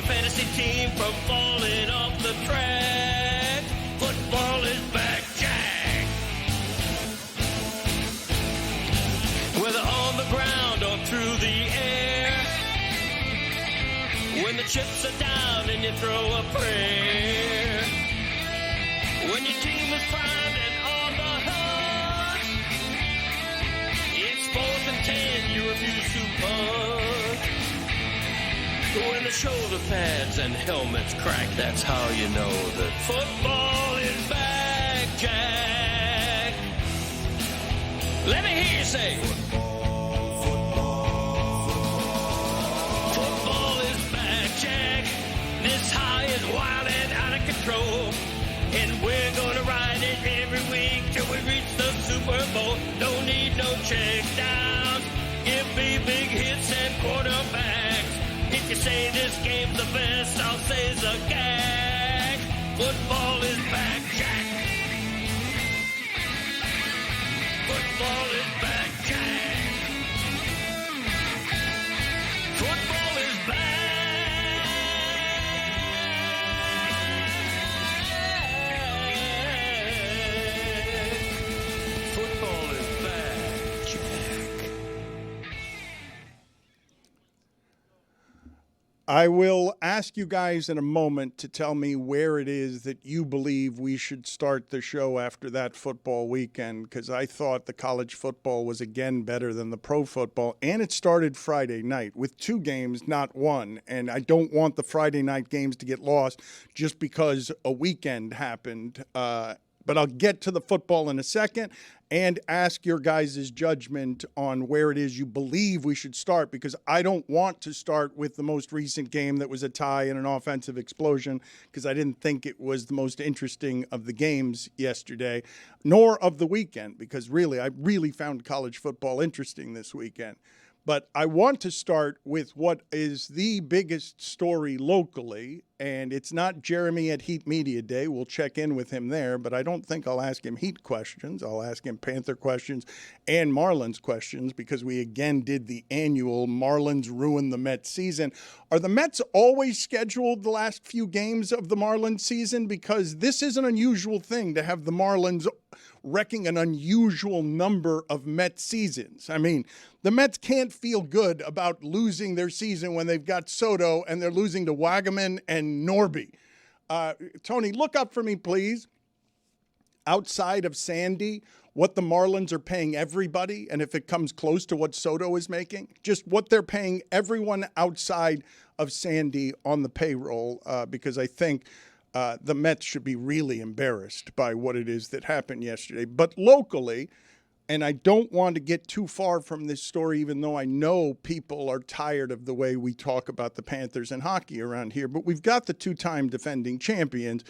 fantasy team from falling off the track. Football is back, Jack. Whether on the ground or through the air, when the chips are down and you throw a prayer, when your team is primed and on the hunt, it's 4th and 10, you refuse to punt. When the shoulder pads and helmets crack, that's how you know that football is back, Jack. Let me hear you say, football is back, Jack. This high is wild and out of control, and we're gonna ride it every week till we reach the Super Bowl. Don't need no check downs, give me big hits and quarterbacks. If you say this game's the best, I'll say it's a gag. Football is back, Jack. Football is back, Jack. Football is back. Football is back, Jack. I will ask you guys in a moment to tell me where it is that you believe we should start the show after that football weekend, because I thought the college football was again better than the pro football, and it started Friday night with 2 games, not 1, and I don't want the Friday night games to get lost just because a weekend happened. But I'll get to the football in a second and ask your guys' judgment on where it is you believe we should start, because I don't want to start with the most recent game that was a tie and an offensive explosion, because I didn't think it was the most interesting of the games yesterday, nor of the weekend, because I really found college football interesting this weekend. But I want to start with what is the biggest story locally, and it's not Jeremy at Heat Media Day. We'll check in with him there, but I don't think I'll ask him Heat questions. I'll ask him Panther questions and Marlins questions, because we again did the annual Marlins ruin the Mets season. Are the Mets always scheduled the last few games of the Marlins season? Because this is an unusual thing to have the Marlins wrecking an unusual number of Mets seasons. I mean, the Mets can't feel good about losing their season when they've got Soto and they're losing to Wagaman and Norby. Tony, look up for me, please. Outside of Sandy, what the Marlins are paying everybody, and if it comes close to what Soto is making, just what they're paying everyone outside of Sandy on the payroll, because I think the Mets should be really embarrassed by what it is that happened yesterday. But locally, and I don't want to get too far from this story, even though I know people are tired of the way we talk about the Panthers and hockey around here, but we've got the 2-time defending champions,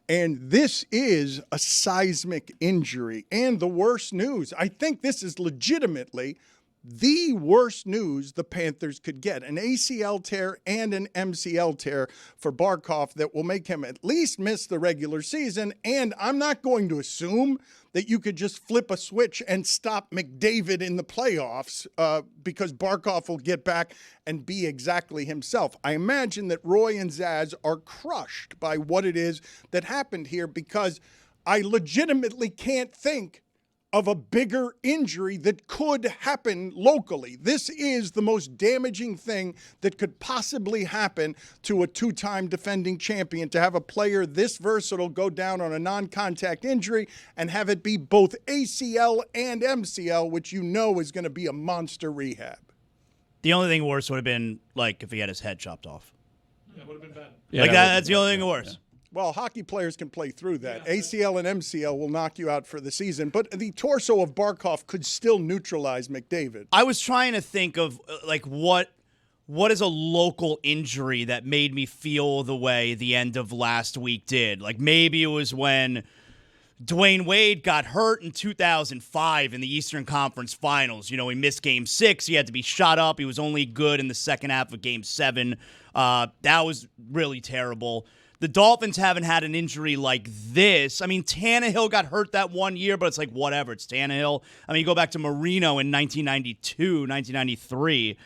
and this is a seismic injury. And the worst news, I think this is legitimately the worst news the Panthers could get, an ACL tear and an MCL tear for Barkov that will make him at least miss the regular season. And I'm not going to assume that you could just flip a switch and stop McDavid in the playoffs because Barkov will get back and be exactly himself. I imagine that Roy and Zaz are crushed by what it is that happened here, because I legitimately can't think of a bigger injury that could happen locally. This is the most damaging thing that could possibly happen to a 2-time defending champion, to have a player this versatile go down on a non-contact injury and have it be both ACL and MCL, which you know is going to be a monster rehab. The only thing worse would have been, like, if he had his head chopped off. That would have been bad. Yeah, that's the only thing worse. Yeah. Well, hockey players can play through that. Yeah. ACL and MCL will knock you out for the season, but the torso of Barkov could still neutralize McDavid. I was trying to think of, like, what is a local injury that made me feel the way the end of last week did. Like, maybe it was when Dwayne Wade got hurt in 2005 in the Eastern Conference Finals. You know, he missed Game 6. He had to be shot up. He was only good in the second half of Game 7. That was really terrible. The Dolphins haven't had an injury like this. I mean, Tannehill got hurt that one year, but it's like, whatever, it's Tannehill. I mean, you go back to Marino in 1992, 1993.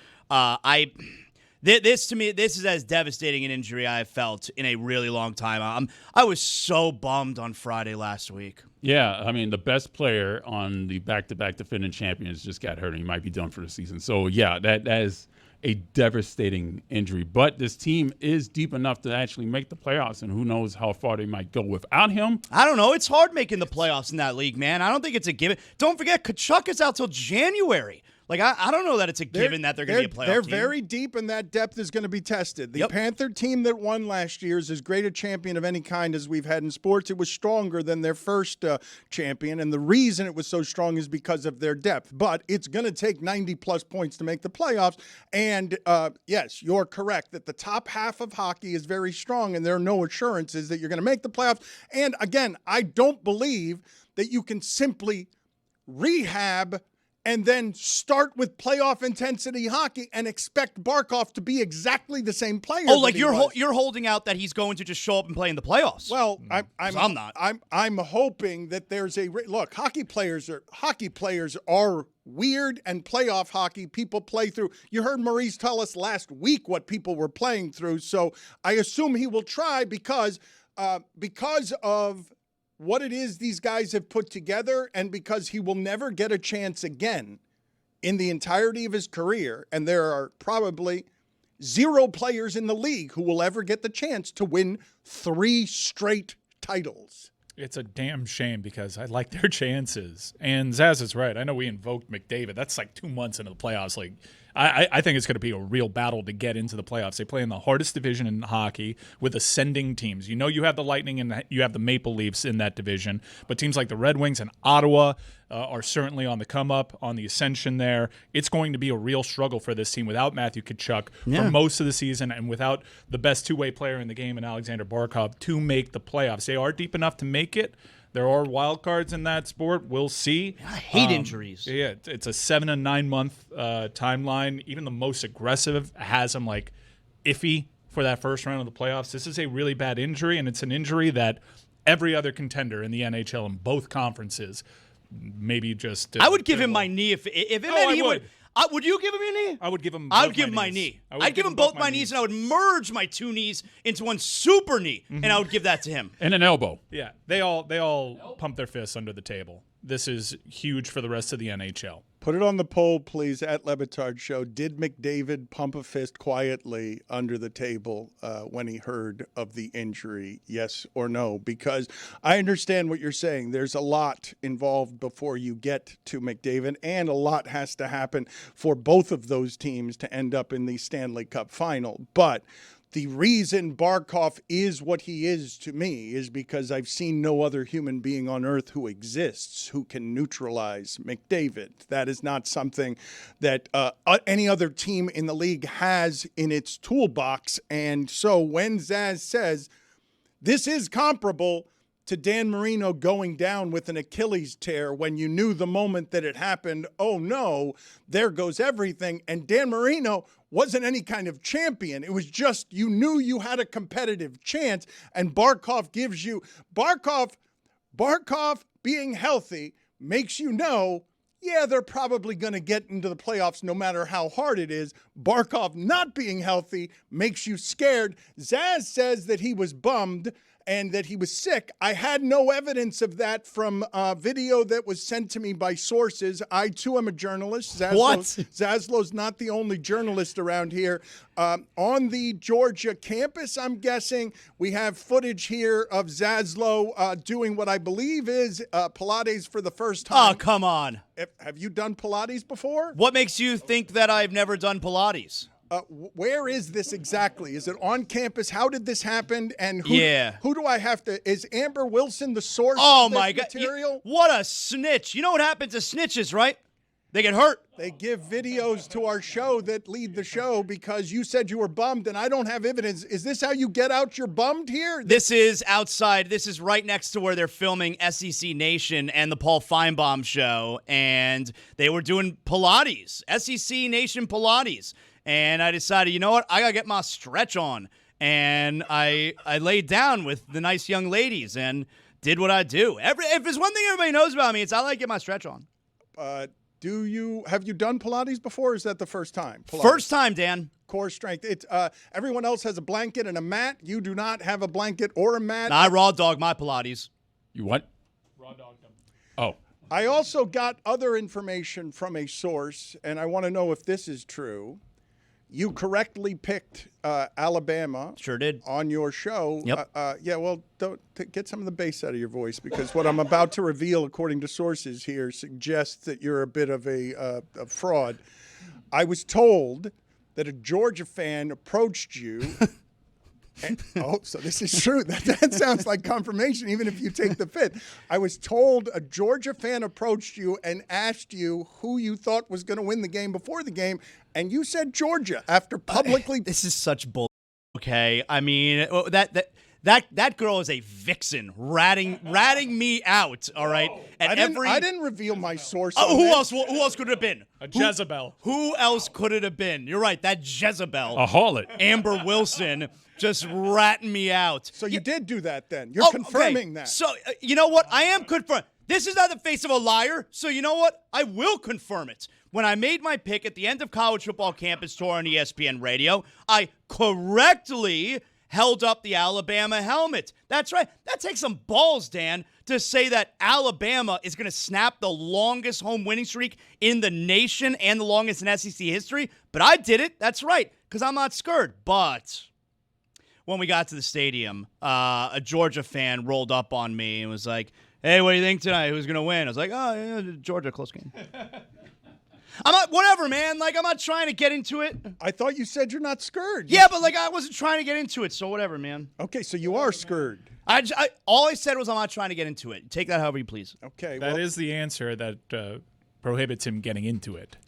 This to me, this is as devastating an injury I have felt in a really long time. I was so bummed on Friday last week. Yeah, I mean, the best player on the back-to-back defending champions just got hurt, and he might be done for the season. So, yeah, that is a devastating injury. But this team is deep enough to actually make the playoffs, and who knows how far they might go without him. I don't know. It's hard making the playoffs in that league, man. I don't think it's a given. Don't forget, Kachuk is out till January. Like, I don't know that it's a given that they're going to be a playoff They're team. very deep, and that depth is going to be tested. The Yep. Panther team that won last year is as great a champion of any kind as we've had in sports. It was stronger than their first champion, and the reason it was so strong is because of their depth. But it's going to take 90-plus points to make the playoffs, and yes, you're correct that the top half of hockey is very strong, and there are no assurances that you're going to make the playoffs. And, again, I don't believe that you can simply rehab and then start with playoff intensity hockey and expect Barkov to be exactly the same player. Oh, like that he was. you're holding out that he's going to just show up and play in the playoffs. Well, I'm not. I'm hoping that there's a look. Hockey players are weird, and playoff hockey people play through. You heard Maurice tell us last week what people were playing through. So I assume he will try because of what it is these guys have put together, and because he will never get a chance again in the entirety of his career. And there are probably 0 players in the league who will ever get the chance to win 3 straight titles. It's a damn shame because I like their chances. And Zaz is right. I know we invoked McDavid. That's like 2 months into the playoffs. Like, I think it's going to be a real battle to get into the playoffs. They play in the hardest division in hockey with ascending teams. You know, you have the Lightning and you have the Maple Leafs in that division, but teams like the Red Wings and Ottawa are certainly on the come up, on the ascension there. It's going to be a real struggle for this team without Matthew Tkachuk for most of the season, and without the best two-way player in the game in Alexander Barkov to make the playoffs. They are deep enough to make it. There are wild cards in that sport. We'll see. I hate injuries. Yeah, it's a 7 and 9 month timeline. Even the most aggressive has them like iffy for that first round of the playoffs. This is a really bad injury, and it's an injury that every other contender in the NHL in both conferences maybe just. I would give him my knee if it meant he would. Would you give him your knee? I would give him. I would give him my knee. I'd give him both my knees, and I would merge my 2 knees into one super knee, and I would give that to him. And an elbow. Yeah, they all pump their fists under the table. This is huge for the rest of the NHL. Put it on the poll, please, at Le Batard Show. Did McDavid pump a fist quietly under the table when he heard of the injury? Yes or no? Because I understand what you're saying. There's a lot involved before you get to McDavid, and a lot has to happen for both of those teams to end up in the Stanley Cup final. But the reason Barkov is what he is to me is because I've seen no other human being on earth who exists who can neutralize McDavid. That is not something that any other team in the league has in its toolbox. And so when Zaz says this is comparable to Dan Marino going down with an Achilles tear when you knew the moment that it happened, oh no, there goes everything. And Dan Marino wasn't any kind of champion. It was just you knew you had a competitive chance, and Barkov gives you Barkov being healthy makes you know, yeah, they're probably going to get into the playoffs no matter how hard it is. Barkov not being healthy makes you scared. Zaz says that he was bummed and that he was sick. I had no evidence of that from video that was sent to me by sources. I, too, am a journalist. Zaslow's not the only journalist around here. On the Georgia campus, I'm guessing, we have footage here of Zaslow doing what I believe is Pilates for the first time. Oh, come on. Have you done Pilates before? What makes you think that I've never done Pilates? Where is this exactly? Is it on campus? How did this happen? And who do I have to? Is Amber Wilson the source of this material? What a snitch. You know what happens to snitches, right? They get hurt. They give videos to our show that lead the show because you said you were bummed and I don't have evidence. Is this how you get out you're bummed here? This is outside. This is right next to where they're filming SEC Nation and the Paul Feinbaum show. And they were doing Pilates, SEC Nation Pilates. And I decided, you know what? I got to get my stretch on. And I laid down with the nice young ladies and did what I do. If there's one thing everybody knows about me, it's I like to get my stretch on. Have you done Pilates before? Or is that the first time? Pilates. First time, Dan. Core strength. It's everyone else has a blanket and a mat. You do not have a blanket or a mat. I raw dog my Pilates. You what? Raw dog them. Oh. I also got other information from a source, and I want to know if this is true. You correctly picked Alabama. Sure did. On your show. Yep. Get some of the bass out of your voice, because what I'm about to reveal, according to sources here, suggests that you're a bit of a fraud. I was told that a Georgia fan approached you. So this is true. That sounds like confirmation, even if you take the fit. I was told a Georgia fan approached you and asked you who you thought was going to win the game before the game, and you said Georgia after publicly. This is such bull. Okay, I mean that girl is a vixen, ratting me out. All right, I didn't reveal my source. Who else could it have been? A Jezebel. Who else could it have been? You're right, that Jezebel. A harlot. Amber Wilson. Just ratting me out. So you did do that then. You're confirming that. So, you know what? I am confirming. This is not the face of a liar. So, you know what? I will confirm it. When I made my pick at the end of College Football Campus Tour on ESPN Radio, I correctly held up the Alabama helmet. That's right. That takes some balls, Dan, to say that Alabama is going to snap the longest home winning streak in the nation and the longest in SEC history. But I did it. That's right, because I'm not scared. But when we got to the stadium, a Georgia fan rolled up on me and was like, "Hey, what do you think tonight? Who's going to win?" I was like, "Oh, yeah, Georgia, close game." I'm not, whatever, man. Like, I'm not trying to get into it. I thought you said you're not scared. Yeah, but, like, I wasn't trying to get into it, so whatever, man. Okay, so you are scared. All I said was I'm not trying to get into it. Take that however you please. Okay. That is the answer that prohibits him getting into it.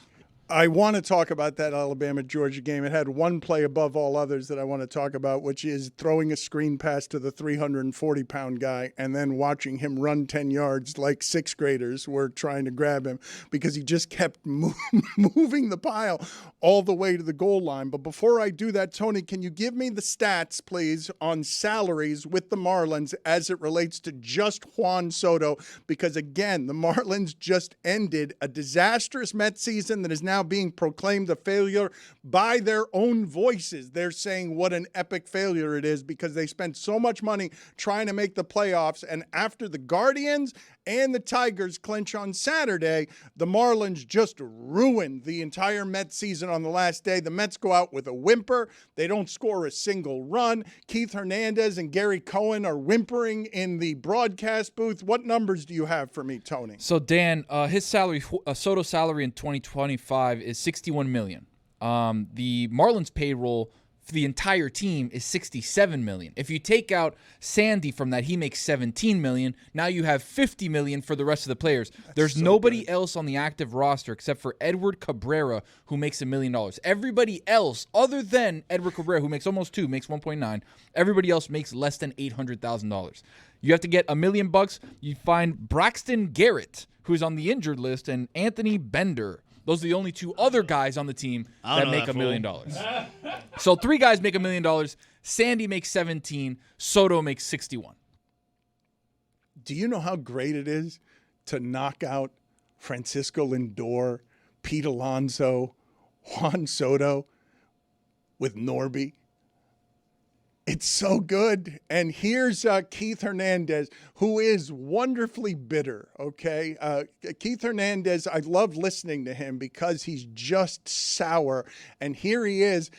I want to talk about that Alabama-Georgia game. It had one play above all others that I want to talk about, which is throwing a screen pass to the 340-pound guy and then watching him run 10 yards like sixth graders were trying to grab him because he just kept moving the pile all the way to the goal line. But before I do that, Tony, can you give me the stats, please, on salaries with the Marlins as it relates to just Juan Soto? Because, again, the Marlins just ended a disastrous Mets season that is now being proclaimed a failure by their own voices. They're saying what an epic failure it is because they spent so much money trying to make the playoffs. And after the Guardians and the Tigers clinch on Saturday, the Marlins just ruined the entire Mets season on the last day. The Mets go out with a whimper. They don't score a single run. Keith Hernandez and Gary Cohen are whimpering in the broadcast booth. What numbers do you have for me, Tony? So, Dan, his salary, Soto's salary in 2025 is $61 million. The Marlins payroll for the entire team is $67 million. If you take out Sandy from that, he makes $17 million. Now you have $50 million for the rest of the players. There's nobody else on the active roster except for Edward Cabrera, who makes $1 million. Everybody else, other than Edward Cabrera, who makes almost $2 million, makes 1.9, everybody else makes less than $800,000. You have to get $1 million. You find Braxton Garrett, who's on the injured list, and Anthony Bender. Those are the only two other guys on the team that make $1 million. So 3 guys make $1 million. Sandy makes 17. Soto makes 61. Do you know how great it is to knock out Francisco Lindor, Pete Alonso, Juan Soto with Norby? It's so good. And here's Keith Hernandez, who is wonderfully bitter, okay? Keith Hernandez, I love listening to him because he's just sour. And here he is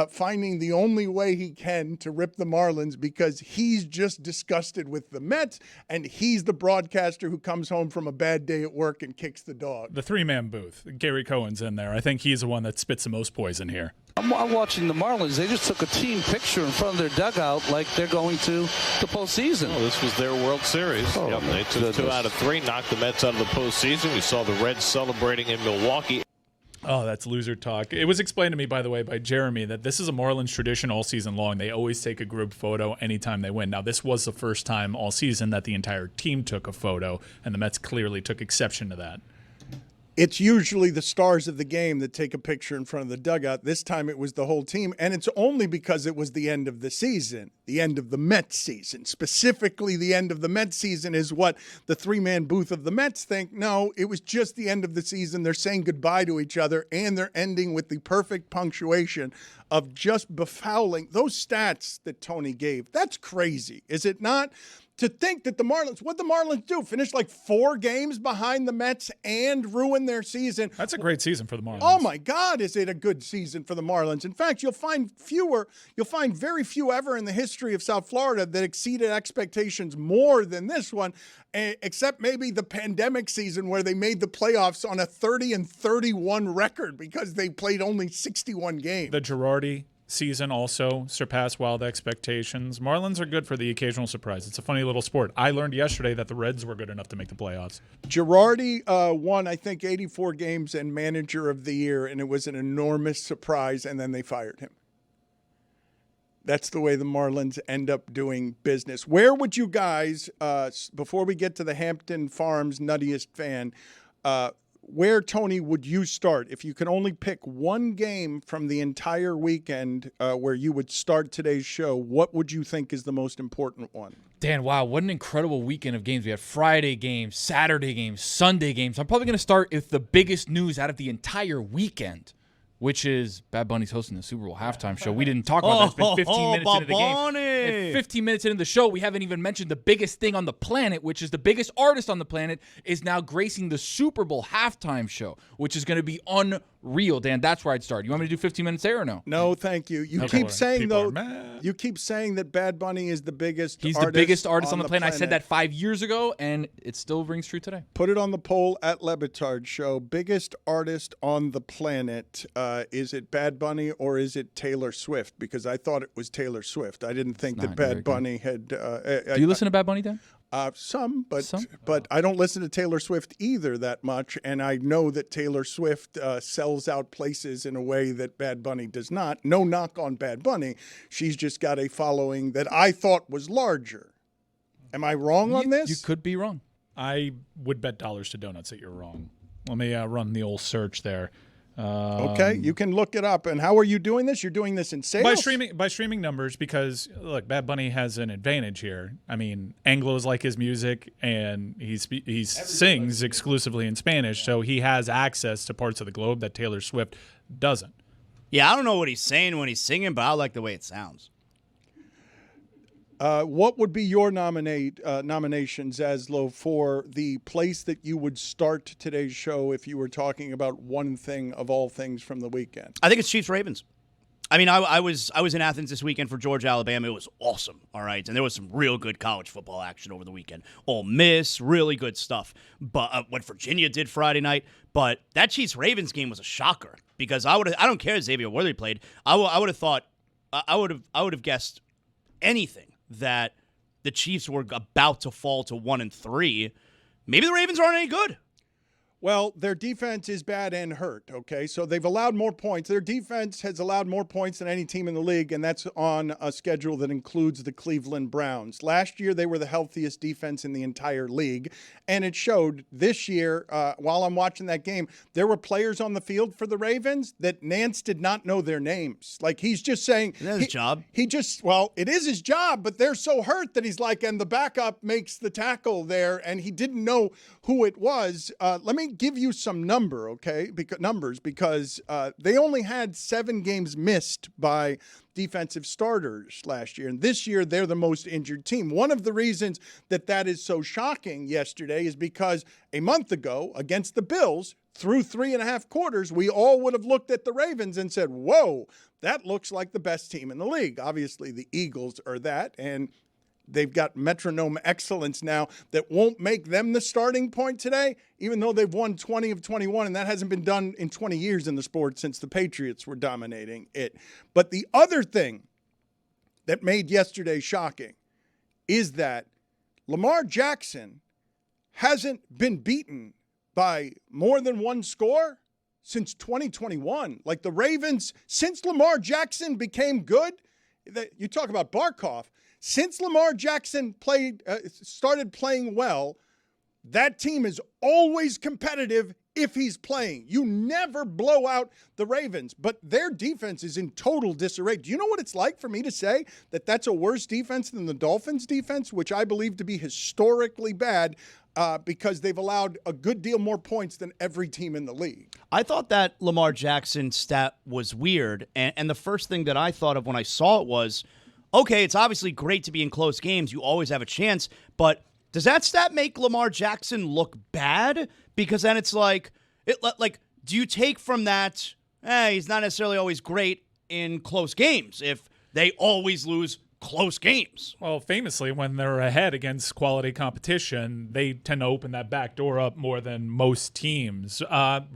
finding the only way he can to rip the Marlins because he's just disgusted with the Mets, and he's the broadcaster who comes home from a bad day at work and kicks the dog. The 3-man booth. Gary Cohen's in there. I think he's the one that spits the most poison here. I'm watching the Marlins. They just took a team picture in front of their dugout like they're going to the postseason. Oh, this was their World Series. Oh, they took 2 out of 3, knocked the Mets out of the postseason. We saw the Reds celebrating in Milwaukee. Oh, that's loser talk. It was explained to me, by the way, by Jeremy that this is a Marlins tradition all season long. They always take a group photo anytime they win. Now, this was the first time all season that the entire team took a photo, and the Mets clearly took exception to that. It's usually the stars of the game that take a picture in front of the dugout. This time it was the whole team, and it's only because it was the end of the season, the end of the Mets season. Specifically, the end of the Mets season is what the three-man booth of the Mets think. No, it was just the end of the season. They're saying goodbye to each other, and they're ending with the perfect punctuation of just befouling. Those stats that Tony gave, that's crazy, is it not? To think that what'd the Marlins do? Finish like 4 games behind the Mets and ruin their season? That's a great season for the Marlins. Oh my God, is it a good season for the Marlins? In fact, you'll find very few ever in the history of South Florida that exceeded expectations more than this one, except maybe the pandemic season where they made the playoffs on a 30-31 record because they played only 61 games. The Girardi season also surpassed wild expectations. Marlins are good for the occasional surprise. It's a funny little sport. I learned yesterday that the Reds were good enough to make the playoffs. Girardi won, I think, 84 games and manager of the year, and it was an enormous surprise, and then they fired him. That's the way the Marlins end up doing business. Where would you guys, before we get to the Hampton Farms Nuttiest fan, where, Tony, would you start? If you could only pick one game from the entire weekend where you would start today's show, what would you think is the most important one? Dan, wow, what an incredible weekend of games. We had Friday games, Saturday games, Sunday games. I'm probably going to start with the biggest news out of the entire weekend, which is Bad Bunny's hosting the Super Bowl halftime show. We didn't talk about that. It's been 15 minutes into the game. And 15 minutes into the show, we haven't even mentioned the biggest thing on the planet, which is the biggest artist on the planet is now gracing the Super Bowl halftime show, which is going to be unreal. Dan, that's where I'd start. You want me to do 15 minutes there or no? No, thank you. You keep saying, though, you keep saying that Bad Bunny is the biggest He's artist the biggest artist on the planet. planet. I said that 5 years ago, and it still rings true today. Put it on the poll at Le Batard Show. Biggest artist on the planet. Is it Bad Bunny or is it Taylor Swift? Because I thought it was Taylor Swift. I didn't think that Bad Bunny had. Do you listen to Bad Bunny, Dan? Some, but I don't listen to Taylor Swift either that much, and I know that Taylor Swift sells out places in a way that Bad Bunny does not. No knock on Bad Bunny. She's just got a following that I thought was larger. Am I wrong on this? You could be wrong. I would bet dollars to donuts that you're wrong. Let me run the old search there. Okay, you can look it up. And how are you doing this? You're doing this in sales? By streaming numbers, because look, Bad Bunny has an advantage here. I mean, Anglos like his music, and he sings exclusively in Spanish, so he has access to parts of the globe that Taylor Swift doesn't. Yeah, I don't know what he's saying when he's singing, but I like the way it sounds. What would be your nomination, Zaslow, for the place that you would start today's show if you were talking about one thing of all things from the weekend? I think it's Chiefs-Ravens. I mean, I was in Athens this weekend for Georgia, Alabama. It was awesome, all right? And there was some real good college football action over the weekend. Ole Miss, really good stuff. But what Virginia did Friday night. But that Chiefs-Ravens game was a shocker because I don't care if Xavier Worthy played. I would have thought I would have guessed anything that the Chiefs were about to fall to 1-3. Maybe the Ravens aren't any good. Well, their defense is bad and hurt, okay? So they've allowed more points. Their defense has allowed more points than any team in the league, and that's on a schedule that includes the Cleveland Browns. Last year, they were the healthiest defense in the entire league, and it showed this year, while I'm watching that game, there were players on the field for the Ravens that Nance did not know their names. Like, he's just saying... Isn't that his job? Well, it is his job, but they're so hurt that he's like, and the backup makes the tackle there, and he didn't know who it was. Let me give you some numbers because they only had 7 games missed by defensive starters last year. And this year, they're the most injured team. One of the reasons that is so shocking yesterday is because a month ago against the Bills, through 3.5 quarters, we all would have looked at the Ravens and said, whoa, that looks like the best team in the league. Obviously, the Eagles are that, and they've got metronome excellence now that won't make them the starting point today, even though they've won 20 of 21, and that hasn't been done in 20 years in the sport since the Patriots were dominating it. But the other thing that made yesterday shocking is that Lamar Jackson hasn't been beaten by more than one score since 2021. Like the Ravens, since Lamar Jackson became good, you talk about Barkov, since Lamar Jackson started playing well, that team is always competitive if he's playing. You never blow out the Ravens, but their defense is in total disarray. Do you know what it's like for me to say that that's a worse defense than the Dolphins' defense, which I believe to be historically bad because they've allowed a good deal more points than every team in the league? I thought that Lamar Jackson stat was weird, and the first thing that I thought of when I saw it was, okay, it's obviously great to be in close games. You always have a chance, but does that stat make Lamar Jackson look bad? Because then it's like, do you take from that, he's not necessarily always great in close games if they always lose close games? Well, famously, when they're ahead against quality competition, they tend to open that back door up more than most teams.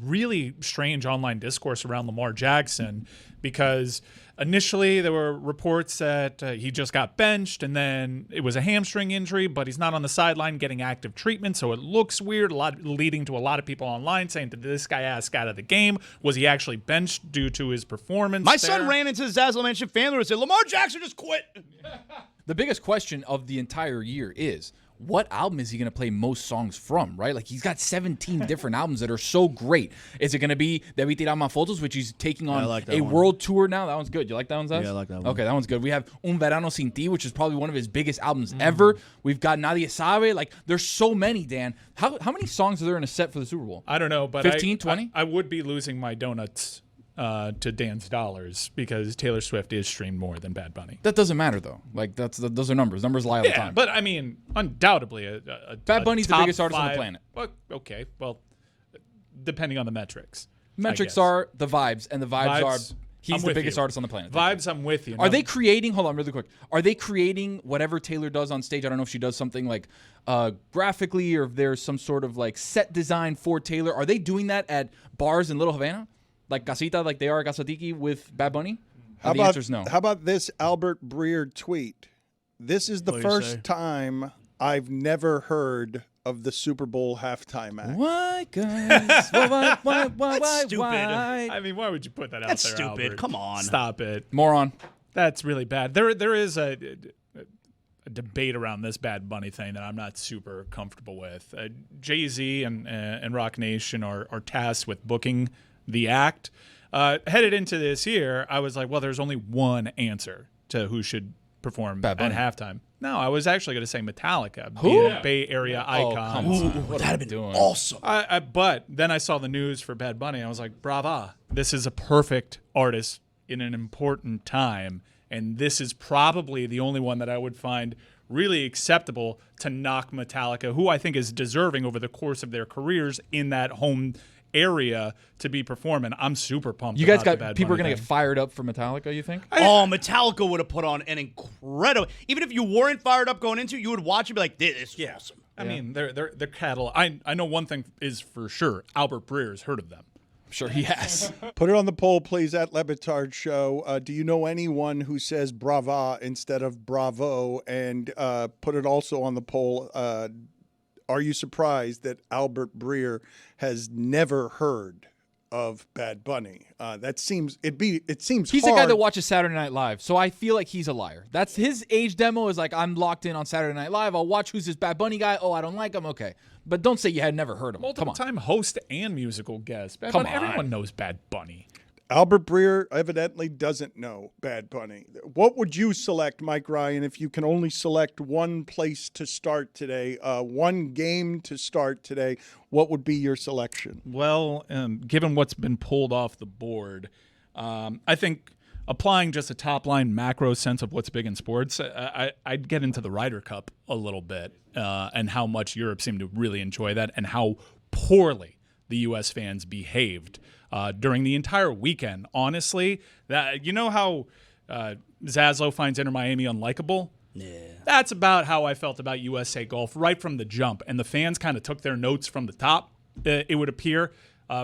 Really strange online discourse around Lamar Jackson because initially there were reports that he just got benched and then it was a hamstring injury, but he's not on the sideline getting active treatment, so it looks weird, leading to a lot of people online saying, did this guy ask out of the game? Was he actually benched due to his performance? My son ran into the Zaslow Mansion fan and said, Lamar Jackson just quit. The biggest question of the entire year is, what album is he going to play most songs from, right? Like, he's got 17 different albums that are so great. Is it going to be Debí Tirar Más Fotos, which he's taking on world tour now? That one's good. You like that one, Zaz? Yeah, I like that one. Okay, that one's good. We have Un Verano Sin Ti, which is probably one of his biggest albums ever. We've got Nadie Sabe. Like, there's so many, Dan. How many songs are there in a set for the Super Bowl? I don't know, but 15, 20? I would be losing my donuts to Dan's dollars because Taylor Swift is streamed more than Bad Bunny. That doesn't matter, though. Like, those are numbers. Numbers lie all the time. But I mean, undoubtedly, Bad Bunny's the top biggest artist on the 5 planet. Well, okay, well, depending on the metrics. Metrics are the vibes, and the vibes are he's I'm the with biggest you. artist on the planet. Vibes, I'm with you. Are they creating, hold on really quick, are they creating whatever Taylor does on stage? I don't know if she does something like graphically or if there's some sort of like set design for Taylor. Are they doing that at bars in Little Havana? Like Casita, like they are at Casatiki with Bad Bunny? The answer is no. How about this Albert Breer tweet? This is the first time I've never heard of the Super Bowl halftime act. Why, guys? Why? That's stupid. Why? I mean, why would you put that That's out there, stupid. Albert? Come on. Stop it. Moron. That's really bad. There is a debate around this Bad Bunny thing that I'm not super comfortable with. Jay-Z and Rock Nation are tasked with booking the act. Headed into this year, I was like, well, there's only one answer to who should perform at halftime. No, I was actually going to say Metallica, Bay Area icons. That'd have been awesome. But then I saw the news for Bad Bunny. I was like, brava. This is a perfect artist in an important time. And this is probably the only one that I would find really acceptable to knock Metallica, who I think is deserving over the course of their careers in that home area to be performing. I'm super pumped. You guys about got the people are Bad going Bunny to get fired up for Metallica, you think? Metallica would have put on an incredible. Even if you weren't fired up going into it, you would watch it and be like, this is awesome. I mean, they're cattle. I know one thing is for sure. Albert Breer's heard of them. I'm sure he has. Put it on the poll, please, at Le Batard Show. Do you know anyone who says brava instead of bravo? And put it also on the poll. Are you surprised that Albert Breer has never heard of Bad Bunny? It seems He's hard. the guy that watches Saturday Night Live, so I feel like he's a liar. That's his age demo is like, I'm locked in on Saturday Night Live. I'll watch who's this Bad Bunny guy. Oh, I don't like him. Okay. But don't say you had never heard of him. Multiple-time host and musical guest. Bad Come Bunny, on. everyone knows Bad Bunny. Albert Breer evidently doesn't know Bad Bunny. What would you select, Mike Ryan, if you can only select one place to start today, one game to start today? What would be your selection? Well, given what's been pulled off the board, I think applying just a top-line macro sense of what's big in sports, I'd get into the Ryder Cup a little bit and how much Europe seemed to really enjoy that and how poorly the U.S. fans behaved during the entire weekend. Honestly, that you know how Zaslow finds Inter Miami unlikable? Yeah. That's about how I felt about USA Golf right from the jump. And the fans kind of took their notes from the top, it would appear,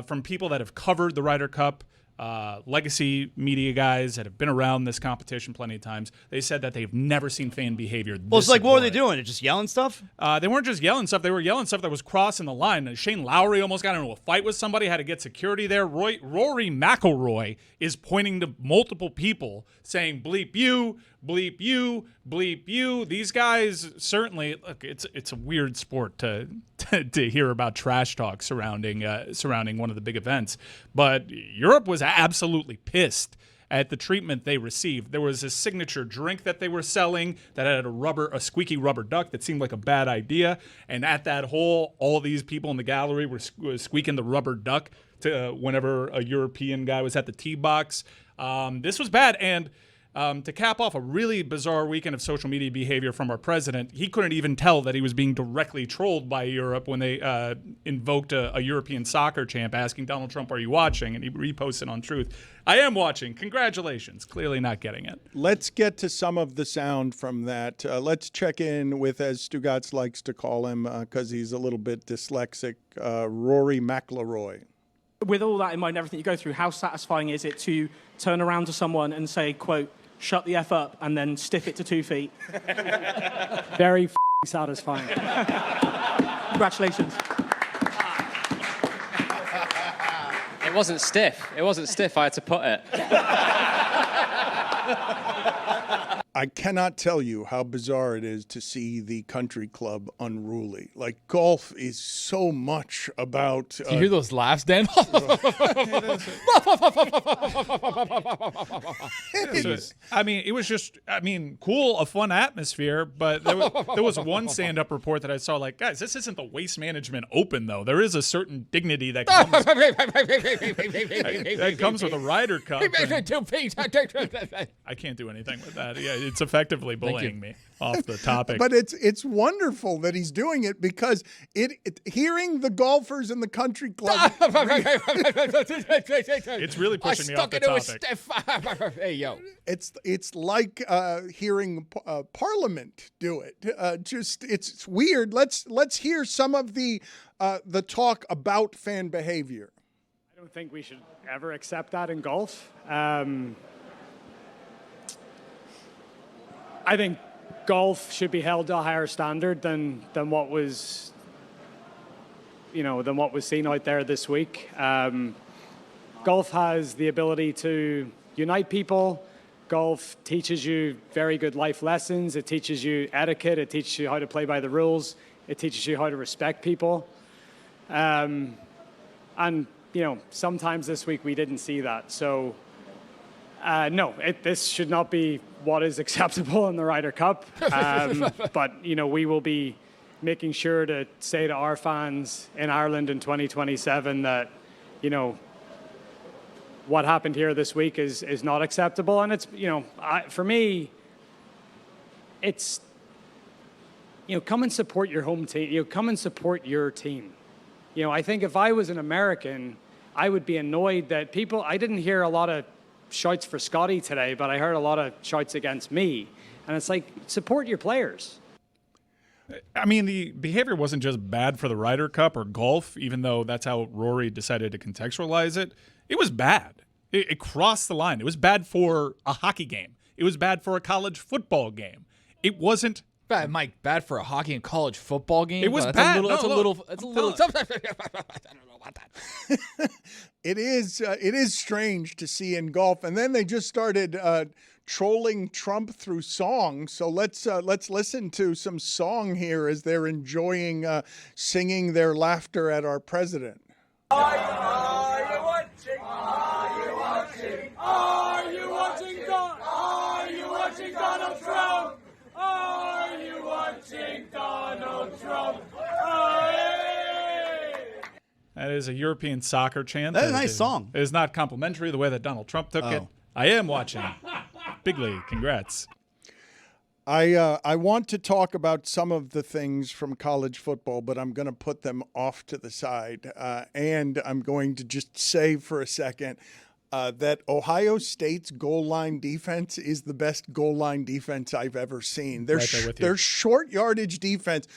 from people that have covered the Ryder Cup legacy media guys that have been around this competition plenty of times. They said that they've never seen fan behavior. Well, it's like, what were they abhorrent. doing? Just yelling stuff? They weren't just yelling stuff. They were yelling stuff that was crossing the line. Shane Lowry almost got into a fight with somebody, had to get security there. Rory McIlroy is pointing to multiple people saying, bleep you, bleep you, bleep you. These guys certainly, look, it's a weird sport to hear about trash talk surrounding one of the big events. But Europe was absolutely pissed at the treatment they received. There was a signature drink that they were selling that had a squeaky rubber duck that seemed like a bad idea. And at that hole, all these people in the gallery were squeaking the rubber duck to whenever a European guy was at the tee box. This was bad. And to cap off a really bizarre weekend of social media behavior from our president, he couldn't even tell that he was being directly trolled by Europe when they invoked a European soccer champ asking Donald Trump, "Are you watching?" And he reposted on Truth, "I am watching. Congratulations." Clearly not getting it. Let's get to some of the sound from that. Let's check in with, as Stugotz likes to call him, because he's a little bit dyslexic, Rory McIlroy. With all that in mind, everything you go through, how satisfying is it to turn around to someone and say, quote, "Shut the F up," and then stiff it to 2 feet? Very satisfying. Congratulations. It wasn't stiff. It wasn't stiff. I had to put it. I cannot tell you how bizarre it is to see the country club unruly. Like, golf is so much about... Do you hear those laughs, Dan? It was just, cool, a fun atmosphere, but there was one stand-up report that I saw, like, guys, this isn't the Waste Management Open, though. There is a certain dignity that comes with a Ryder Cup. I can't do anything with that. Yeah, it's effectively bullying me off the topic. But it's wonderful that he's doing it, because hearing the golfers in the country club... It's really pushing me off the topic. Hey, yo. It's like hearing Parliament do it. It's weird. Let's hear some of the talk about fan behavior. I don't think we should ever accept that in golf. I think golf should be held to a higher standard than what was seen out there this week. Golf has the ability to unite people. Golf teaches you very good life lessons. It teaches you etiquette. It teaches you how to play by the rules. It teaches you how to respect people. And sometimes this week we didn't see that. So no, this should not be what is acceptable in the Ryder Cup. But, we will be making sure to say to our fans in Ireland in 2027 that, what happened here this week is not acceptable. And it's, for me, it's, come and support your home team. Come and support your team. I think if I was an American, I would be annoyed that I didn't hear a lot of shouts for Scotty today, but I heard a lot of shouts against me. And it's like, support your players. The behavior wasn't just bad for the Ryder Cup or golf, even though that's how Rory decided to contextualize it. It was bad. It crossed the line. It was bad for a hockey game. It was bad for a college football game. It wasn't bad, Mike. Bad for a hockey and college football game. It was bad. It's a little. I don't know about that. It is strange to see in golf, and then they just started trolling Trump through song. So let's listen to some song here as they're enjoying singing their laughter at our president. Are you watching? Are you watching? Are you watching? Are you watching Donald Trump? Are you watching Donald Trump? That is a European soccer chant. That's a nice song. It is not complimentary the way that Donald Trump took it. I am watching. Big league. Congrats. I want to talk about some of the things from college football, but I'm going to put them off to the side. And I'm going to just say for a second that Ohio State's goal line defense is the best goal line defense I've ever seen. Their short yardage defense.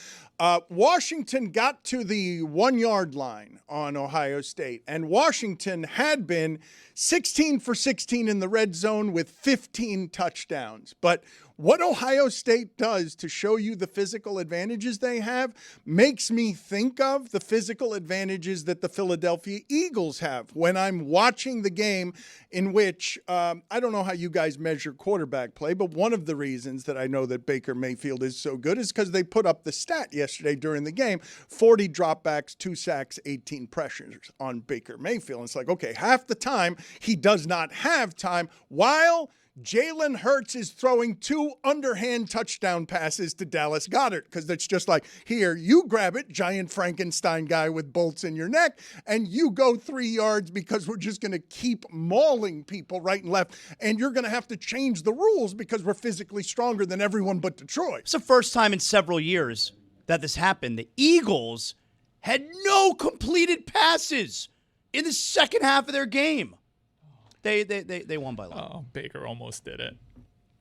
Washington got to the 1-yard line on Ohio State, and Washington had been 16 for 16 in the red zone with 15 touchdowns. But what Ohio State does to show you the physical advantages they have makes me think of the physical advantages that the Philadelphia Eagles have when I'm watching the game in which, I don't know how you guys measure quarterback play, but one of the reasons that I know that Baker Mayfield is so good is because they put up the stat yesterday during the game, 40 dropbacks, 2 sacks, 18 pressures on Baker Mayfield. And it's like, okay, half the time he does not have time while Jalen Hurts is throwing 2 underhand touchdown passes to Dallas Goedert because it's just like, here, you grab it, giant Frankenstein guy with bolts in your neck, and you go 3 yards because we're just going to keep mauling people right and left, and you're going to have to change the rules because we're physically stronger than everyone but Detroit. It's the first time in several years that this happened. The Eagles had no completed passes in the second half of their game. They won by a lot. Oh, Baker almost did it.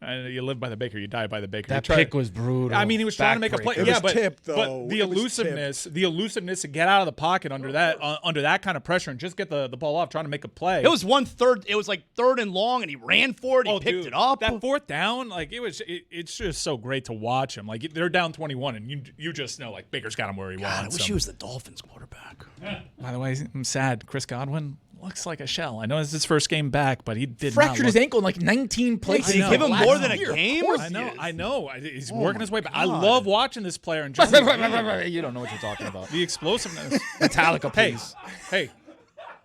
You live by the Baker, you die by the Baker. That pick was brutal. I mean, he was trying to make a play. It was tipped, though. But the elusiveness to get out of the pocket under that kind of pressure and just get the ball off, trying to make a play. It was 1/3. It was like 3rd and long, and he ran for it. He picked it up. That 4th down, like it's just so great to watch him. Like they're down 21, and you just know like Baker's got him where he wants. I wish he was the Dolphins quarterback. By the way, I'm sad. Chris Godwin looks like a shell. I know it's his first game back, but he did fractured his ankle in like 19 places. Did he give him more than a game? I know. He's working his way back. I love watching this player. And just you don't know what you're talking about. The explosiveness. Metallica, please. Hey,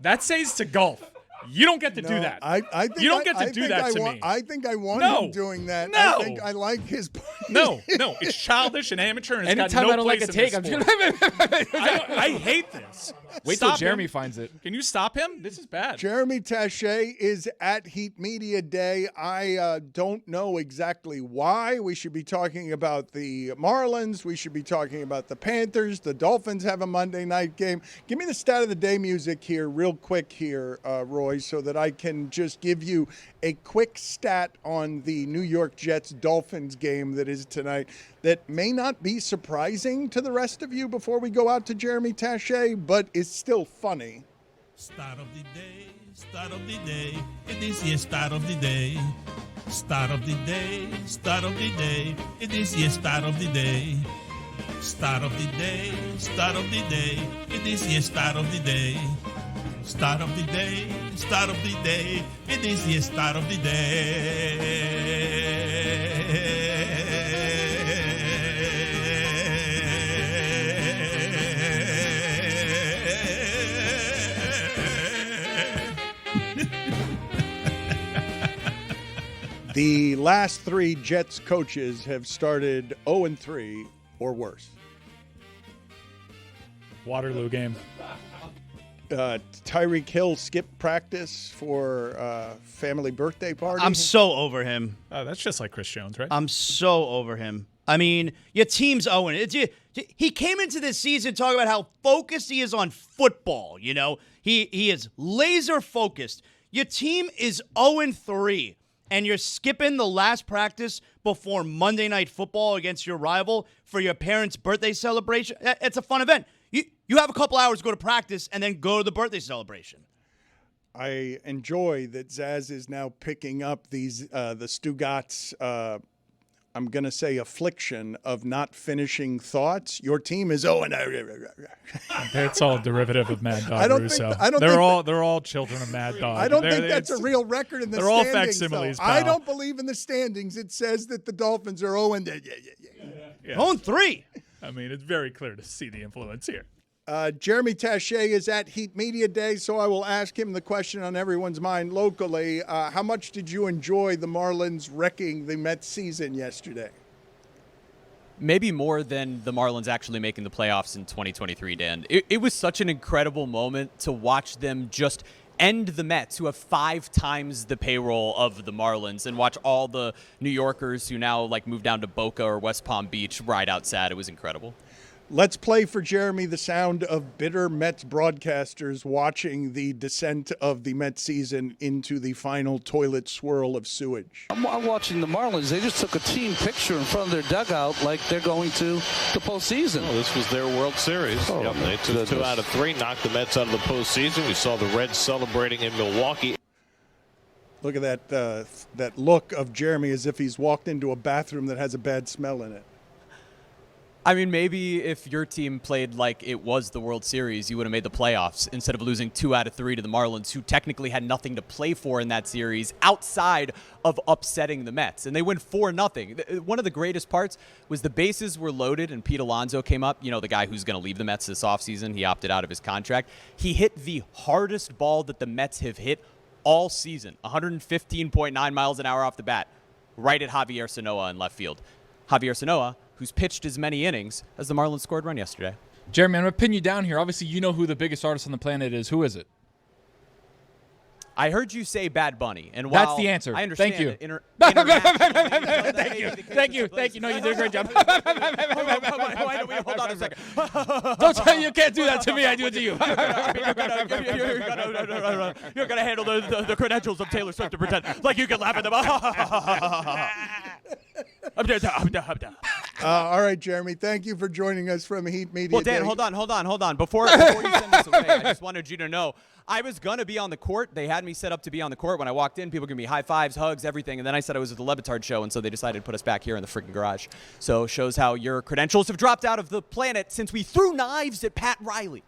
that says to golf. You don't get to do that. I think you don't get to do that to me. I think I want him doing that. No. I think I like his point. No. It's childish and amateur, and it's Anytime got no I don't like a place take, in I'm this just sport. I hate this. Wait till Stop Jeremy him. finds it. Can you stop him? This is bad. Jeremy Tache is at Heat Media Day. I don't know exactly why. We should be talking about the Marlins. We should be talking about the Panthers. The Dolphins have a Monday night game. Give me the stat of the day music here real quick here, Roy, so that I can just give you a quick stat on the New York Jets-Dolphins game that is tonight that may not be surprising to the rest of you before we go out to Jeremy Tache, but is still funny. Start of the day, start of the day, it is the start of the day. Start of the day, start of the day, it is the start of the day. Start of the day, start of the day, it is the start of the day. Start of the day, start of the day, it is the start of the day. The last 3 Jets coaches have started 0-3 or worse. Waterloo game. Tyreek Hill skipped practice for family birthday party. I'm so over him. That's just like Chris Jones, right? I'm so over him. I mean, your team's owing it. He came into this season talking about how focused he is on football. You know, he is laser focused. Your team is 0-3, and you're skipping the last practice before Monday Night Football against your rival for your parents' birthday celebration. It's a fun event. You have a couple hours to go to practice and then go to the birthday celebration. I enjoy that Zaz is now picking up these the Stugotz, I'm going to say affliction of not finishing thoughts. Your team is It's all derivative of Mad Dog Russo. They're all children of Mad Dog. I don't think that's a real record in the they're standings. They're all facsimiles, pal. I don't believe in the standings. It says that the Dolphins are 0-3. 0-3. I mean, it's very clear to see the influence here. Jeremy Tache is at Heat Media Day, so I will ask him the question on everyone's mind locally. How much did you enjoy the Marlins wrecking the Mets season yesterday? Maybe more than the Marlins actually making the playoffs in 2023, Dan. It was such an incredible moment to watch them just end the Mets, who have 5 times the payroll of the Marlins, and watch all the New Yorkers who now like move down to Boca or West Palm Beach ride out sad. It was incredible. Let's play for Jeremy the sound of bitter Mets broadcasters watching the descent of the Mets season into the final toilet swirl of sewage. I'm watching the Marlins. They just took a team picture in front of their dugout like they're going to the postseason. Well, this was their World Series. Oh, They took 2 out of 3, knocked the Mets out of the postseason. We saw the Reds celebrating in Milwaukee. Look at that look of Jeremy as if he's walked into a bathroom that has a bad smell in it. I mean, maybe if your team played like it was the World Series, you would have made the playoffs instead of losing 2 out of 3 to the Marlins, who technically had nothing to play for in that series outside of upsetting the Mets. And they win 4-0. One of the greatest parts was the bases were loaded and Pete Alonso came up, you know, the guy who's going to leave the Mets this offseason. He opted out of his contract. He hit the hardest ball that the Mets have hit all season, 115.9 miles an hour off the bat, right at Javier Sanoa in left field. Javier Sanoa, who's pitched as many innings as the Marlins scored run yesterday. Jeremy, I'm going to pin you down here. Obviously, you know who the biggest artist on the planet is. Who is it? I heard you say Bad Bunny, and while that's the answer. I understand. Thank you. Thank you. No, you did a great job. Hold on a second. Don't tell you can't do that to me. I do it to you. You're gonna handle the credentials of Taylor Swift to pretend like you can laugh at them. I'm done. All right, Jeremy. Thank you for joining us from Heat Media. Well, Dan, Day. hold on. Before you send this away, I just wanted you to know I was going to be on the court. They had me set up to be on the court. When I walked in, people were giving me high fives, hugs, everything. And then I said I was at the Le Batard Show, and so they decided to put us back here in the freaking garage. So shows how your credentials have dropped out of the planet since we threw knives at Pat Riley.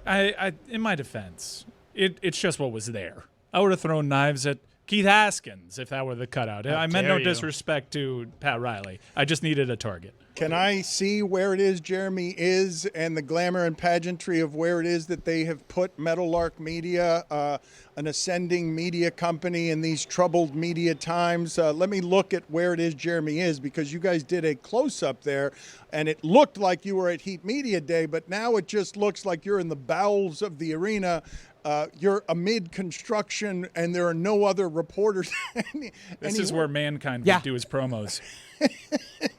I in my defense, it's just what was there. I would have thrown knives at Keith Haskins if that were the cutout. I meant no disrespect to Pat Riley. I just needed a target. Can I see where it is Jeremy is and the glamour and pageantry of where it is that they have put Metallica Media, an ascending media company in these troubled media times? Let me look at where it is Jeremy is, because you guys did a close-up there, and it looked like you were at Heat Media Day, but now it just looks like you're in the bowels of the arena. You're amid construction, and there are no other reporters. This is where Mankind would do his promos.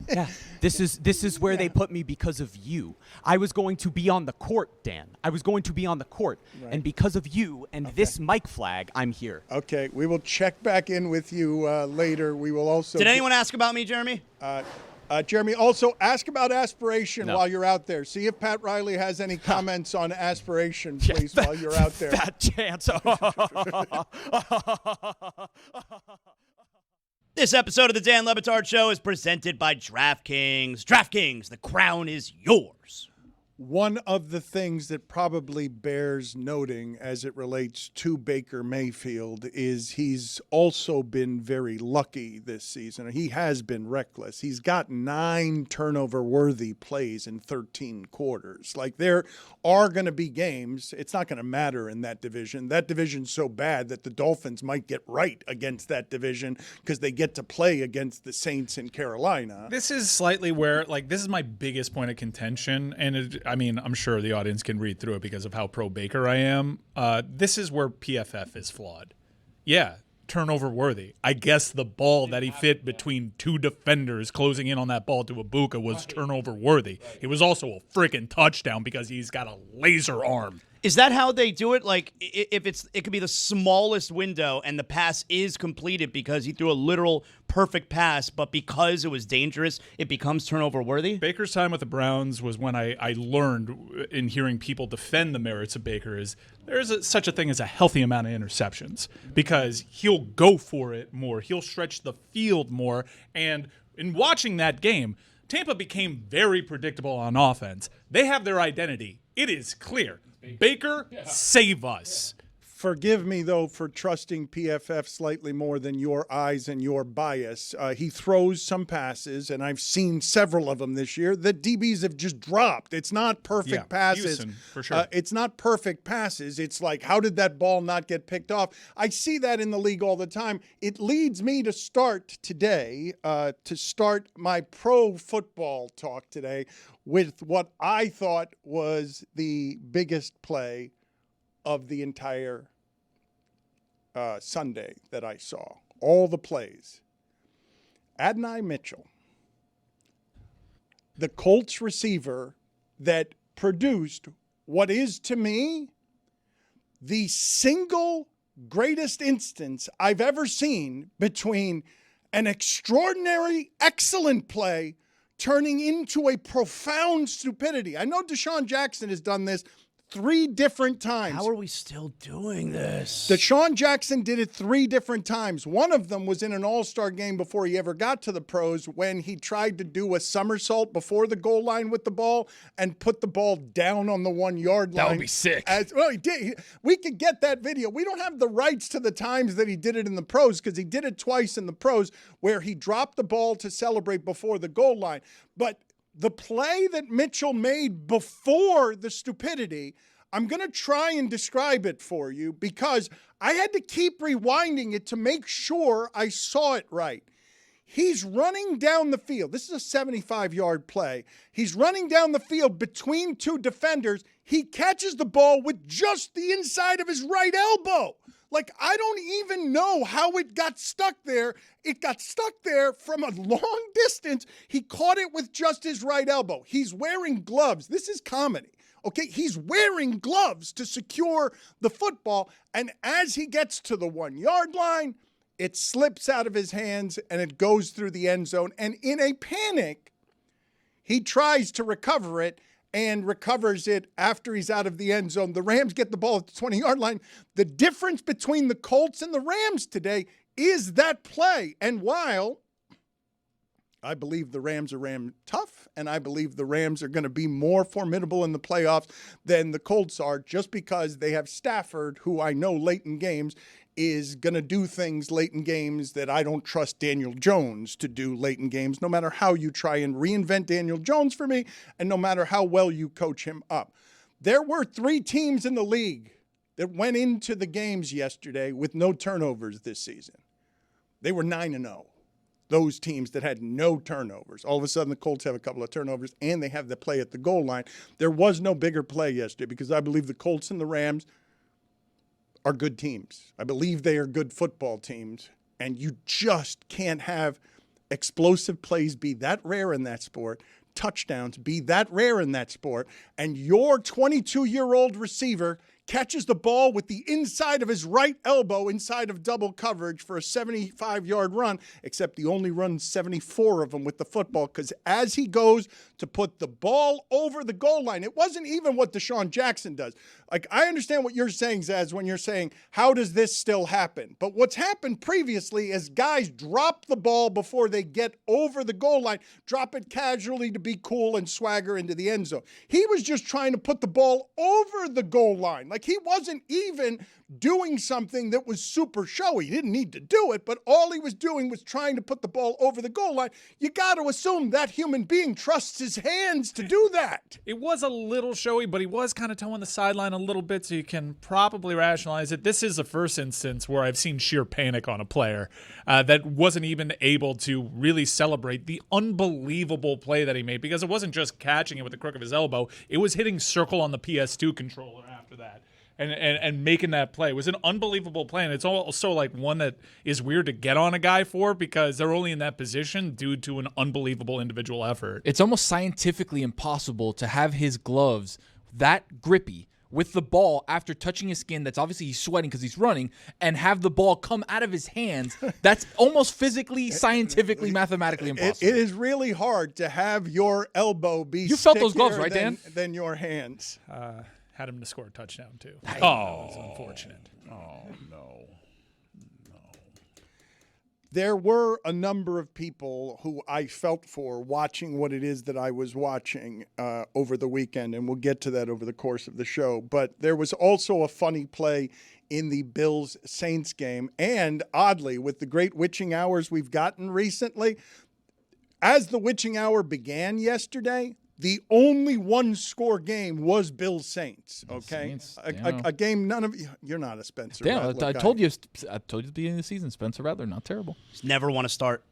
Yeah, this is where they put me because of you. I was going to be on the court, Dan. I was going to be on the court, and because of you and this mic flag, I'm here. Okay, we will check back in with you later. We will also. Did anyone ask about me, Jeremy? Jeremy, also ask about aspiration while you're out there. See if Pat Riley has any comments on aspiration, please, while you're out there. Fat chance. This episode of the Dan Le Batard Show is presented by DraftKings. DraftKings, the crown is yours. One of the things that probably bears noting as it relates to Baker Mayfield is he's also been very lucky this season. He has been reckless. He's got 9 turnover-worthy plays in 13 quarters. Like, there are going to be games. It's not going to matter in that division. That division's so bad that the Dolphins might get right against that division because they get to play against the Saints in Carolina. This is slightly where, like, this is my biggest point of contention, and I mean, I'm sure the audience can read through it because of how pro Baker I am. This is where PFF is flawed. Yeah, turnover worthy. I guess the ball that he fit between 2 defenders closing in on that ball to Puka was turnover worthy. It was also a freaking touchdown because he's got a laser arm. Is that how they do it? Like, if it could be the smallest window and the pass is completed because he threw a literal perfect pass, but because it was dangerous, it becomes turnover worthy? Baker's time with the Browns was when I learned in hearing people defend the merits of Baker is there's such a thing as a healthy amount of interceptions because he'll go for it more. He'll stretch the field more. And in watching that game, Tampa became very predictable on offense. They have their identity. It is clear. Baker, save us. Forgive me, though, for trusting PFF slightly more than your eyes and your bias. He throws some passes, and I've seen several of them this year, that DBs have just dropped. It's not perfect passes. Houston, for sure. It's not perfect passes. It's like, how did that ball not get picked off? I see that in the league all the time. It leads me to start today, to start my pro football talk today with what I thought was the biggest play of the entire Sunday that I saw. All the plays. Adonai Mitchell, the Colts receiver that produced what is, to me, the single greatest instance I've ever seen between an extraordinary, excellent play turning into a profound stupidity. I know Deshaun Jackson has done this 3 different times. How are we still doing this? Deshaun Jackson did it 3 different times. One of them was in an all-star game before he ever got to the pros when he tried to do a somersault before the goal line with the ball and put the ball down on the 1-yard line. That would be sick. He did. We could get that video. We don't have the rights to the times that he did it in the pros because he did it twice in the pros where he dropped the ball to celebrate before the goal line. But the play that Mitchell made before the stupidity, I'm going to try and describe it for you because I had to keep rewinding it to make sure I saw it right. He's running down the field. This is a 75-yard play. He's running down the field between 2 defenders. He catches the ball with just the inside of his right elbow. Like, I don't even know how it got stuck there. It got stuck there from a long distance. He caught it with just his right elbow. He's wearing gloves. This is comedy. Okay, he's wearing gloves to secure the football. And as he gets to the 1-yard line, it slips out of his hands and it goes through the end zone. And in a panic, he tries to recover it and recovers it after he's out of the end zone. The Rams get the ball at the 20-yard line. The difference between the Colts and the Rams today is that play. And while I believe the Rams are ram tough, and I believe the Rams are going to be more formidable in the playoffs than the Colts are just because they have Stafford, who I know late in games is going to do things late in games that I don't trust Daniel Jones to do late in games, no matter how you try and reinvent Daniel Jones for me, and no matter how well you coach him up. There were 3 teams in the league that went into the games yesterday with no turnovers this season. They were 9-0. Those teams that had no turnovers. All of a sudden, the Colts have a couple of turnovers, and they have the play at the goal line. There was no bigger play yesterday because I believe the Colts and the Rams are good teams. I believe they are good football teams, and you just can't have explosive plays be that rare in that sport, touchdowns be that rare in that sport, and your 22-year-old receiver catches the ball with the inside of his right elbow inside of double coverage for a 75-yard run, except he only runs 74 of them with the football because as he goes to put the ball over the goal line, it wasn't even what Deshaun Jackson does. Like, I understand what you're saying, Zaz, when you're saying, how does this still happen? But what's happened previously is guys drop the ball before they get over the goal line, drop it casually to be cool and swagger into the end zone. He was just trying to put the ball over the goal line. Like, he wasn't even doing something that was super showy. He didn't need to do it, but all he was doing was trying to put the ball over the goal line. You got to assume that human being trusts his hands to do that. It was a little showy, but he was kind of towing the sideline a little bit, so you can probably rationalize it. This is the first instance where I've seen sheer panic on a player that wasn't even able to really celebrate the unbelievable play that he made, because it wasn't just catching it with the crook of his elbow. It was hitting circle on the PS2 controller after that. And making that play. It was an unbelievable play, and it's also like one that is weird to get on a guy for because they're only in that position due to an unbelievable individual effort. It's almost scientifically impossible to have his gloves that grippy with the ball after touching his skin. That's obviously he's sweating because he's running, and have the ball come out of his hands. That's almost physically, scientifically, mathematically impossible. It is really hard to have your elbow be You felt those gloves, right, Dan? Than your hands. Had him to score a touchdown, too. Oh, that was unfortunate. Oh, no. There were a number of people who I felt for watching what it is that I was watching over the weekend, and we'll get to that over the course of the show. But there was also a funny play in the Bills-Saints game, and oddly, with the great witching hours we've gotten recently, as the witching hour began yesterday, the only one-score game was Bills-Saints, okay? Saints, a game none of you're not a Spencer Rattler I guy. told you at the beginning of the season, Spencer Rattler, not terrible. Just never want to start.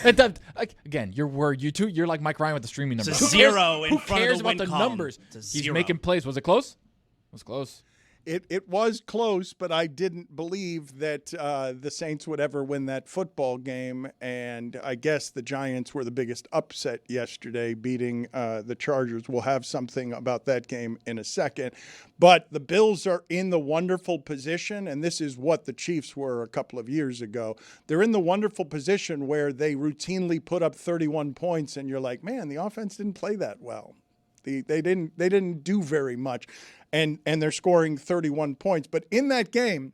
Again, you're like Mike Ryan with the streaming numbers. It's a zero in Who front cares of the about win the column. numbers? It's a He's zero. making plays. Was it close? It was close. it was close, but I didn't believe that the Saints would ever win that football game. And I guess the Giants were the biggest upset yesterday, beating the Chargers. We'll have something about that game in a second. But the Bills are in the wonderful position, and this is what the Chiefs were a couple of years ago. They're in the wonderful position where they routinely put up 31 points, and you're like, man, the offense didn't play that well. They didn't do very much, and they're scoring 31 points. But in that game,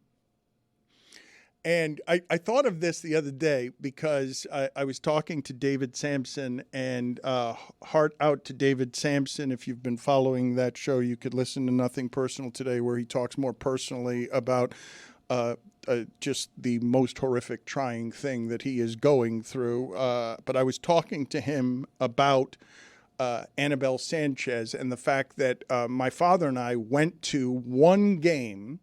and I thought of this the other day because I was talking to David Sampson, and heart out to David Sampson. If you've been following that show, you could listen to Nothing Personal Today, where he talks more personally about just the most horrific, trying thing that he is going through. But I was talking to him about Annabelle Sanchez and the fact that my father and I went to one game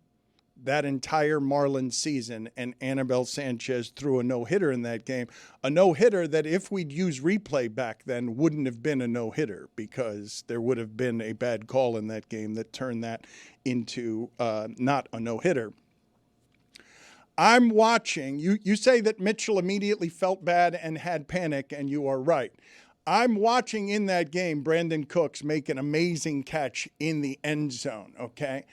that entire Marlins season, and Annabelle Sanchez threw a no-hitter in that game. A no-hitter that if we'd used replay back then wouldn't have been a no-hitter, because there would have been a bad call in that game that turned that into not a no-hitter. I'm watching. You say that Mitchell immediately felt bad and had panic, and you are right. I'm watching in that game Brandon Cooks make an amazing catch in the end zone, okay?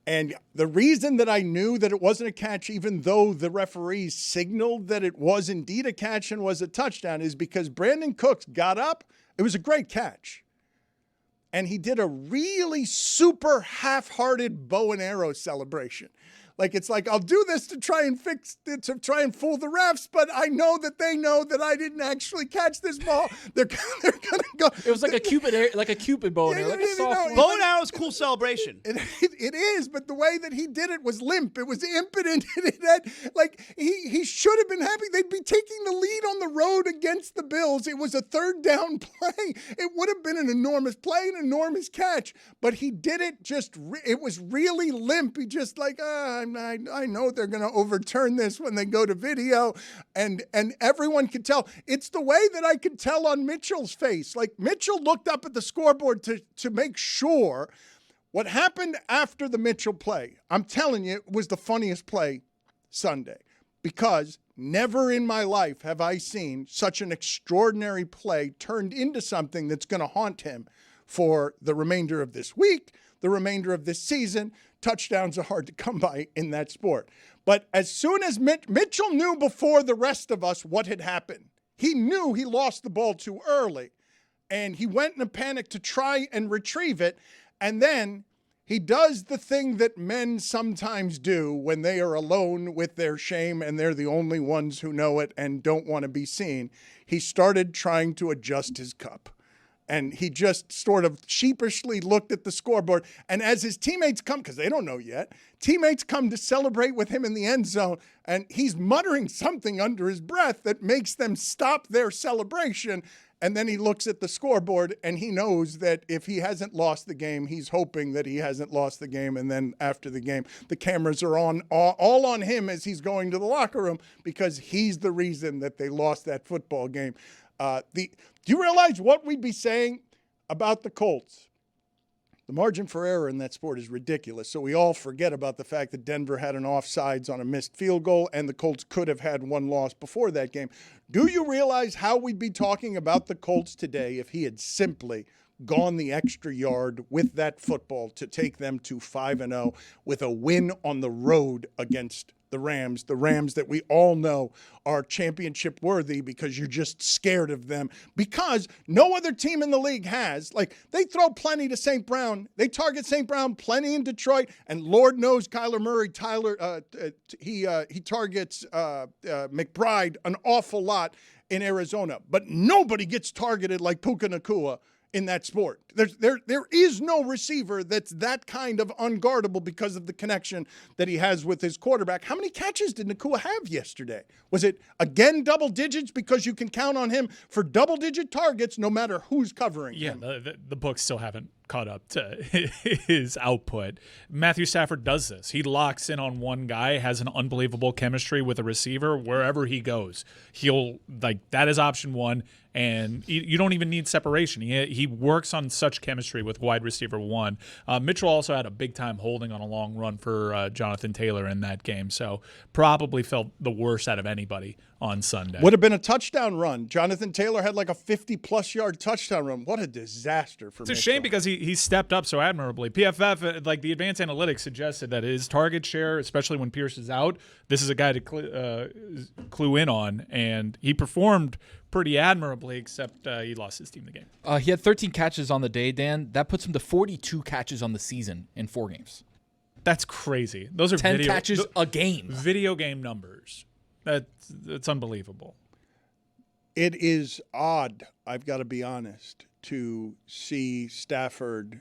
And the reason that I knew that it wasn't a catch, even though the referees signaled that it was indeed a catch and was a touchdown, is because Brandon Cooks got up. It was a great catch. And he did a really super half-hearted bow and arrow celebration. Like, it's like, I'll do this to try and fool the refs, but I know that they know that I didn't actually catch this ball. They're gonna go. It was like a Cupid bow and arrow, like a soft bow and arrow is cool celebration. It is, but the way that he did it was limp. It was impotent. He should have been happy. They'd be taking the lead on the road against the Bills. It was a third down play. It would have been an enormous play, an enormous catch, but he did it it was really limp. He just like, I know they're going to overturn this when they go to video, and everyone could tell. It's the way that I could tell on Mitchell's face. Like, Mitchell looked up at the scoreboard to make sure. What happened after the Mitchell play, I'm telling you, was the funniest play Sunday, because never in my life have I seen such an extraordinary play turned into something that's going to haunt him for the remainder of this week, the remainder of this season. Touchdowns are hard to come by in that sport. But as soon as Mitchell knew before the rest of us what had happened, he knew he lost the ball too early, and he went in a panic to try and retrieve it. And then he does the thing that men sometimes do when they are alone with their shame and they're the only ones who know it and don't want to be seen. He started trying to adjust his cup. And he just sort of sheepishly looked at the scoreboard. And as his teammates come, because they don't know yet, teammates come to celebrate with him in the end zone, and he's muttering something under his breath that makes them stop their celebration. And then he looks at the scoreboard, and he knows that if he hasn't lost the game, he's hoping that he hasn't lost the game. And then after the game, the cameras are all on him as he's going to the locker room, because he's the reason that they lost that football game. Do you realize what we'd be saying about the Colts? The margin for error in that sport is ridiculous. So we all forget about the fact that Denver had an offsides on a missed field goal, and the Colts could have had one loss before that game. Do you realize how we'd be talking about the Colts today if he had simply gone the extra yard with that football to take them to 5-0 with a win on the road against the Rams that we all know are championship worthy, because you're just scared of them, because no other team in the league has. Like, they throw plenty to St. Brown. They target St. Brown plenty in Detroit, and Lord knows Kyler Murray, he targets McBride an awful lot in Arizona, but nobody gets targeted like Puka Nakua in that sport. There is no receiver that's that kind of unguardable because of the connection that he has with his quarterback. How many catches did Nakua have yesterday? Was it, again, double digits, because you can count on him for double-digit targets no matter who's covering him? Yeah, the books still haven't caught up to his output. Matthew Stafford does this. He locks in on one guy, has an unbelievable chemistry with a receiver wherever he goes. He'll that is option one, and you don't even need separation. He works on such chemistry with wide receiver one. Mitchell also had a big time holding on a long run for Jonathan Taylor in that game, so probably felt the worst out of anybody on Sunday. Would have been a touchdown run. Jonathan Taylor had like a 50-plus yard touchdown run. What a disaster for Mitchell. It's a shame because he stepped up so admirably. PFF, the advanced analytics suggested that his target share, especially when Pierce is out, this is a guy to clue in on, and he performed pretty admirably, except he lost his team the game. He had 13 catches on the day, Dan. That puts him to 42 catches on the season in 4 games. That's crazy. Those are 10 catches a game. Video game numbers. That's unbelievable. It is odd, I've got to be honest, to see Stafford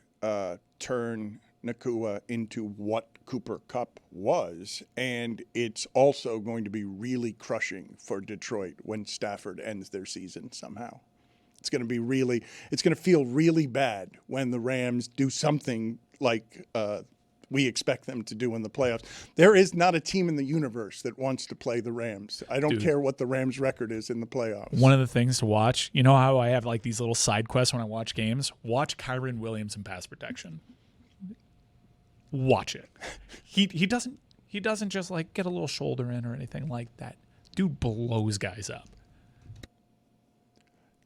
turn Nakua into what Cooper Kupp was, and it's also going to be really crushing for Detroit when Stafford ends their season somehow. It's going to feel really bad when the Rams do something like we expect them to do in the playoffs. There is not a team in the universe that wants to play the Rams. I don't care what the Rams' record is in the playoffs. One of the things to watch, you know how I have like these little side quests when I watch games? Watch Kyron Williams in pass protection. Watch it. He doesn't just like get a little shoulder in or anything like that. Dude blows guys up.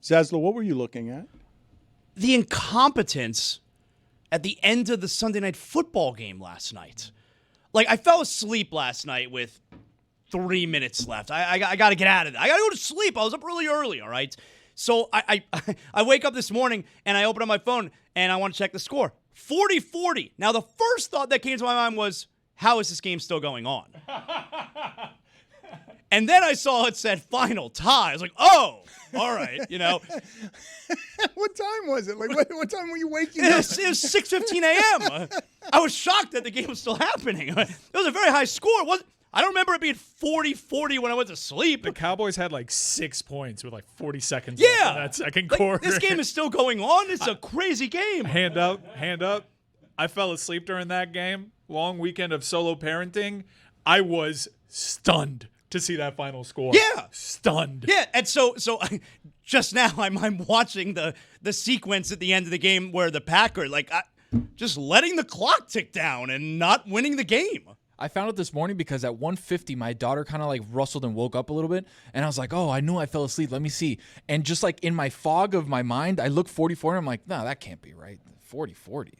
Zaslow, what were you looking at? The incompetence at the end of the Sunday Night Football game last night. Like, I fell asleep last night with 3 minutes left. I got to get out of it. I got to go to sleep. I was up really early, all right? So I wake up this morning, and I open up my phone, and I want to check the score. 40-40. Now, the first thought that came to my mind was, how is this game still going on? And then I saw it said final tie. I was like, oh, all right, you know. What time was it? Like, what time were you waking up? It was 6:15 a.m. I was shocked that the game was still happening. It was a very high score. I don't remember it being 40-40 when I went to sleep. The Cowboys had like 6 points with like 40 seconds left in that second quarter. This game is still going on. It's a crazy game. Hand up. I fell asleep during that game. Long weekend of solo parenting. I was stunned to see that final score. Yeah. Stunned. Yeah, and so just now I'm watching the sequence at the end of the game where the Packers, just letting the clock tick down and not winning the game. I found it this morning because at 1:50, my daughter kind of like rustled and woke up a little bit. And I was like, oh, I knew I fell asleep. Let me see. And just like in my fog of my mind, I look 44 and I'm like, no, that can't be right. 40-40.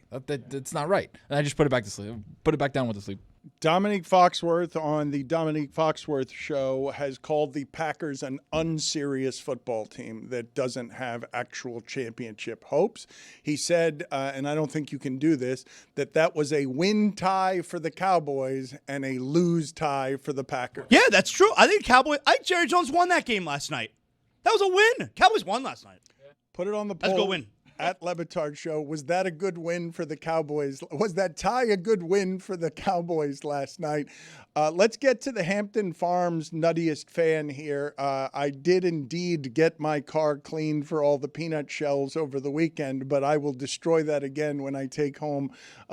That's not right. And I just put it back to sleep. Put it back down with the sleep. Dominique Foxworth on the Dominique Foxworth Show has called the Packers an unserious football team that doesn't have actual championship hopes. He said, and I don't think you can do this, that was a win tie for the Cowboys and a lose tie for the Packers. Yeah, that's true. I think Jerry Jones won that game last night. That was a win. Cowboys won last night. Put it on the poll. Let's go win. At Le Batard Show, was that a good win for the Cowboys? Was that tie a good win for the Cowboys last night? Let's get to the Hampton Farms Nuttiest fan here. I did indeed get my car cleaned for all the peanut shells over the weekend, but I will destroy that again when I take home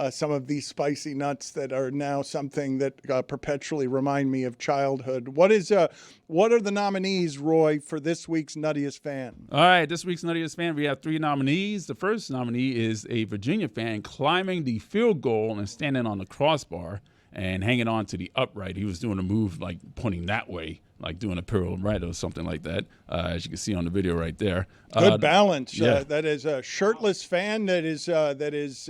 some of these spicy nuts that are now something that perpetually remind me of childhood. What are the nominees, Roy, for this week's Nuttiest fan? All right, this week's Nuttiest fan, we have 3 nominees. The first nominee is a Virginia fan climbing the field goal and standing on the crossbar and hanging on to the upright. He was doing a move like pointing that way, like doing a pirouette or something like that, as you can see on the video right there. Good balance. Yeah. That is a shirtless fan that is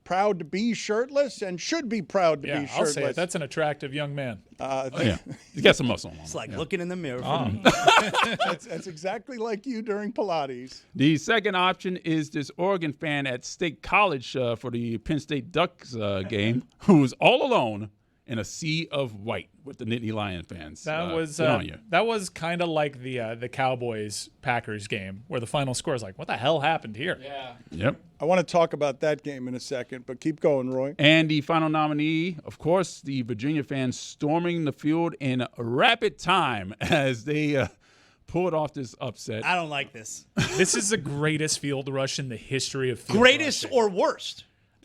proud to be shirtless and should be proud to be shirtless. I'll say it. That's an attractive young man. Yeah, he's got some muscle on him. It's like looking in the mirror for me. That's exactly like you during Pilates. The second option is this Oregon fan at State College for the Penn State Ducks game, who was all alone in a sea of white with the Nittany Lion fans. That was kind of like the Cowboys-Packers game where the final score is like, what the hell happened here? Yeah. Yep. I want to talk about that game in a second, but keep going, Roy. And the final nominee, of course, the Virginia fans storming the field in rapid time as they pulled off this upset. I don't like this. This is the greatest field rush in the history of field Greatest rushing. or worst?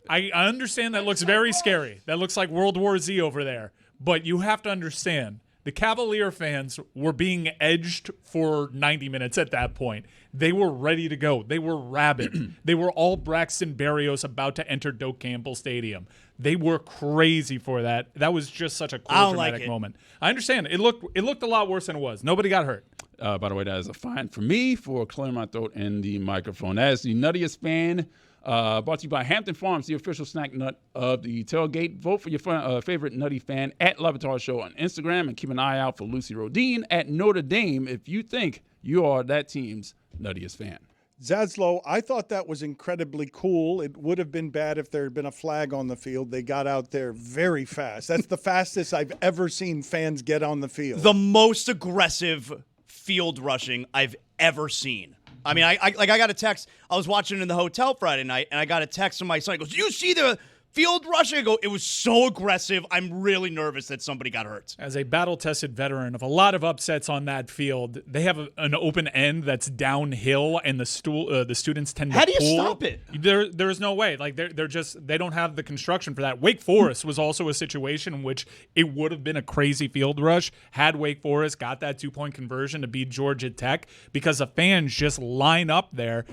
I understand that looks very scary. That looks like World War Z over there. But you have to understand, the Cavalier fans were being edged for 90 minutes at that point. They were ready to go. They were rabid. They were all Braxton Berrios about to enter Doak Campbell Stadium. They were crazy for that. That was just such a cool, dramatic moment. I understand. It looked a lot worse than it was. Nobody got hurt. By the way, that is a fine for me for clearing my throat in the microphone. That is the Nuttiest fan. Brought to you by Hampton Farms, the official snack nut of the tailgate. Vote for your favorite Nutty fan at LeBatardShow on Instagram, and keep an eye out for Lucy Rodin at Notre Dame if you think you are that team's Nuttiest fan. Zaslow, I thought that was incredibly cool. It would have been bad if there had been a flag on the field. They got out there very fast. That's the fastest I've ever seen fans get on the field. The most aggressive field rushing I've ever seen. I mean, I got a text. I was watching it in the hotel Friday night, and I got a text from my son. He goes, "Do you see the field rushing?" I go, "It was so aggressive. I'm really nervous that somebody got hurt." As a battle-tested veteran of a lot of upsets on that field, they have an open end that's downhill, and the students tend to How do you pull. stop it? There is no way. Like they don't have the construction for that. Wake Forest was also a situation in which it would have been a crazy field rush had Wake Forest got that 2-point conversion to beat Georgia Tech, because the fans just line up there.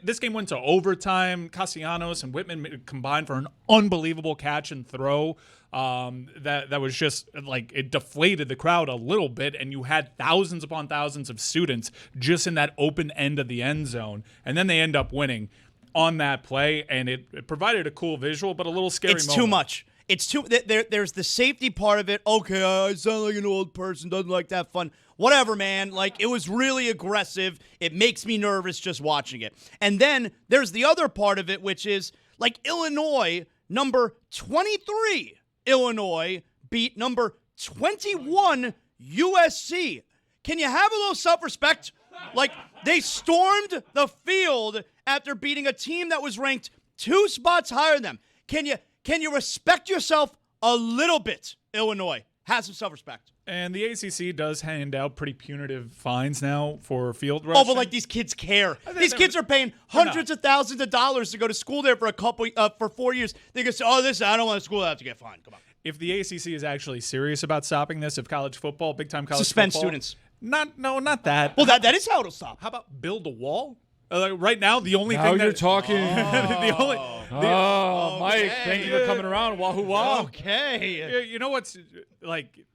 This game went to overtime. Castellanos and Whitman combined for an unbelievable catch and throw that was just like, it deflated the crowd a little bit, and you had thousands upon thousands of students just in that open end of the end zone, and then they end up winning on that play, and it provided a cool visual but a little scary It's moment. too much. It's too there's the safety part of it. Okay, I sound like an old person, doesn't like that fun. Whatever, man. Like, it was really aggressive. It makes me nervous just watching it. And then there's the other part of it, which is like Illinois, number 23 Illinois beat number 21 USC. Can you have a little self-respect? Like, they stormed the field after beating a team that was ranked 2 spots higher than them. Can you respect yourself a little bit, Illinois? Have some self-respect. And the ACC does hand out pretty punitive fines now for field rushing. Oh, but like, these kids care. These kids are paying hundreds of thousands of dollars to go to school there for for 4 years. They can say, "Oh, I don't want to school. I have to get fined." Come on. If the ACC is actually serious about stopping this, if college football, big-time college Suspend football, students. Not that. Well, that is how it'll stop. How about build a wall? Right now, the only Now thing you're that talking. Mike, thank you for coming around. Wahoo wah. Okay. You know what's like?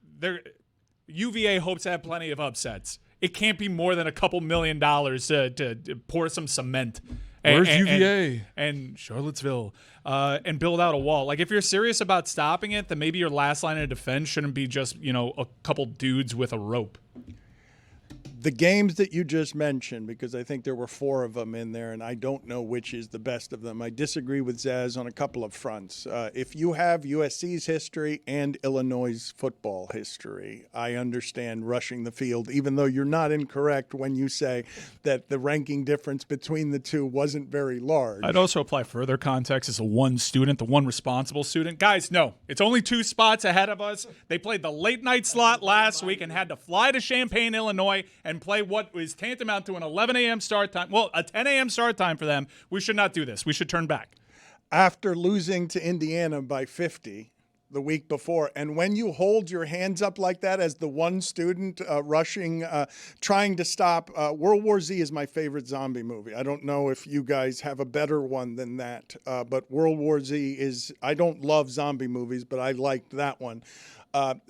UVA hopes to have plenty of upsets. It can't be more than a couple $1 million to pour some cement. Where's UVA? And Charlottesville, and build out a wall. Like, if you're serious about stopping it, then maybe your last line of defense shouldn't be just, a couple dudes with a rope. The games that you just mentioned, because I think there were 4 of them in there, and I don't know which is the best of them. I disagree with Zaz on a couple of fronts. If you have USC's history and Illinois' football history, I understand rushing the field, even though you're not incorrect when you say that the ranking difference between the two wasn't very large. I'd also apply further context as the one responsible student. Guys, no, it's only 2 spots ahead of us. They played the late night slot last week and had to fly to Champaign, Illinois, and play what was tantamount to an 11 a.m. start time. Well, a 10 a.m. start time for them. We should not do this. We should turn back. After losing to Indiana by 50 the week before, and when you hold your hands up like that as the one student rushing, trying to stop, World War Z is my favorite zombie movie. I don't know if you guys have a better one than that, but World War Z is, I don't love zombie movies, but I liked that one.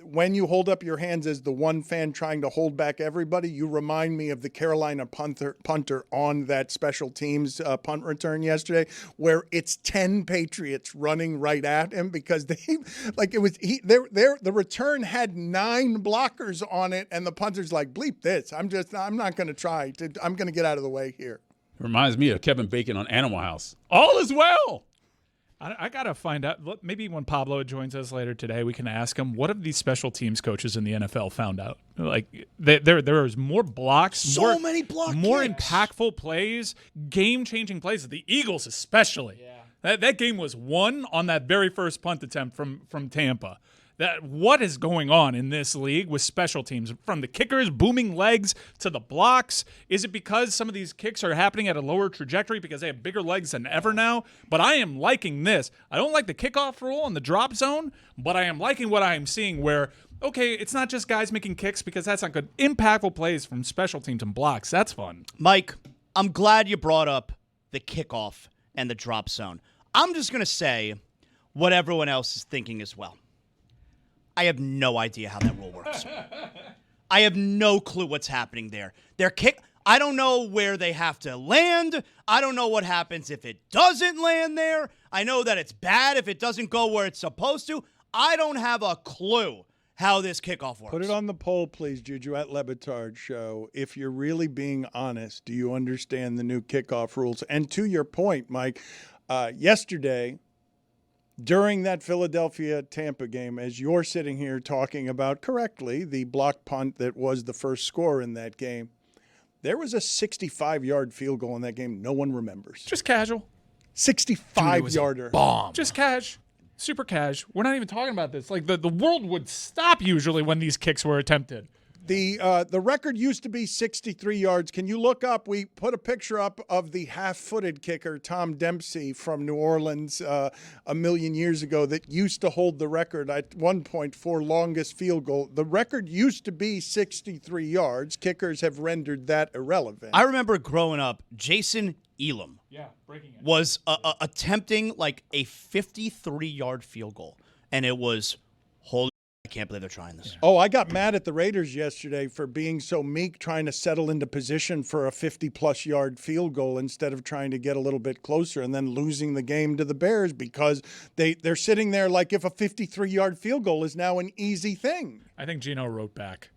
When you hold up your hands as the one fan trying to hold back everybody, you remind me of the Carolina punter on that special teams punt return yesterday, where it's 10 Patriots running right at him because the return had 9 blockers on it, and the punter's like, bleep this. I'm not going to try. I'm going to get out of the way here. Reminds me of Kevin Bacon on Animal House. All is well. I got to find out. Maybe when Pablo joins us later today, we can ask him, what have these special teams coaches in the NFL found out? Like, there is more blocks. Many block more kicks. impactful plays, game-changing plays. The Eagles especially. Yeah. That game was won on that very first punt attempt from Tampa. that what is going on in this league with special teams, from the kickers, booming legs, to the blocks. Is it because some of these kicks are happening at a lower trajectory because they have bigger legs than ever now? But I am liking this. I don't like the kickoff rule and the drop zone, but I am liking what I am seeing where, okay, it's not just guys making kicks because that's not good. Impactful plays from special teams and blocks. That's fun. Mike, I'm glad you brought up the kickoff and the drop zone. I'm just going to say what everyone else is thinking as well. I have no idea how that rule works. I have no clue what's happening there. I don't know where they have to land. I don't know what happens if it doesn't land there. I know that it's bad if it doesn't go where it's supposed to. I don't have a clue how this kickoff works. Put it on the poll, please, Juju, at Le Batard Show. If you're really being honest, do you understand the new kickoff rules? And to your point, Mike, yesterday, during that Philadelphia-Tampa game, as you're sitting here talking about correctly the block punt that was the first score in that game, there was a 65-yard field goal in that game no one remembers. Just casual. 65-yarder. Bomb. Just cash. Super cash. We're not even talking about this. Like, the world would stop usually when these kicks were attempted. The record used to be 63 yards. Can you look up? We put a picture up of the half-footed kicker, Tom Dempsey from New Orleans a million years ago, that used to hold the record at one point for longest field goal. The record used to be 63 yards. Kickers have rendered that irrelevant. I remember growing up, Jason Elam was attempting like a 53-yard field goal, and it was holy. I can't believe they're trying this. Oh, I got mad at the Raiders yesterday for being so meek, trying to settle into position for a 50-plus yard field goal instead of trying to get a little bit closer and then losing the game to the Bears because they're sitting there like if a 53-yard field goal is now an easy thing. I think Gino wrote back.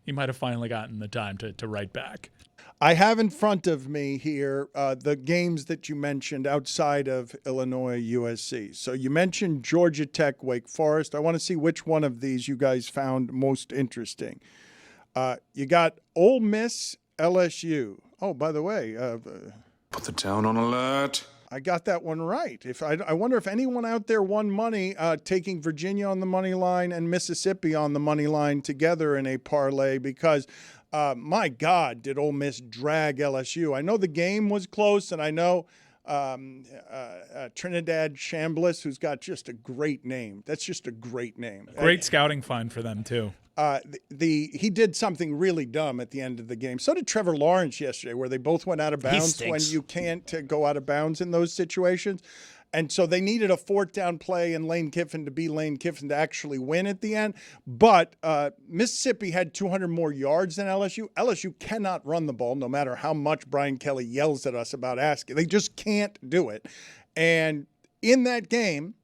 He might have finally gotten the time to write back. I have in front of me here the games that you mentioned outside of Illinois, USC. So you mentioned Georgia Tech, Wake Forest. I want to see which one of these you guys found most interesting. You got Ole Miss, LSU. Oh, by the way. Put the town on alert. I got that one right. I wonder if anyone out there won money taking Virginia on the money line and Mississippi on the money line together in a parlay because my God, did Ole Miss drag LSU. I know the game was close, and I know Trinidad Chambliss, who's got just a great name. That's just a great name. Great scouting find for them, too. He did something really dumb at the end of the game. So did Trevor Lawrence yesterday, where they both went out of bounds when you can't go out of bounds in those situations. And so they needed a fourth down play and Lane Kiffin to be Lane Kiffin to actually win at the end. But Mississippi had 200 more yards than LSU. LSU cannot run the ball no matter how much Brian Kelly yells at us about asking. They just can't do it. And in that game,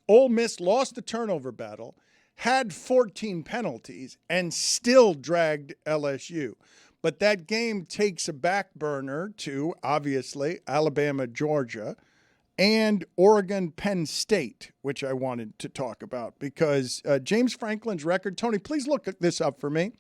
Ole Miss lost the turnover battle, had 14 penalties, and still dragged LSU. But that game takes a back burner to, obviously, Alabama, Georgia, and Oregon, Penn State, which I wanted to talk about because James Franklin's record, Tony, please look this up for me.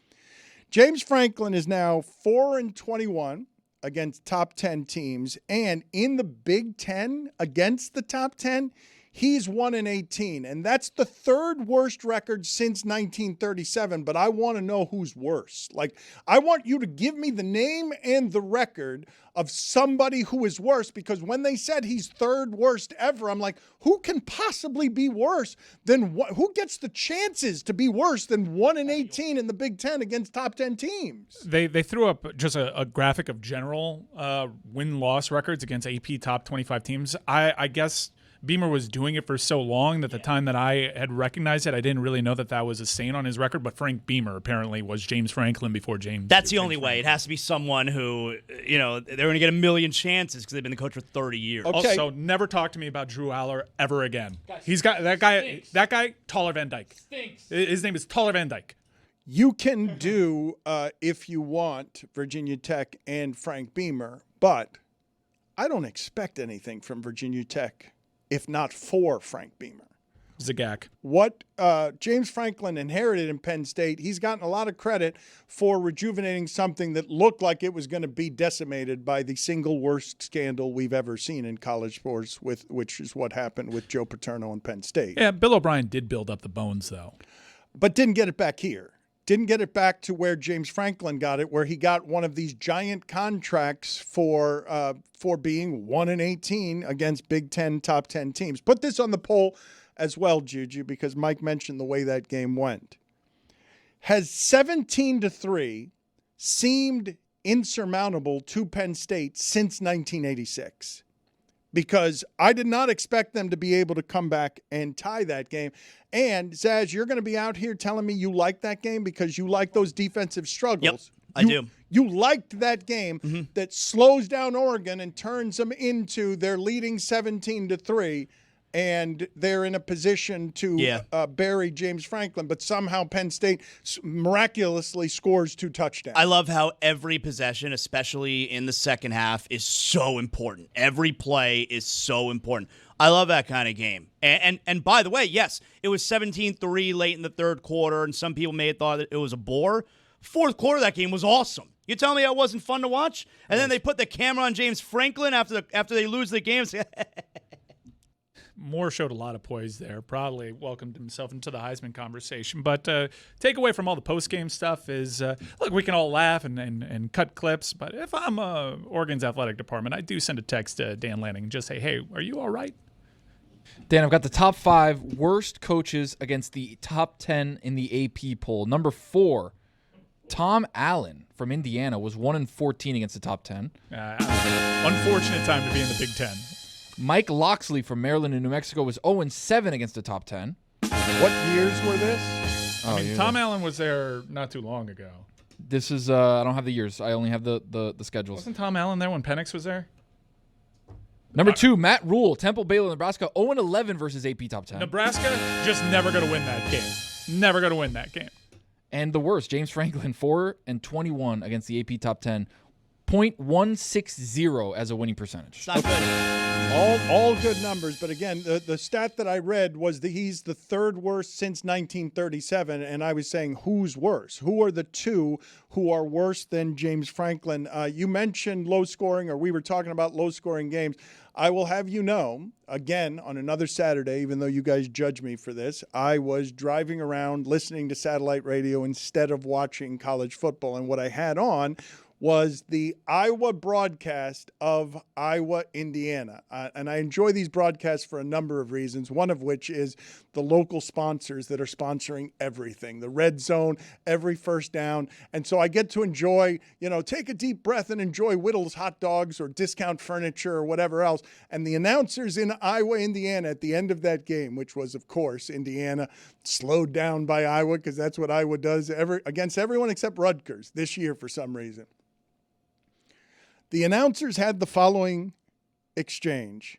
James Franklin is now 4-21 against top 10 teams, and in the Big Ten against the top 10, he's 1-18, and that's the third worst record since 1937, but I want to know who's worse. Like, I want you to give me the name and the record of somebody who is worse, because when they said he's third worst ever, I'm like, who can possibly be worse than who gets the chances to be worse than 1-18 in the Big Ten against top 10 teams? They threw up just a graphic of general win-loss records against AP top 25 teams. I guess Beamer was doing it for so long that the time that I had recognized it, I didn't really know that was a stain on his record. But Frank Beamer apparently was James Franklin before James. That's the only way. It has to be someone who, they're going to get a million chances because they've been the coach for 30 years. Okay. Also, never talk to me about Drew Aller ever again. He's got that guy. Stinks. That guy, Taller Van Dyke. Stinks. His name is Taller Van Dyke. You can do, if you want, Virginia Tech and Frank Beamer, but I don't expect anything from Virginia Tech if not for Frank Beamer. Zagak. What James Franklin inherited in Penn State, he's gotten a lot of credit for rejuvenating something that looked like it was going to be decimated by the single worst scandal we've ever seen in college sports, which is what happened with Joe Paterno and Penn State. Yeah, Bill O'Brien did build up the bones, though. But didn't get it back here. Didn't get it back to where James Franklin got it, where he got one of these giant contracts for being 1-18 against Big Ten top 10 teams. Put this on the poll as well, Juju, because Mike mentioned the way that game went. Has 17-3 seemed insurmountable to Penn State since 1986? Because I did not expect them to be able to come back and tie that game. And, Zaz, you're going to be out here telling me you like that game because you like those defensive struggles. Yep, I do. You liked that game that slows down Oregon and turns them into their leading 17-3, and they're in a position to bury James Franklin. But somehow Penn State miraculously scores 2 touchdowns. I love how every possession, especially in the second half, is so important. Every play is so important. I love that kind of game. And by the way, yes, it was 17-3 late in the third quarter, and some people may have thought that it was a bore. Fourth quarter of that game was awesome. You tell me it wasn't fun to watch? And then they put the camera on James Franklin after they lose the game. Moore showed a lot of poise there, probably welcomed himself into the Heisman conversation. But takeaway from all the post-game stuff is, look, we can all laugh and cut clips, but if I'm Oregon's athletic department, I do send a text to Dan Lanning and just say, hey, are you all right? Dan, I've got the top 5 worst coaches against the top 10 in the AP poll. Number 4, Tom Allen from Indiana was 1-14 against the top 10. Unfortunate time to be in the Big Ten. Mike Loxley from Maryland and New Mexico was 0-7 against the top 10. What years were this? Tom Allen was there not too long ago. This is I don't have the years. I only have the schedules. Wasn't Tom Allen there when Penix was there? Number 2, Matt Rule, Temple, Baylor, Nebraska, 0-11 versus AP top 10. Nebraska just never going to win that game. Never going to win that game. And the worst, James Franklin, 4-21 against the AP top 10, .160 as a winning percentage. It's not good. All good numbers, but again, the stat that I read was that he's the 3rd worst since 1937, and I was saying who's worse? Who are the 2 who are worse than James Franklin? You mentioned low scoring, or we were talking about low scoring games. I will have you know, again, on another Saturday, even though you guys judge me for this, I was driving around listening to satellite radio instead of watching college football, and what I had on was the Iowa broadcast of Iowa, Indiana. And I enjoy these broadcasts for a number of reasons, one of which is the local sponsors that are sponsoring everything, the red zone, every first down. And so I get to enjoy, take a deep breath and enjoy Whittle's hot dogs or discount furniture or whatever else. And the announcers in Iowa, Indiana at the end of that game, which was, of course, Indiana slowed down by Iowa because that's what Iowa does against everyone except Rutgers this year for some reason. The announcers had the following exchange.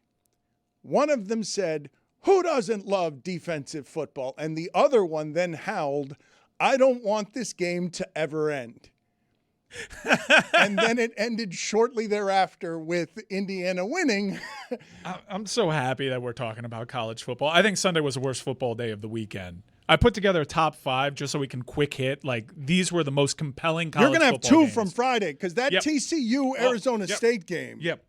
One of them said, "Who doesn't love defensive football?" And the other one then howled, "I don't want this game to ever end." And then it ended shortly thereafter with Indiana winning. I'm so happy that we're talking about college football. I think Sunday was the worst football day of the weekend. I put together a top 5 just so we can quick hit. Like, these were the most compelling college football games. You're going to have 2 from Friday because that TCU-Arizona State game. Yep.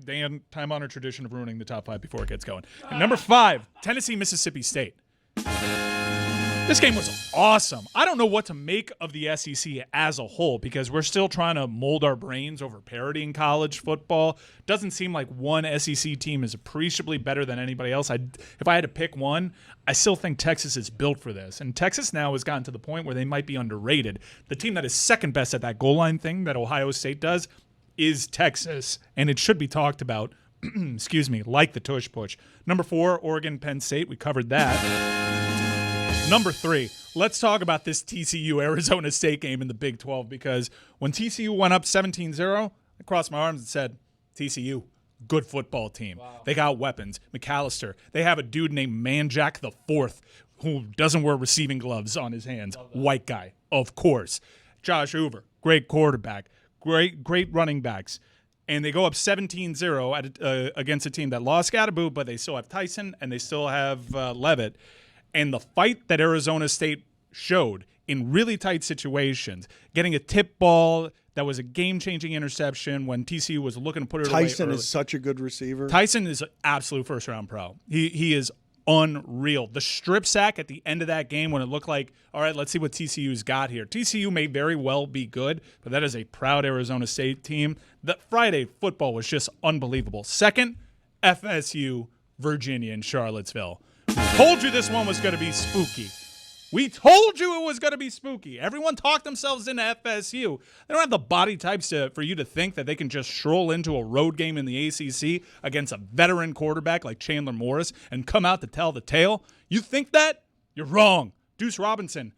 Dan, time-honored tradition of ruining the top 5 before it gets going. And number 5, Tennessee-Mississippi State. This game was awesome. I don't know what to make of the SEC as a whole because we're still trying to mold our brains over parity in college football. Doesn't seem like one SEC team is appreciably better than anybody else. If I had to pick one, I still think Texas is built for this. And Texas now has gotten to the point where they might be underrated. The team that is second best at that goal line thing that Ohio State does is Texas, and it should be talked about, like the tush push. Number 4, Oregon, Penn State. We covered that. Number 3, let's talk about this TCU-Arizona State game in the Big 12 because when TCU went up 17-0, I crossed my arms and said, TCU, good football team. Wow. They got weapons. McAllister. They have a dude named Manjack IV who doesn't wear receiving gloves on his hands. White guy, of course. Josh Hoover, great quarterback. Great running backs. and they go up 17-0 against a team that lost Gadaboo, but they still have Tyson and they still have Levitt. And the fight that Arizona State showed in really tight situations, getting a tip ball that was a game-changing interception when TCU was looking to put it away early. Tyson is such a good receiver. Tyson is an absolute first-round pro. He is unreal. The strip sack at the end of that game when it looked like, all right, let's see what TCU's got here. TCU may very well be good, but that is a proud Arizona State team. That Friday football was just unbelievable. Second, FSU, Virginia, and Charlottesville. We told you this one was going to be spooky. We told you it was going to be spooky. Everyone talked themselves into FSU. They don't have the body types for you to think that they can just stroll into a road game in the ACC against a veteran quarterback like Chandler Morris and come out to tell the tale. You think that? You're wrong. Deuce Robinson,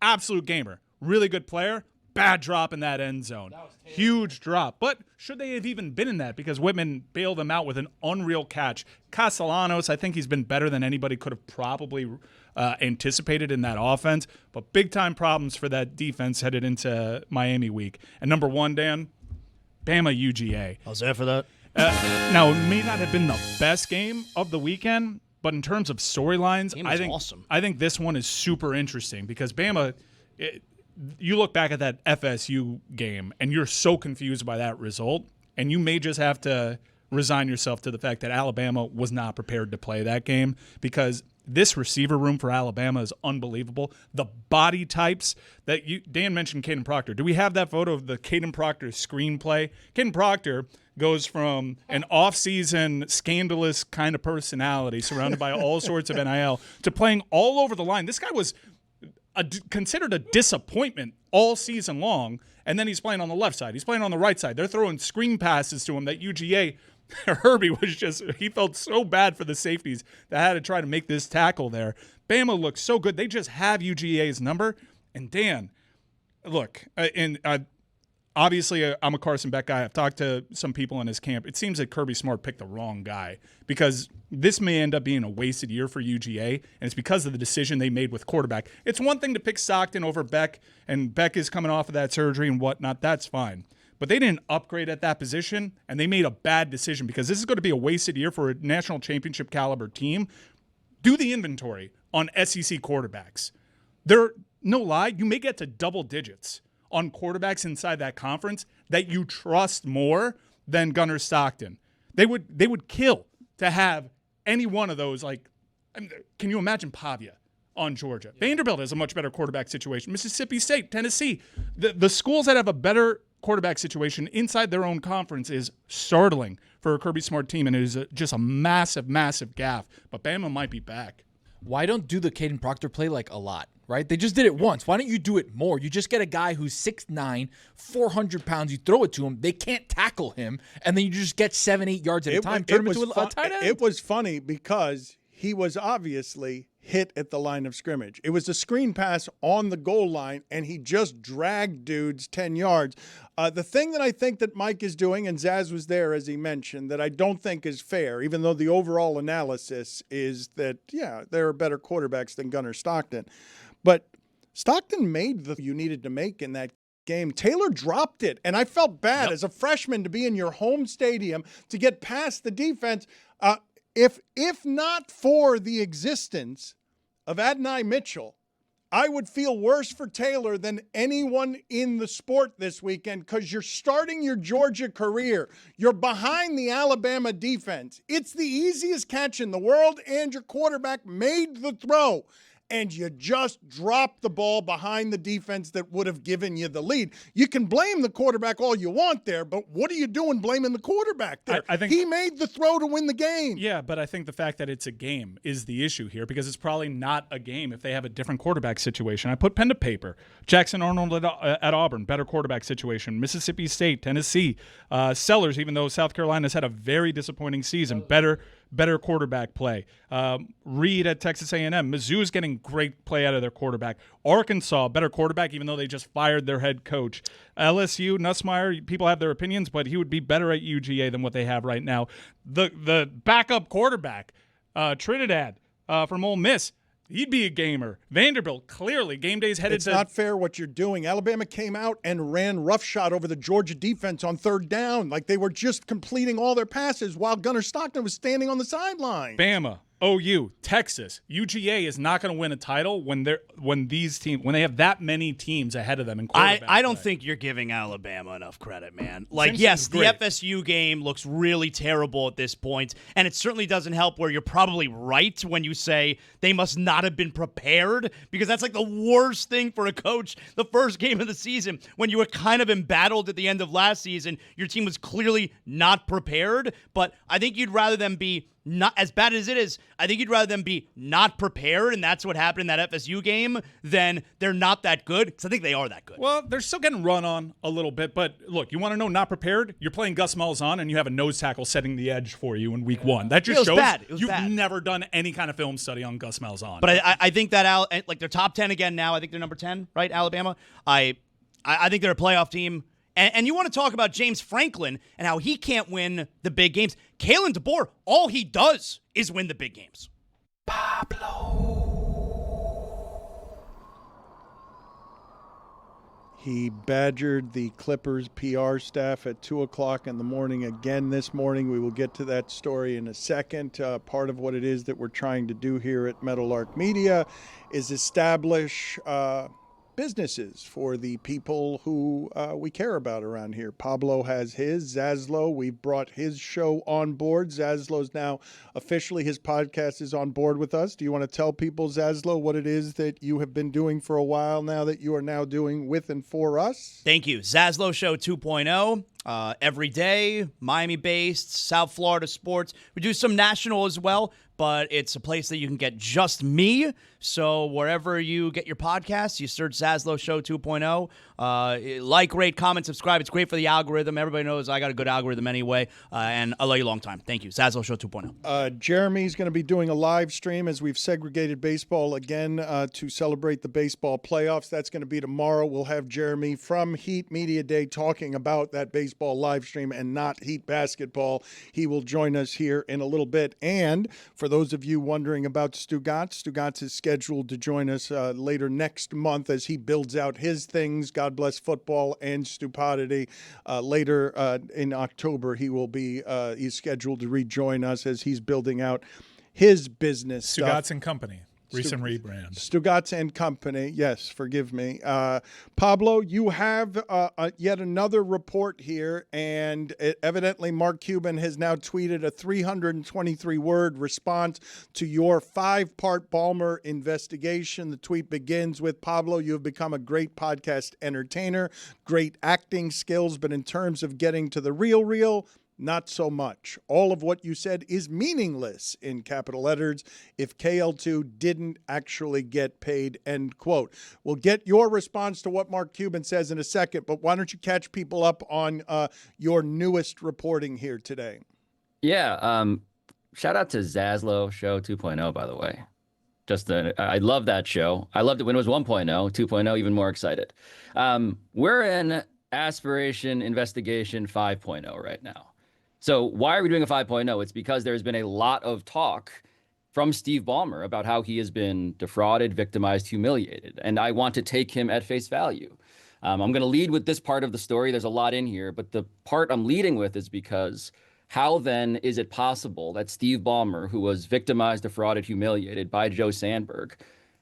absolute gamer. Really good player. Bad drop in that end zone. Huge drop. But should they have even been in that? Because Whitman bailed them out with an unreal catch. Castellanos, I think he's been better than anybody could have probably anticipated in that offense. But big-time problems for that defense headed into Miami week. And number one, Dan, Bama UGA. I was there for that. Now, it may not have been the best game of the weekend, but in terms of storylines, I think this one is super interesting because Bama you look back at that FSU game, and you're so confused by that result, and you may just have to resign yourself to the fact that Alabama was not prepared to play that game because this receiver room for Alabama is unbelievable. The body types that Dan mentioned Caden Proctor. Do we have that photo of the Caden Proctor screenplay? Caden Proctor goes from an off-season scandalous kind of personality surrounded by all sorts of NIL to playing all over the line. This guy was considered a disappointment all season long, and then he's playing on the left side. He's playing on the right side. They're throwing screen passes to him that UGA, Herbie was he felt so bad for the safeties that had to try to make this tackle there. Bama looks so good. They just have UGA's number. And Dan, look, obviously I'm a Carson Beck guy. I've talked to some people in his camp. It seems that Kirby Smart picked the wrong guy because this may end up being a wasted year for UGA, and it's because of the decision they made with quarterback. It's one thing to pick Stockton over Beck, and Beck is coming off of that surgery and whatnot. That's fine. But they didn't upgrade at that position, and they made a bad decision because this is going to be a wasted year for a national championship caliber team. Do the inventory on SEC quarterbacks. No lie, you may get to double digits on quarterbacks inside that conference that you trust more than Gunnar Stockton. They would kill to have any one of those. Like, can you imagine Pavia on Georgia? Yeah. Vanderbilt has a much better quarterback situation. Mississippi State, Tennessee. The schools that have a better quarterback situation inside their own conference is startling for a Kirby Smart team, and it is just a massive, massive gaffe. But Bama might be back. Why don't do the Caden Proctor play like a lot, right? They just did it once. Why don't you do it more? You just get a guy who's 6'9", 400 pounds. You throw it to him. They can't tackle him, and then you just get 7-8 yards at a time. Turn him into a tight end. It was funny because he was obviously hit at the line of scrimmage. It was a screen pass on the goal line, and he just dragged dudes 10 yards. The thing that I think that Mike is doing, and Zaz was there as he mentioned, that I don't think is fair, even though the overall analysis is that, yeah, there are better quarterbacks than Gunnar Stockton. But Stockton made the you needed to make in that game. Taylor dropped it, and I felt bad as a freshman to be in your home stadium to get past the defense. If not for the existence of Adonai Mitchell, I would feel worse for Taylor than anyone in the sport this weekend because you're starting your Georgia career. You're behind the Alabama defense. It's the easiest catch in the world, and your quarterback made the throw. And you just dropped the ball behind the defense that would have given you the lead. You can blame the quarterback all you want there, but what are you doing blaming the quarterback there? I think he made the throw to win the game. Yeah, but I think the fact that it's a game is the issue here because it's probably not a game if they have a different quarterback situation. I put pen to paper. Jackson Arnold at Auburn, better quarterback situation. Mississippi State, Tennessee. Sellers, even though South Carolina's had a very disappointing season, better quarterback play. Reed at Texas A&M. Mizzou's getting great play out of their quarterback. Arkansas, better quarterback, even though they just fired their head coach. LSU, Nussmeier, people have their opinions, but he would be better at UGA than what they have right now. The backup quarterback, Trinidad from Ole Miss, He'd be a gamer. Vanderbilt, clearly, game day's headed It's not fair what you're doing. Alabama came out and ran roughshod over the Georgia defense on third down. Like they were just completing all their passes while Gunnar Stockton was standing on the sideline. Bama, OU, Texas, UGA is not going to win a title when they have that many teams ahead of them in quarterback I don't play. think you're giving Alabama enough credit, man. Like, Simpson's yes, the great. FSU game looks really terrible at this point, and it certainly doesn't help where you're probably right when you say they must not have been prepared, because that's like the worst thing for a coach the first game of the season when you were kind of embattled at the end of last season. Your team was clearly not prepared, but I think you'd rather them be not as bad as it is. I think you'd rather them be not prepared, and that's what happened in that FSU game, than they're not that good, because I think they are that good. Well, they're still getting run on a little bit, but look, you want to know not prepared? You're playing Gus Malzahn, and you have a nose tackle setting the edge for you in week one. That just shows you've never done any kind of film study on Gus Malzahn. But I think that like they're top 10 again now. I think they're number 10, right, Alabama? I think they're a playoff team. And you want to talk about James Franklin and how he can't win the big games. Kalen DeBoer, all he does is win the big games. He badgered the Clippers PR staff at 2 o'clock in the morning again this morning. We will get to that story in a second. Part of what it is that we're trying to do here at Meadowlark Media is establish businesses for the people who we care about around here. Pablo has his, Zaslow. We've brought his show on board. Zaslow's now officially, his podcast is on board with us. Do you want to tell people, Zaslow, what it is that you have been doing for a while now that you are now doing with and for us? Thank you. Zaslow Show 2.0. Every day, Miami-based, South Florida sports. We do some national as well, but it's a place that you can get just me. So wherever you get your podcasts, you search Zaslow Show 2.0. Like, rate, comment, subscribe. It's great for the algorithm. Everybody knows I got a good algorithm anyway, and I'll love you a long time. Thank you. Zaslow Show 2.0. Jeremy's going to be doing a live stream as we've segregated baseball again to celebrate the baseball playoffs. That's going to be tomorrow. We'll have Jeremy from Heat Media Day talking about that baseball live stream and not Heat basketball. He will join us here in a little bit. And for those of you wondering about Stugotz is scheduled to join us later next month as he builds out his things, God Bless Football and Stupidity. Later in October, he will be he's scheduled to rejoin us as he's building out his business Stugotz and Company. Recent rebrand. Stugotz and Company. Yes, forgive me. Pablo, you have yet another report here, and evidently Mark Cuban has now tweeted a 323-word response to your 5-part Balmer investigation. The tweet begins with, Pablo, you have become a great podcast entertainer, great acting skills, but in terms of getting to the real, not so much. All of what you said is meaningless in capital letters if KL2 didn't actually get paid, end quote. We'll get your response to what Mark Cuban says in a second, but why don't you catch people up on your newest reporting here today? Yeah, shout out to Zaslow Show 2.0, by the way. I love that show. I loved it when it was 1.0, 2.0, even more excited. We're in Aspiration Investigation 5.0 right now. So why are we doing a 5.0? It's because there's been a lot of talk from Steve Balmer about how he has been defrauded, victimized, humiliated. And I want to take him at face value. I'm going to lead with this part of the story. There's a lot in here, but the part I'm leading with is because how then is it possible that Steve Balmer, who was victimized, defrauded, humiliated by Joe Sandberg,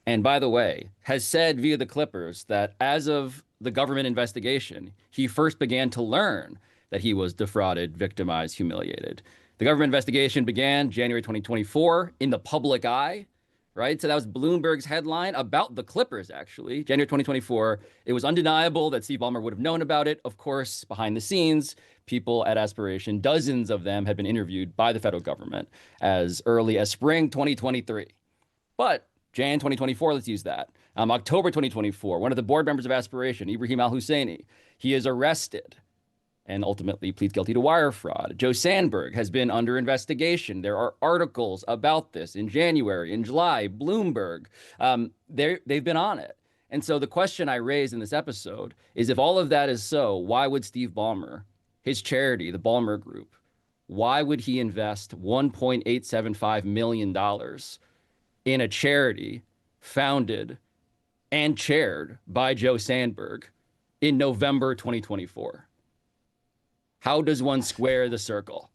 and by the way, has said via the Clippers that as of the government investigation, he first began to learn that he was defrauded, victimized, humiliated. The government investigation began January 2024 in the public eye, right? So that was Bloomberg's headline about the Clippers, actually. January 2024, it was undeniable that Steve Ballmer would have known about it. Of course, behind the scenes, people at Aspiration, dozens of them had been interviewed by the federal government as early as spring 2023. But Jan 2024, let's use that. October 2024, one of the board members of Aspiration, Ibrahim Al-Husseini, he is arrested and ultimately pleads guilty to wire fraud. Joe Sandberg has been under investigation. There are articles about this in January, in July, Bloomberg. They've been on it. And so the question I raised in this episode is, if all of that is so, why would Steve Ballmer, his charity, the Balmer Group, why would he invest $1.875 million in a charity founded and chaired by Joe Sandberg in November 2024. How does one square the circle?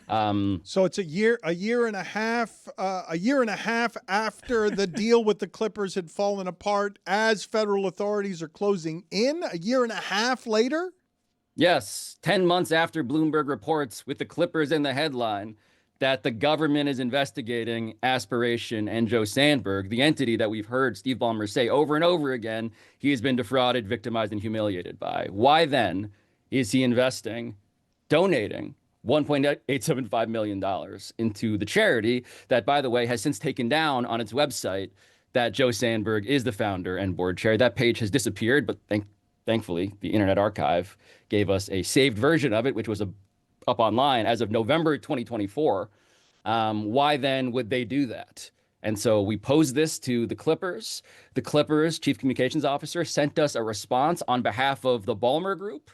So it's a year and a half after the deal with the Clippers had fallen apart, as federal authorities are closing in. A year and a half later. Yes, 10 months after Bloomberg reports, with the Clippers in the headline, that the government is investigating Aspiration and Joe Sandberg, the entity that we've heard Steve Balmer say over and over again he has been defrauded, victimized, and humiliated by. Why then is he donating $1.875 million into the charity that, by the way, has since taken down on its website that Joe Sandberg is the founder and board chair? That page has disappeared, but thankfully, the Internet Archive gave us a saved version of it, which was up online as of November 2024. Why then would they do that? And so we posed this to the Clippers. The Clippers chief communications officer sent us a response on behalf of the Balmer Group,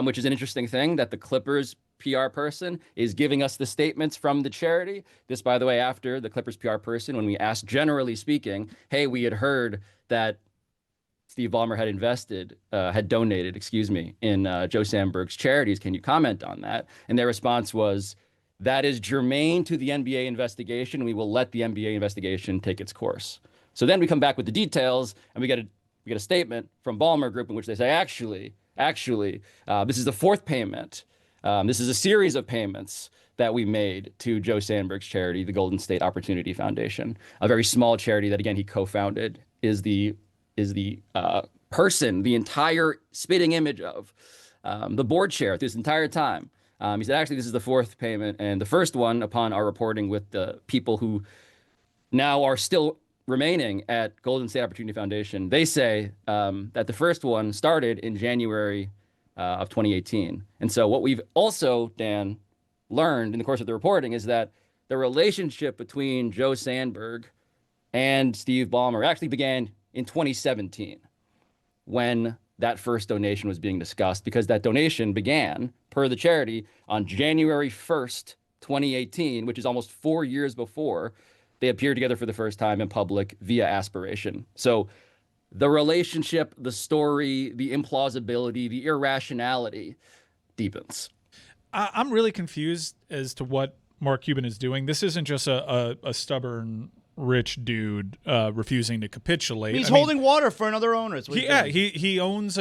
which is an interesting thing, that the Clippers PR person is giving us the statements from the charity. This, by the way, after the Clippers PR person, when we asked, generally speaking, hey, we had heard that Steve Ballmer had donated, in Joe Sandberg's charities. Can you comment on that? And their response was, that is germane to the NBA investigation. We will let the NBA investigation take its course. So then we come back with the details, and we get a statement from Balmer Group in which they say, actually, this is the fourth payment. This is a series of payments that we made to Joe Sandberg's charity, the Golden State Opportunity Foundation, a very small charity that, again, he co-founded, is the person, the entire spitting image of the board chair this entire time. He said, actually, this is the fourth payment, and the first one, upon our reporting with the people who now are still remaining at Golden State Opportunity Foundation, they say that the first one started in January of 2018. And so what we've also, Dan, learned in the course of the reporting is that the relationship between Joe Sandberg and Steve Ballmer actually began in 2017 when that first donation was being discussed, because that donation began, per the charity, on January 1st, 2018, which is almost 4 years before they appeared together for the first time in public via Aspiration. So the relationship, the story, the implausibility, the irrationality deepens. I'm really confused as to what Mark Cuban is doing. This isn't just a stubborn rich dude refusing to capitulate. He's holding water for another owner. He owns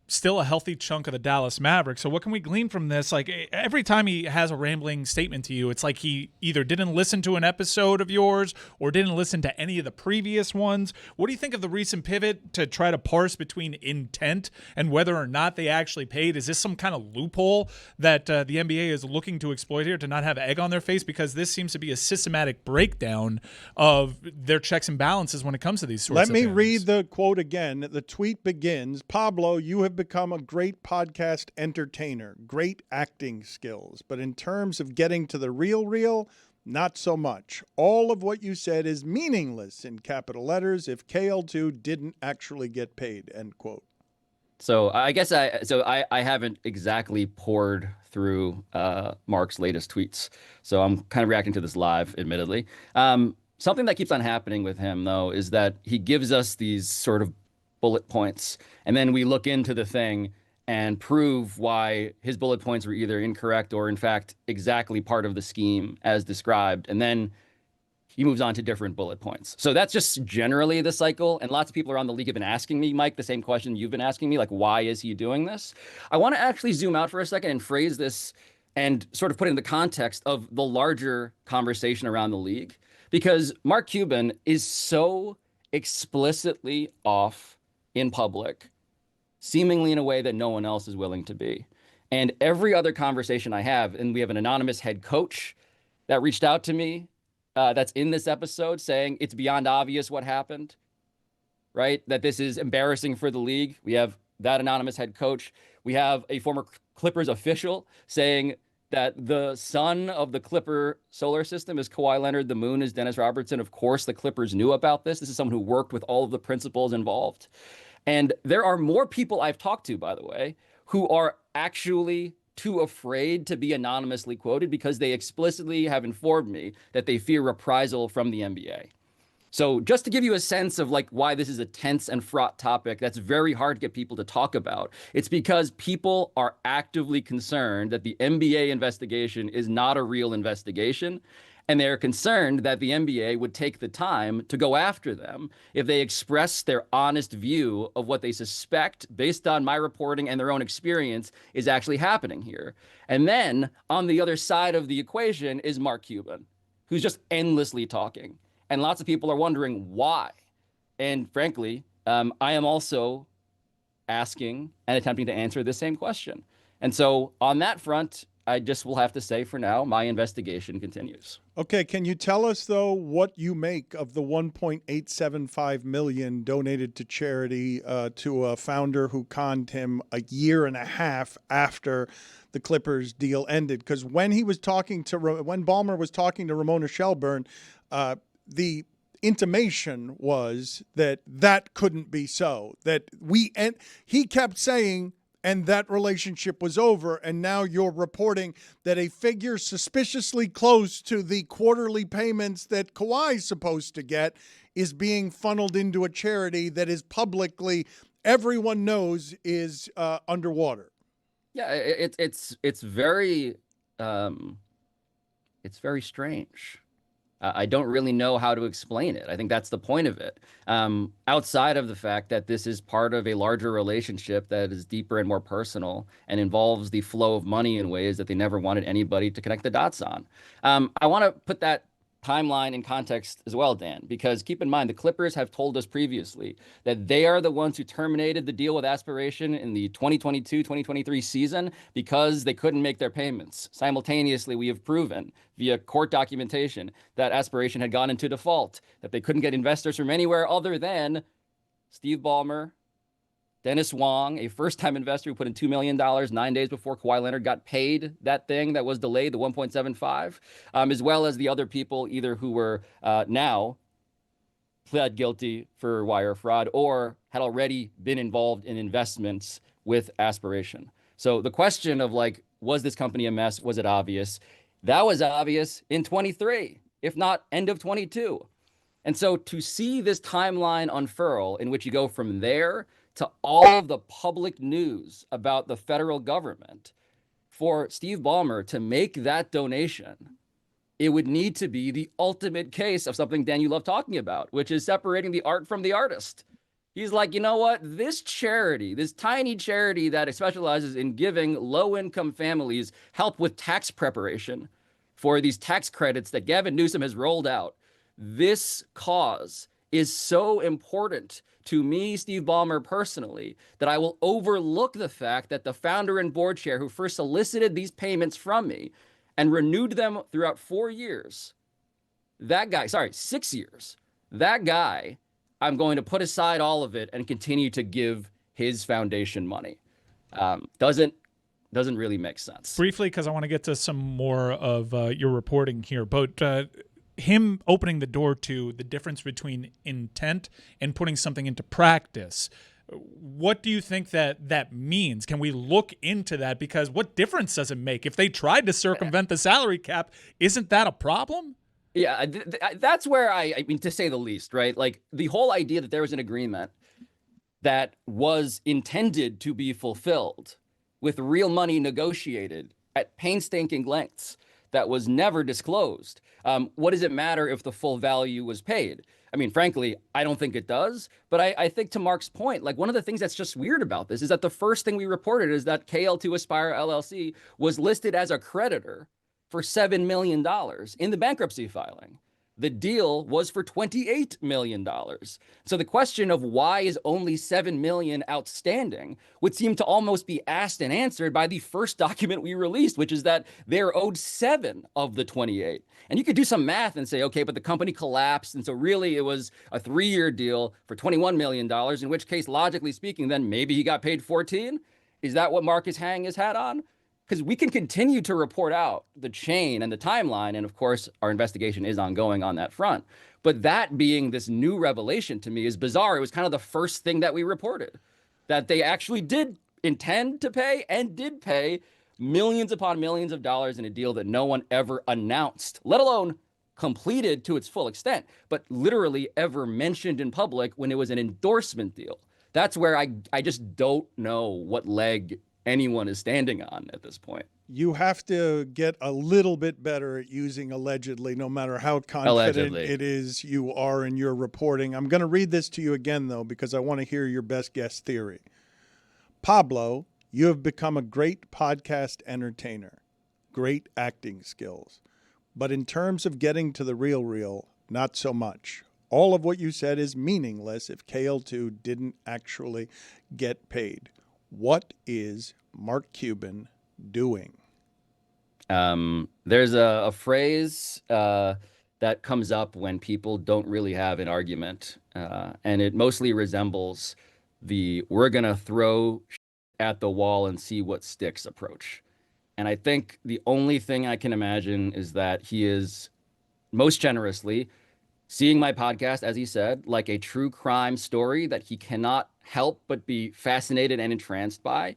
still a healthy chunk of the Dallas Mavericks. So what can we glean from this? Like, every time he has a rambling statement to you, it's like he either didn't listen to an episode of yours or didn't listen to any of the previous ones. What do you think of the recent pivot to try to parse between intent and whether or not they actually paid? Is this some kind of loophole that the NBA is looking to exploit here to not have egg on their face? Because this seems to be a systematic breakdown of their checks and balances when it comes to these sorts of things. Let me read the quote again. The tweet begins, Pablo, you have become a great podcast entertainer, great acting skills, but in terms of getting to the real, not so much. All of what you said is meaningless in capital letters if KL2 didn't actually get paid, end quote. So I guess I haven't exactly poured through Mark's latest tweets. So I'm kind of reacting to this live, admittedly. Something that keeps on happening with him, though, is that he gives us these sort of bullet points, and then we look into the thing and prove why his bullet points were either incorrect or, in fact, exactly part of the scheme as described. And then he moves on to different bullet points. So that's just generally the cycle. And lots of people around the league have been asking me, Mike, the same question you've been asking me, like, why is he doing this? I want to actually zoom out for a second and phrase this and sort of put it in the context of the larger conversation around the league, because Mark Cuban is so explicitly off in public, seemingly in a way that no one else is willing to be. And every other conversation I have, and we have an anonymous head coach that reached out to me that's in this episode saying it's beyond obvious what happened, right? That this is embarrassing for the league. We have that anonymous head coach. We have a former Clippers official saying that the sun of the Clipper solar system is Kawhi Leonard, the moon is Dennis Robertson. Of course, the Clippers knew about this. This is someone who worked with all of the principals involved. And there are more people I've talked to, by the way, who are actually too afraid to be anonymously quoted because they explicitly have informed me that they fear reprisal from the NBA. So just to give you a sense of like why this is a tense and fraught topic that's very hard to get people to talk about, it's because people are actively concerned that the NBA investigation is not a real investigation. And they're concerned that the NBA would take the time to go after them if they express their honest view of what they suspect, based on my reporting and their own experience, is actually happening here. And then on the other side of the equation is Mark Cuban, who's just endlessly talking. And lots of people are wondering why. And frankly, I am also asking and attempting to answer the same question. And so on that front, I just will have to say for now, my investigation continues. Okay, can you tell us, though, what you make of the $1.875 million donated to charity to a founder who conned him a year and a half after the Clippers deal ended? Because when Balmer was talking to Ramona Shelburne, the intimation was that couldn't be so. He kept saying, and that relationship was over, and now you're reporting that a figure suspiciously close to the quarterly payments that Kawhi's supposed to get is being funneled into a charity that is publicly, everyone knows, is underwater. Yeah, it's very strange. I don't really know how to explain it. I think that's the point of it. Outside of the fact that this is part of a larger relationship that is deeper and more personal and involves the flow of money in ways that they never wanted anybody to connect the dots on. I want to put that timeline in context as well, Dan, because keep in mind, the Clippers have told us previously that they are the ones who terminated the deal with Aspiration in the 2022-2023 season because they couldn't make their payments. Simultaneously, we have proven via court documentation that Aspiration had gone into default, that they couldn't get investors from anywhere other than Steve Ballmer, Dennis Wong, a first-time investor who put in $2 million 9 days before Kawhi Leonard got paid that thing that was delayed, the 1.75, as well as the other people either who were now pled guilty for wire fraud or had already been involved in investments with Aspiration. So the question of like, was this company a mess? Was it obvious? That was obvious in 23, if not end of 22. And so to see this timeline unfurl in which you go from there to all of the public news about the federal government, for Steve Ballmer to make that donation, it would need to be the ultimate case of something, Dan, you love talking about, which is separating the art from the artist. He's like, you know what? This charity, this tiny charity that specializes in giving low-income families help with tax preparation for these tax credits that Gavin Newsom has rolled out, this cause is so important to me, Steve Ballmer, personally, that I will overlook the fact that the founder and board chair who first solicited these payments from me and renewed them throughout 4 years, 6 years, that guy, I'm going to put aside all of it and continue to give his foundation money. Doesn't really make sense. Briefly, because I want to get to some more of your reporting here, but him opening the door to the difference between intent and putting something into practice. What do you think that means? Can we look into that? Because what difference does it make? If they tried to circumvent the salary cap, isn't that a problem? Yeah, that's where I mean, to say the least, right? Like the whole idea that there was an agreement that was intended to be fulfilled with real money negotiated at painstaking lengths that was never disclosed. What does it matter if the full value was paid? I mean, frankly, I don't think it does. But I think to Mark's point, like one of the things that's just weird about this is that the first thing we reported is that KL2 Aspire LLC was listed as a creditor for $7 million in the bankruptcy filing. The deal was for $28 million. So the question of why is only $7 million outstanding would seem to almost be asked and answered by the first document we released, which is that they're owed 7 of the 28. And you could do some math and say, okay, but the company collapsed. And so really it was a 3-year deal for $21 million, in which case, logically speaking, then maybe he got paid 14. Is that what Mark is hanging his hat on? Because we can continue to report out the chain and the timeline. And of course, our investigation is ongoing on that front. But that being this new revelation to me is bizarre. It was kind of the first thing that we reported, that they actually did intend to pay and did pay millions upon millions of dollars in a deal that no one ever announced, let alone completed to its full extent, but literally ever mentioned in public when it was an endorsement deal. That's where I just don't know what leg anyone is standing on at this point. You have to get a little bit better at using allegedly, no matter how confident it is you are in your reporting. I'm going to read this to you again, though, because I want to hear your best guess theory. Pablo, you have become a great podcast entertainer, great acting skills. But in terms of getting to the real, not so much. All of what you said is meaningless if KL2 didn't actually get paid. What is Mark Cuban doing? There's a phrase that comes up when people don't really have an argument, and it mostly resembles the "we're gonna throw at the wall and see what sticks" approach. And I think the only thing I can imagine is that he is most generously seeing my podcast, as he said, like a true crime story that he cannot help but be fascinated and entranced by.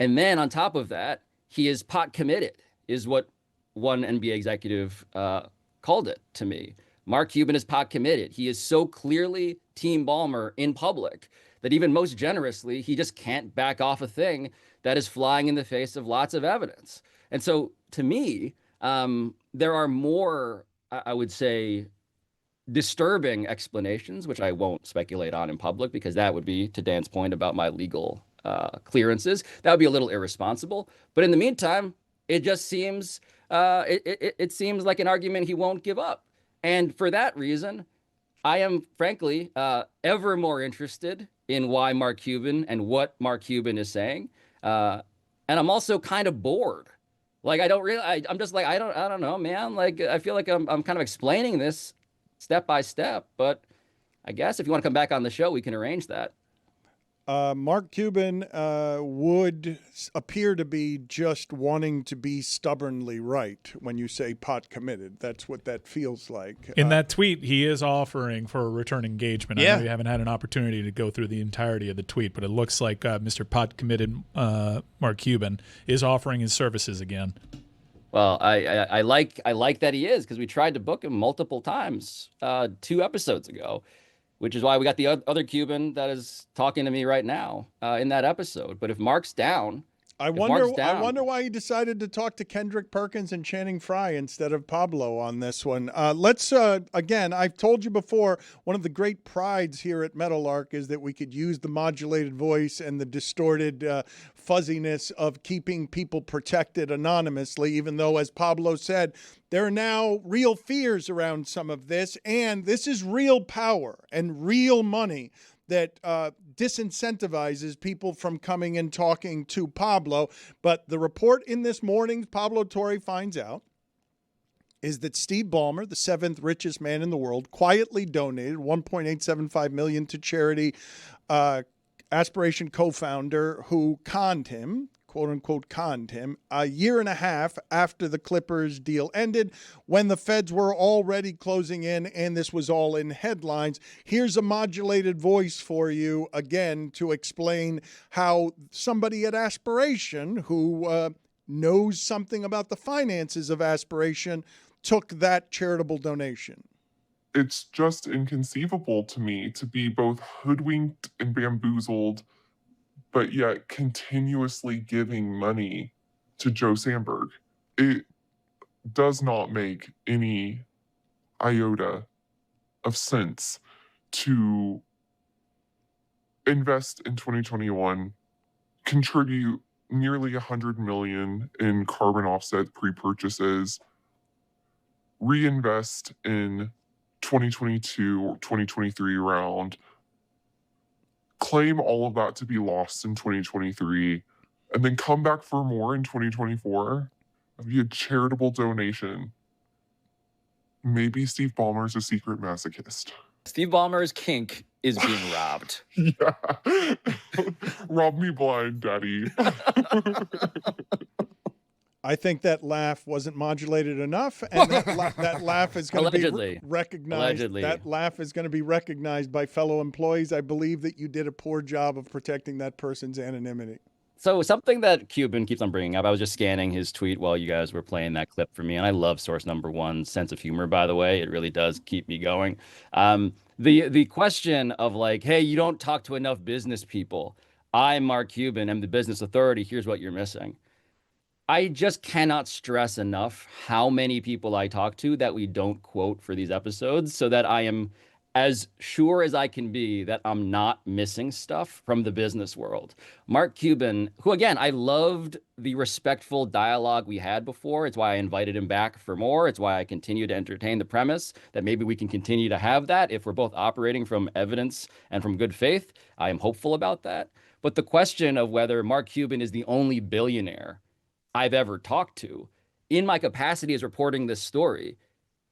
And then on top of that, he is pot committed, is what one NBA executive called it to me. Mark Cuban is pot committed. He is so clearly Team Balmer in public that even most generously, he just can't back off a thing that is flying in the face of lots of evidence. And so to me, there are more, I would say, disturbing explanations, which I won't speculate on in public because that would be, to Dan's point about my legal clearances, that would be a little irresponsible. But in the meantime, it just seems it seems like an argument he won't give up. And for that reason, I am frankly ever more interested in why Mark Cuban and what Mark Cuban is saying. And I'm also kind of bored. Like, I'm just like, I don't know, man. Like, I feel like I'm kind of explaining this step by step, but I guess if you want to come back on the show, we can arrange that. Mark Cuban would appear to be just wanting to be stubbornly right when you say pot committed. That's what that feels like. In that tweet, he is offering for a return engagement. I know you haven't had an opportunity to go through the entirety of the tweet, but it looks like Mr. Pot committed Mark Cuban is offering his services again. Well, I like that he is, because we tried to book him multiple times 2 episodes ago, which is why we got the other Cuban that is talking to me right now in that episode. But if Mark's down, I wonder why he decided to talk to Kendrick Perkins and Channing Frye instead of Pablo on this one. Let's again, I've told you before, one of the great prides here at Metallark is that we could use the modulated voice and the distorted fuzziness of keeping people protected anonymously, even though, as Pablo said, there are now real fears around some of this, and this is real power and real money that disincentivizes people from coming and talking to Pablo. But the report in this morning's Pablo Torre finds out is that Steve Ballmer, the 7th richest man in the world, quietly donated $1.875 million to charity. Aspiration co-founder who conned him, quote-unquote conned him, a year and a half after the Clippers deal ended, when the feds were already closing in and this was all in headlines. Here's a modulated voice for you, again, to explain how somebody at Aspiration, who knows something about the finances of Aspiration, took that charitable donation. It's just inconceivable to me to be both hoodwinked and bamboozled, but yet continuously giving money to Joe Sandberg. It does not make any iota of sense to invest in 2021, contribute nearly $100 million in carbon offset pre-purchases, reinvest in 2022 or 2023 round, claim all of that to be lost in 2023, and then come back for more in 2024 via charitable donation. Maybe Steve Ballmer's a secret masochist. Steve Ballmer's kink is being robbed. Yeah. Rob me blind, daddy. I think that laugh wasn't modulated enough, and that laugh is going to be recognized. Allegedly. That laugh is going to be recognized by fellow employees. I believe that you did a poor job of protecting that person's anonymity. So something that Cuban keeps on bringing up, I was just scanning his tweet while you guys were playing that clip for me, and I love source number one's sense of humor, by the way. It really does keep me going. The question of like, hey, you don't talk to enough business people. I'm Mark Cuban, I'm the business authority. Here's what you're missing. I just cannot stress enough how many people I talk to that we don't quote for these episodes, so that I am as sure as I can be that I'm not missing stuff from the business world. Mark Cuban, who again, I loved the respectful dialogue we had before. It's why I invited him back for more. It's why I continue to entertain the premise that maybe we can continue to have that if we're both operating from evidence and from good faith. I am hopeful about that. But the question of whether Mark Cuban is the only billionaire I've ever talked to, in my capacity as reporting this story,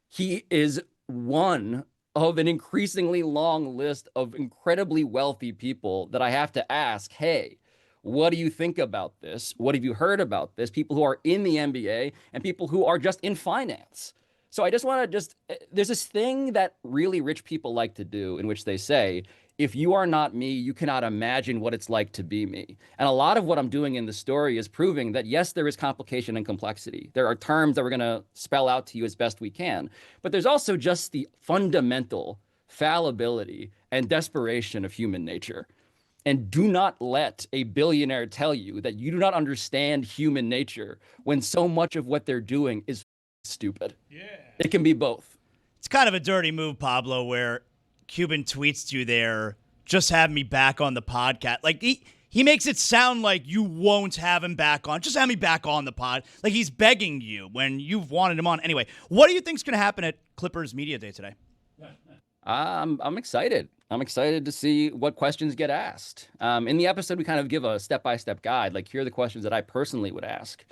he is one of an increasingly long list of incredibly wealthy people that I have to ask, hey, what do you think about this? What have you heard about this? People who are in the NBA and people who are just in finance. So I just want to there's this thing that really rich people like to do in which they say, if you are not me, you cannot imagine what it's like to be me. And a lot of what I'm doing in the story is proving that, yes, there is complication and complexity. There are terms that we're going to spell out to you as best we can. But there's also just the fundamental fallibility and desperation of human nature. And do not let a billionaire tell you that you do not understand human nature when so much of what they're doing is stupid. Yeah. It can be both. It's kind of a dirty move, Pablo, where Cuban tweets you there, just have me back on the podcast. Like, he makes it sound like you won't have him back on. Just have me back on the pod. Like, he's begging you when you've wanted him on. Anyway, what do you think's going to happen at Clippers Media Day today? I'm excited. I'm excited to see what questions get asked. In the episode, we kind of give a step-by-step guide. Like, here are the questions that I personally would ask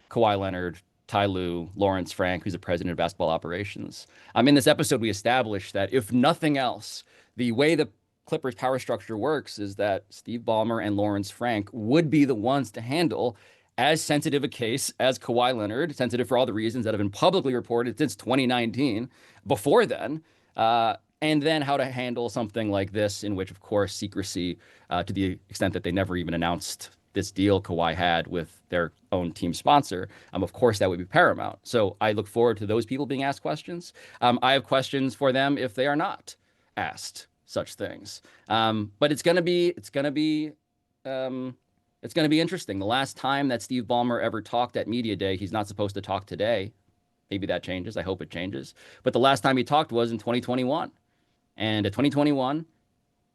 Kawhi Leonard, Ty Lue, Lawrence Frank, who's the president of basketball operations. In this episode, we established that if nothing else, the way the Clippers power structure works is that Steve Ballmer and Lawrence Frank would be the ones to handle as sensitive a case as Kawhi Leonard, sensitive for all the reasons that have been publicly reported since 2019, before then, and then how to handle something like this, in which, of course, secrecy, to the extent that they never even announced this deal Kawhi had with their own team sponsor, of course, that would be paramount. So I look forward to those people being asked questions. I have questions for them if they are not asked such things. But it's going to be interesting. The last time that Steve Ballmer ever talked at Media Day, he's not supposed to talk today. Maybe that changes. I hope it changes. But the last time he talked was in 2021. And at 2021,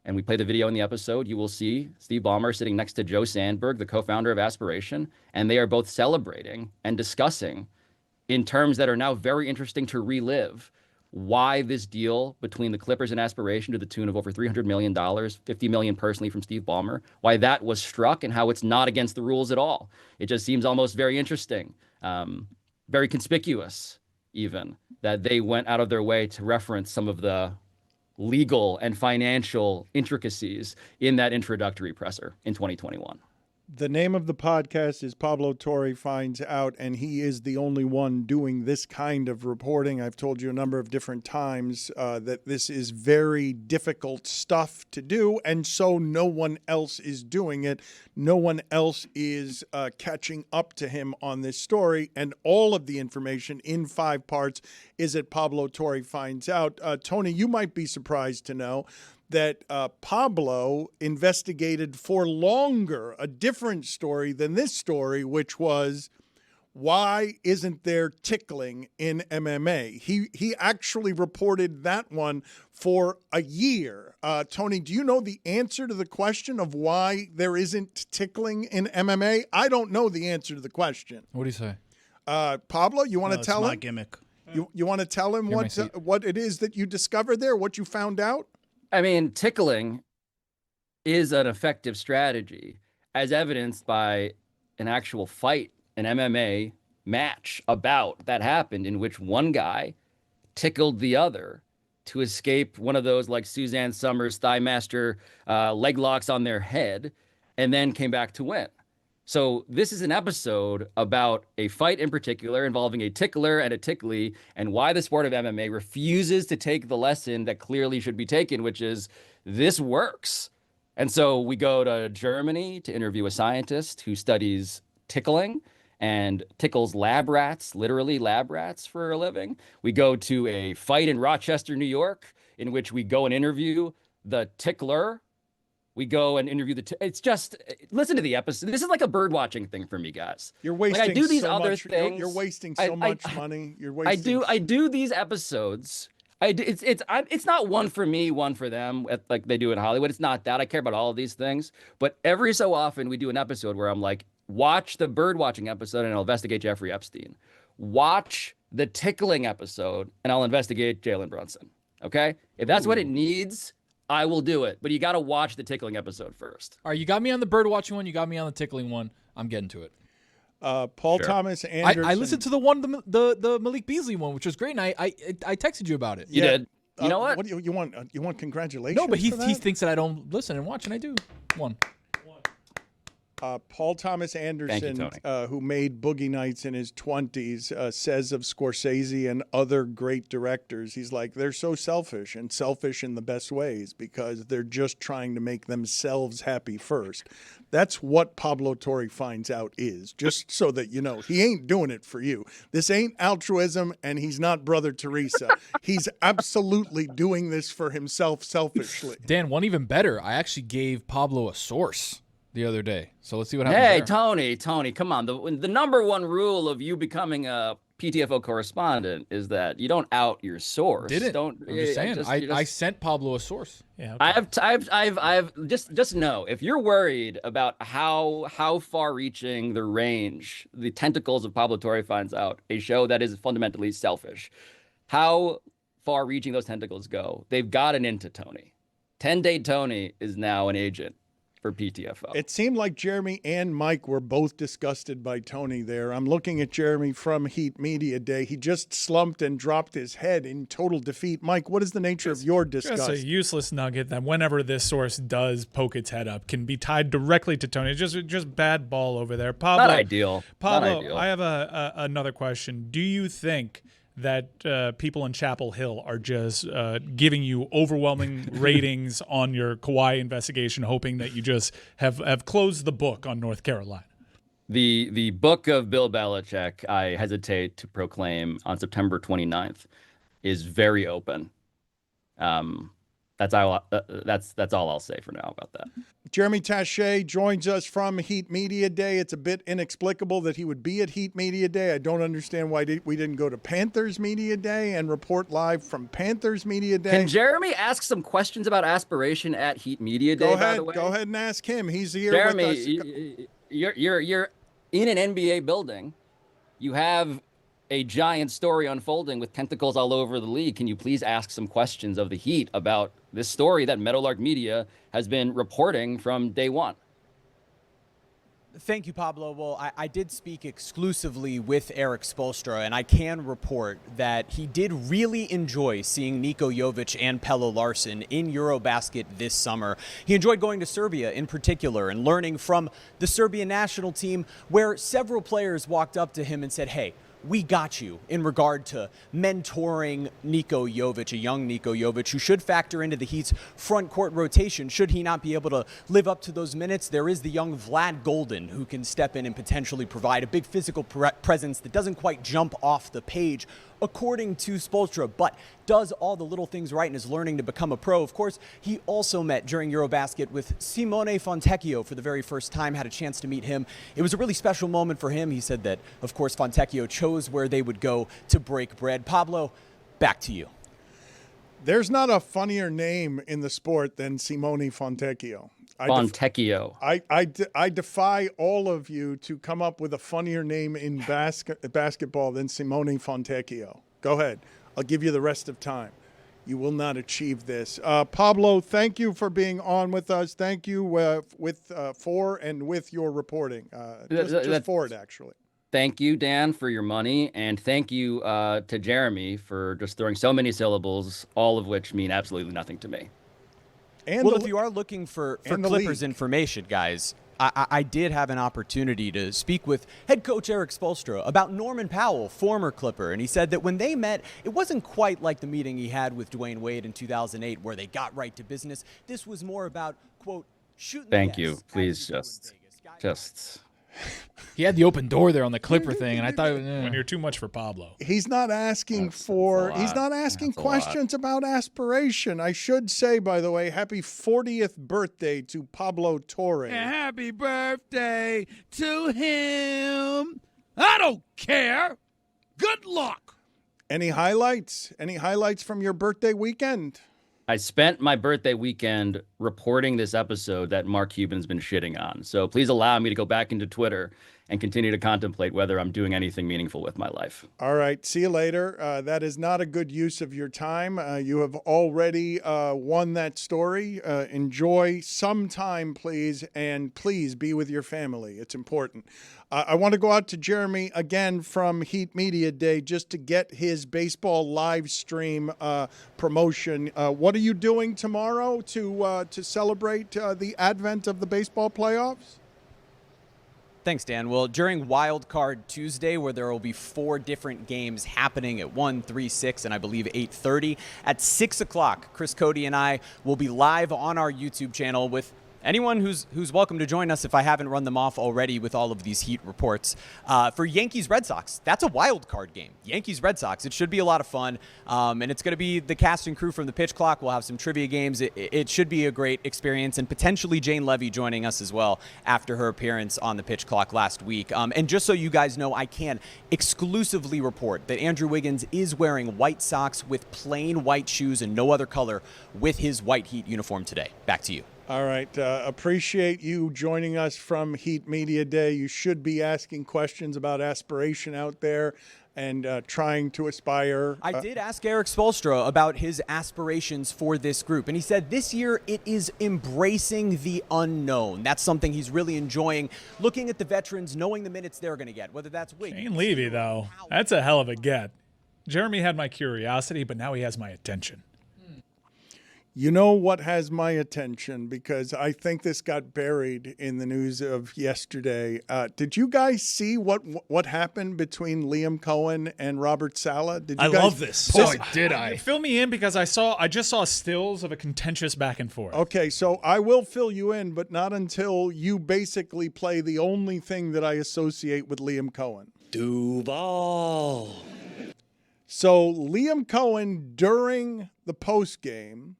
and we play the video in the episode, you will see Steve Ballmer sitting next to Joe Sandberg, the co-founder of Aspiration, and they are both celebrating and discussing in terms that are now very interesting to relive why this deal between the Clippers and Aspiration to the tune of over $300 million, $50 million personally from Steve Ballmer, why that was struck and how it's not against the rules at all. It just seems almost very interesting, very conspicuous even, that they went out of their way to reference some of the legal and financial intricacies in that introductory presser in 2021. The name of the podcast is Pablo Torre Finds Out, and he is the only one doing this kind of reporting. I've told you a number of different times that this is very difficult stuff to do, and so no one else is doing it. No one else is catching up to him on this story, and all of the information in 5 parts is at Pablo Torre Finds Out. Tony, you might be surprised to know that Pablo investigated for longer a different story than this story, which was, why isn't there tickling in MMA? He actually reported that one for a year. Tony, do you know the answer to the question of why there isn't tickling in MMA? I don't know the answer to the question. What do you say? Pablo, you want to tell him? It's my gimmick. You want to tell him what it is that you discovered there, what you found out? I mean, tickling is an effective strategy, as evidenced by an actual fight, an MMA match that happened, in which one guy tickled the other to escape one of those, like Suzanne Summers thigh master leg locks on their head, and then came back to win. So this is an episode about a fight in particular involving a tickler and a tickly, and why the sport of MMA refuses to take the lesson that clearly should be taken, which is this works. And so we go to Germany to interview a scientist who studies tickling and tickles lab rats, literally lab rats, for a living. We go to a fight in Rochester, New York, in which we go and interview the tickler. We go and interview it's just, listen to the episode. This is like a bird watching thing for me, guys. You're wasting I do these so other much, things. You're wasting so much money. You're wasting. I do these episodes. It's not one for me, one for them, like they do in Hollywood. It's not that. I care about all of these things. But every so often we do an episode where I'm like, watch the bird watching episode and I'll investigate Jeffrey Epstein. Watch the tickling episode and I'll investigate Jalen Brunson. Okay? If that's what it needs, I will do it. But you got to watch the tickling episode first. All right, you got me on the bird watching one. You got me on the tickling one. I'm getting to it. Paul Thomas Anderson. I listened to the one, the Malik Beasley one, which was great, and I texted you about it. You did. You know what? What do you want? You want congratulations? No, but he for that? thinks that I don't listen and watch, and I do. One. Paul Thomas Anderson, who made Boogie Nights in his 20s, says of Scorsese and other great directors, he's like, they're so selfish, and selfish in the best ways, because they're just trying to make themselves happy first. That's what Pablo Torre finds out is, just so that you know. He ain't doing it for you. This ain't altruism, and he's not Brother Teresa. He's absolutely doing this for himself selfishly. Dan, one even better. I actually gave Pablo a source the other day. So let's see what happens. Hey, there. Tony, come on. The number one rule of you becoming a PTFO correspondent is that you don't out your source. I'm just saying. I sent Pablo a source. Yeah. Okay. I've just know, if you're worried about how far-reaching the range, the tentacles of Pablo Torre finds out, a show that is fundamentally selfish, how far-reaching those tentacles go, they've gotten into Tony. 10-Day Tony is now an agent for PTFO. It seemed like Jeremy and Mike were both disgusted by Tony there. I'm looking at Jeremy from Heat Media Day. He just slumped and dropped his head in total defeat. Mike, what is the nature of your disgust? It's a useless nugget that whenever this source does poke its head up can be tied directly to Tony. It's just bad ball over there. Pablo, Not ideal. Pablo, Not ideal. I have another question. Do you think that people in Chapel Hill are just giving you overwhelming ratings on your Kawhi investigation, hoping that you just have closed the book on North Carolina? The book of Bill Belichick, I hesitate to proclaim, on September 29th, is very open. That's all I'll say for now about that. Jeremy Tache joins us from Heat Media Day. It's a bit inexplicable that he would be at Heat Media Day. I don't understand why we didn't go to Panthers Media Day and report live from Panthers Media Day. Can Jeremy ask some questions about aspiration at Heat Media Day, by the way? Go ahead and ask him. He's here Jeremy, with us. You're in an NBA building. You have a giant story unfolding with tentacles all over the league. Can you please ask some questions of the Heat about this story that Meadowlark Media has been reporting from day one? Thank you, Pablo. Well, I did speak exclusively with Eric Spoelstra, and I can report that he did really enjoy seeing Niko Jovic and Pelle Larsson in Eurobasket this summer. He enjoyed going to Serbia in particular and learning from the Serbian national team, where several players walked up to him and said, hey, we got you, in regard to mentoring Niko Jovic, a young Niko Jovic, who should factor into the Heat's front court rotation. Should he not be able to live up to those minutes, there is the young Vlad Golden, who can step in and potentially provide a big physical presence that doesn't quite jump off the page, according to Spoelstra, but does all the little things right and is learning to become a pro. Of course, he also met during Eurobasket with Simone Fontecchio for the very first time, had a chance to meet him. It was a really special moment for him. He said that, of course, Fontecchio chose where they would go to break bread. Pablo, back to you. There's not a funnier name in the sport than Simone Fontecchio. Fontecchio. I defy all of you to come up with a funnier name in basketball than Simone Fontecchio. Go ahead. I'll give you the rest of time. You will not achieve this. Pablo, thank you for being on with us. Thank you for and with your reporting. Just for it, actually. Thank you, Dan, for your money, and thank you to Jeremy for just throwing so many syllables, all of which mean absolutely nothing to me. Well, if you are looking for Clippers information, guys, I did have an opportunity to speak with head coach Eric Spoelstra about Norman Powell, former Clipper, and he said that when they met, it wasn't quite like the meeting he had with Dwayne Wade in 2008 where they got right to business. This was more about, quote, Thank you. Please just. He had the open door there on the Clipper thing, and I thought when you're too much for Pablo. He's not asking he's not asking questions about aspiration. I should say, by the way, happy 40th birthday to Pablo Torre. Happy birthday to him. I don't care. Good luck. Any highlights? Any highlights from your birthday weekend? I spent my birthday weekend reporting this episode that Mark Cuban's been shitting on. So please allow me to go back into Twitter and continue to contemplate whether I'm doing anything meaningful with my life. All right. See you later. That is not a good use of your time. You have already won that story. Enjoy some time, please. And please be with your family. It's important. I want to go out to Jeremy again from Heat Media Day just to get his baseball live stream promotion. What are you doing tomorrow to celebrate the advent of the baseball playoffs? Thanks, Dan. Well, during Wild Card Tuesday, where there will be 4 different games happening at 1, 3, 6, and I believe 8:30, at 6 o'clock, Chris Cody and I will be live on our YouTube channel with anyone who's welcome to join us if I haven't run them off already with all of these Heat reports. For Yankees-Red Sox, that's a wild card game. Yankees-Red Sox, it should be a lot of fun. And it's going to be the cast and crew from the Pitch Clock. We'll have some trivia games. It should be a great experience. And potentially Jane Levy joining us as well after her appearance on the Pitch Clock last week. And just so you guys know, I can exclusively report that Andrew Wiggins is wearing white socks with plain white shoes and no other color with his white Heat uniform today. Back to you. All right. Appreciate you joining us from Heat Media Day. You should be asking questions about aspiration out there and trying to aspire. I did ask Eric Spoelstra about his aspirations for this group, and he said this year it is embracing the unknown. That's something he's really enjoying, looking at the veterans, knowing the minutes they're going to get, whether that's Wiggins. Shane Levy, though, that's a hell of a get. Jeremy had my curiosity, but now he has my attention. You know what has my attention, because I think this got buried in the news of yesterday. Did you guys see what happened between Liam Cohen and Robert Saleh? Did you guys love this. Boy, did I. Fill me in, because I just saw stills of a contentious back and forth. Okay, so I will fill you in, but not until you basically play the only thing that I associate with Liam Cohen. Duval. So Liam Cohen, during the postgame,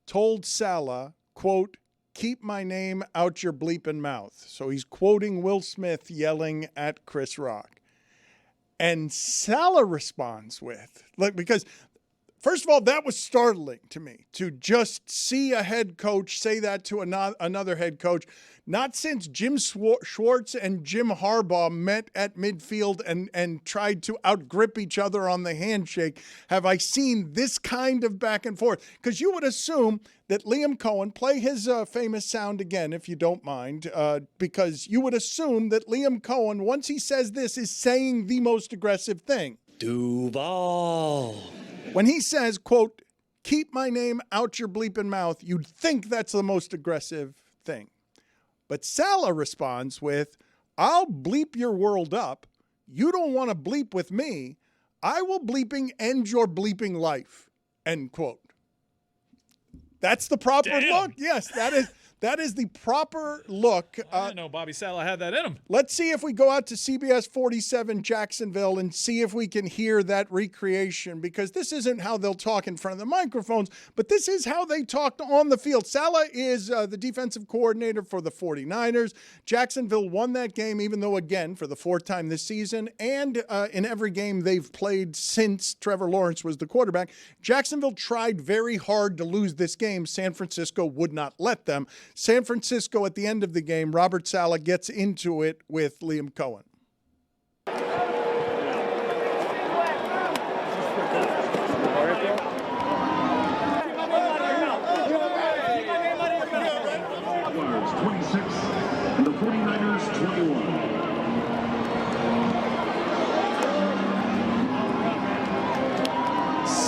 told Saleh, quote, "Keep my name out your bleeping mouth." So he's quoting Will Smith yelling at Chris Rock. And Saleh responds with, because first of all, that was startling to me, to just see a head coach say that to another head coach. Not since Jim Schwartz and Jim Harbaugh met at midfield and tried to outgrip each other on the handshake have I seen this kind of back and forth. Because you would assume that Liam Cohen, play his famous sound again if you don't mind, because you would assume that Liam Cohen, once he says this, is saying the most aggressive thing. Duval. When he says, quote, "Keep my name out your bleeping mouth," you'd think that's the most aggressive thing. But Saleh responds with, "I'll bleep your world up. You don't want to bleep with me. I will bleeping end your bleeping life." End quote. That's the proper look. Yes, that is the proper look. I didn't know Bobby Saleh had that in him. Let's see if we go out to CBS 47 Jacksonville and see if we can hear that recreation, because this isn't how they'll talk in front of the microphones, but this is how they talked on the field. Saleh is the defensive coordinator for the 49ers. Jacksonville won that game, even though, again, for the 4th time this season, and in every game they've played since Trevor Lawrence was the quarterback. Jacksonville tried very hard to lose this game. San Francisco would not let them. San Francisco, at the end of the game, Robert Saleh gets into it with Liam Cohen.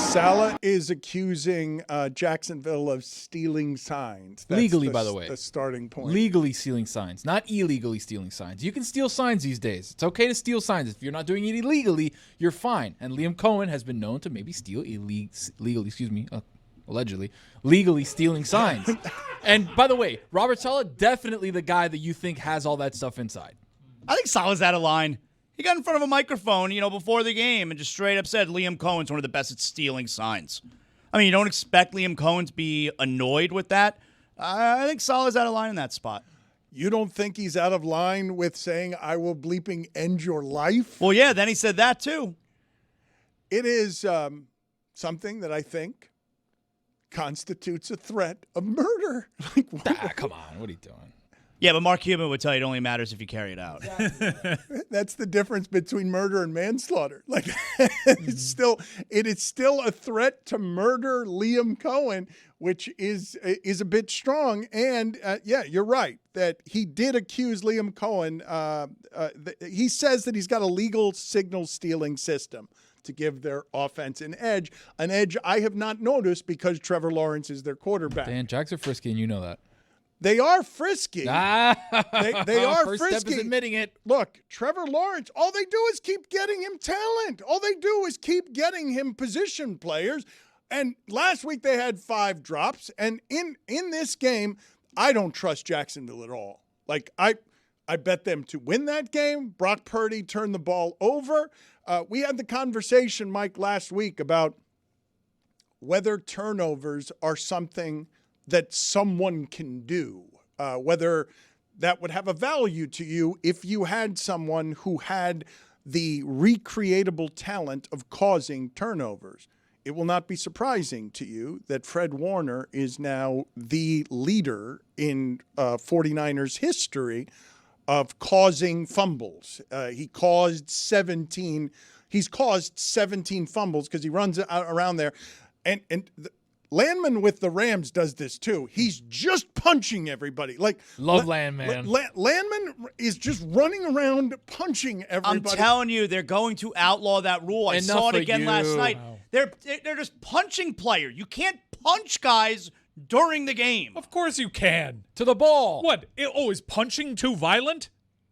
Saleh is accusing Jacksonville of stealing signs. That's legally, by the way. The starting point. Legally stealing signs, not illegally stealing signs. You can steal signs these days. It's okay to steal signs. If you're not doing it illegally, you're fine. And Liam Cohen has been known to maybe steal illegally, allegedly, legally stealing signs. And by the way, Robert Saleh, definitely the guy that you think has all that stuff inside. I think Saleh's out of line. He got in front of a microphone, before the game and just straight up said Liam Cohen's one of the best at stealing signs. I mean, you don't expect Liam Cohen to be annoyed with that. I think Saleh's out of line in that spot. You don't think he's out of line with saying, I will bleeping end your life? Well, yeah, then he said that too. It is something that I think constitutes a threat of murder. Come on, what are you doing? Yeah, but Mark Cuban would tell you it only matters if you carry it out. That's the difference between murder and manslaughter. It is still a threat to murder Liam Cohen, which is a bit strong. And yeah, you're right that he did accuse Liam Cohen. He says that he's got a legal signal stealing system to give their offense an edge I have not noticed because Trevor Lawrence is their quarterback. Dan, Jags are frisky, and you know that. They are frisky. They are First frisky. step is admitting it. Look, Trevor Lawrence, all they do is keep getting him talent. All they do is keep getting him position players. And last week they had 5 drops. And in this game, I don't trust Jacksonville at all. I bet them to win that game. Brock Purdy turned the ball over. We had the conversation, Mike, last week about whether turnovers are something that someone can do, whether that would have a value to you if you had someone who had the recreatable talent of causing turnovers. It will not be surprising to you that Fred Warner is now the leader in 49ers history of causing fumbles. He's caused 17 fumbles because he runs around there. And Landman with the Rams does this too. He's just punching everybody. Love Landman. Landman is just running around punching everybody. I'm telling you, they're going to outlaw that rule. I saw it again last night. Wow. They're just punching players. You can't punch guys during the game. Of course you can. To the ball. What? Is punching too violent?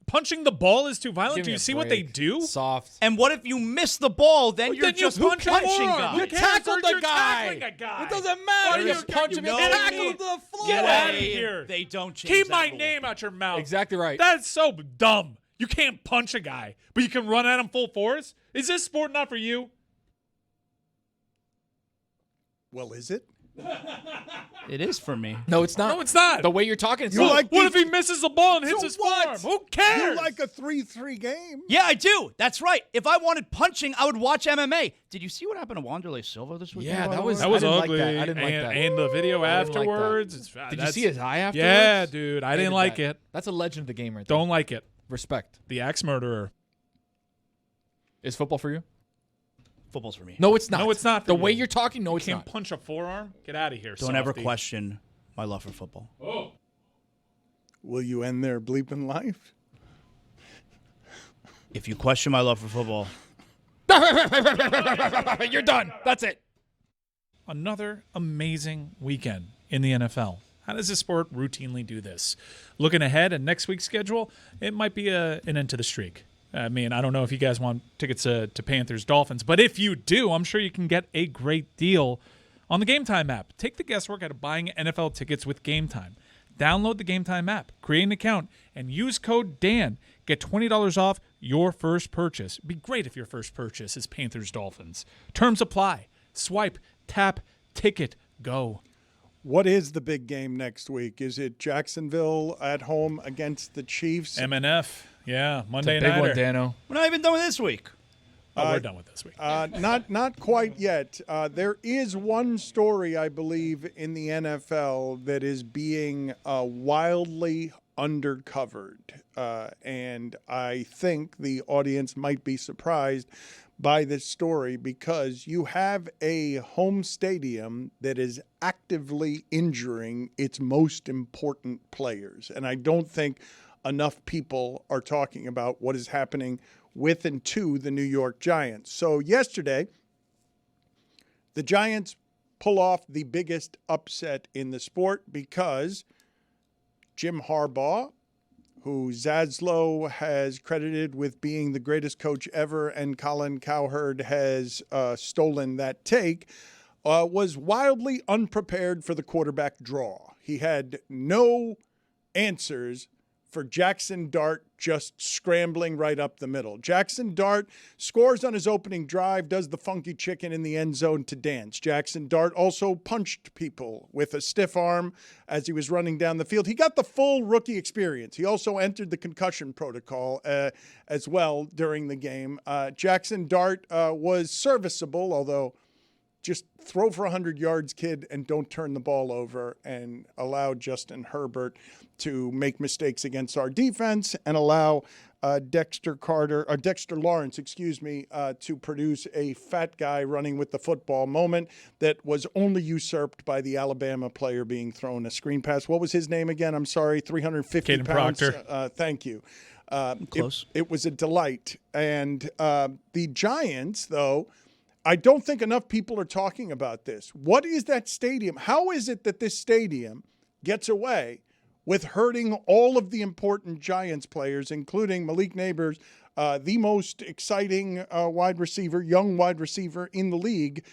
Punching the ball is too violent? Do you see what they do? Soft. And what if you miss the ball? Then you're just punching guys. You tackled the guy. Tackling a guy. It doesn't matter. You punch him in the tackle to the floor. Get out of here. They don't change Keep that my rule. name out your mouth. Exactly right. That's so dumb. You can't punch a guy, but you can run at him full force? Is this sport not for you? Well, is it? It is for me. No, it's not. No, it's not. The way you're talking, it's what if he misses the ball and hits his what? farm? Who cares? You like a 3-3 game? Yeah, I do. That's right. If I wanted punching, I would watch MMA. Did you see what happened to Wanderlei Silva this week? Yeah, that was That was I didn't ugly. Like that. I didn't like that. And the video I didn't like afterwards. that. Did you see his eye afterwards? Yeah, dude. I didn't like it. That's a legend of the game right there. Don't like it. Respect. The axe murderer. Is football for you? Football's for me. No, it's not. No, it's not for the you. way you're talking, no, it's Can't not. punch a forearm? Get out of here, Don't ever softy. question my love for football. Oh. Will you end their bleeping life? If you question my love for football, You're done. That's it. Another amazing weekend in the NFL. How does this sport routinely do this? Looking ahead at next week's schedule, it might be an end to the streak. I mean, I don't know if you guys want tickets to Panthers, Dolphins, but if you do, I'm sure you can get a great deal on the Game Time app. Take the guesswork out of buying NFL tickets with Game Time. Download the Game Time app, create an account, and use code DAN. Get $20 off your first purchase. It'd be great if your first purchase is Panthers, Dolphins. Terms apply. Swipe, tap, ticket, go. What is the big game next week? Is it Jacksonville at home against the Chiefs? MNF. Yeah, Monday It's a big nighter. one, Dano. we're not even done with this week. Oh, we're done with this week. Not quite yet. There is one story, I believe, in the NFL that is being wildly undercovered. And I think the audience might be surprised by this story because you have a home stadium that is actively injuring its most important players. And I don't think enough people are talking about what is happening with and to the New York Giants. So yesterday, the Giants pull off the biggest upset in the sport because Jim Harbaugh, who Zaslow has credited with being the greatest coach ever, and Colin Cowherd has stolen that take, was wildly unprepared for the quarterback draw. He had no answers for Jackson Dart just scrambling right up the middle. Jackson Dart scores on his opening drive, does the funky chicken in the end zone to dance. Jackson Dart also punched people with a stiff arm as he was running down the field. He got the full rookie experience. He also entered the concussion protocol as well during the game. Jackson Dart was serviceable, although just throw for 100 yards, kid, and don't turn the ball over, and allow Justin Herbert to make mistakes against our defense and allow Dexter Lawrence, to produce a fat guy running with the football moment that was only usurped by the Alabama player being thrown a screen pass. What was his name again? I'm sorry, 350 Caden pounds. Proctor. Thank you. Close. It was a delight. And the Giants, though, I don't think enough people are talking about this. What is that stadium? How is it that this stadium gets away with hurting all of the important Giants players, including Malik Neighbors, the most exciting young wide receiver in the league,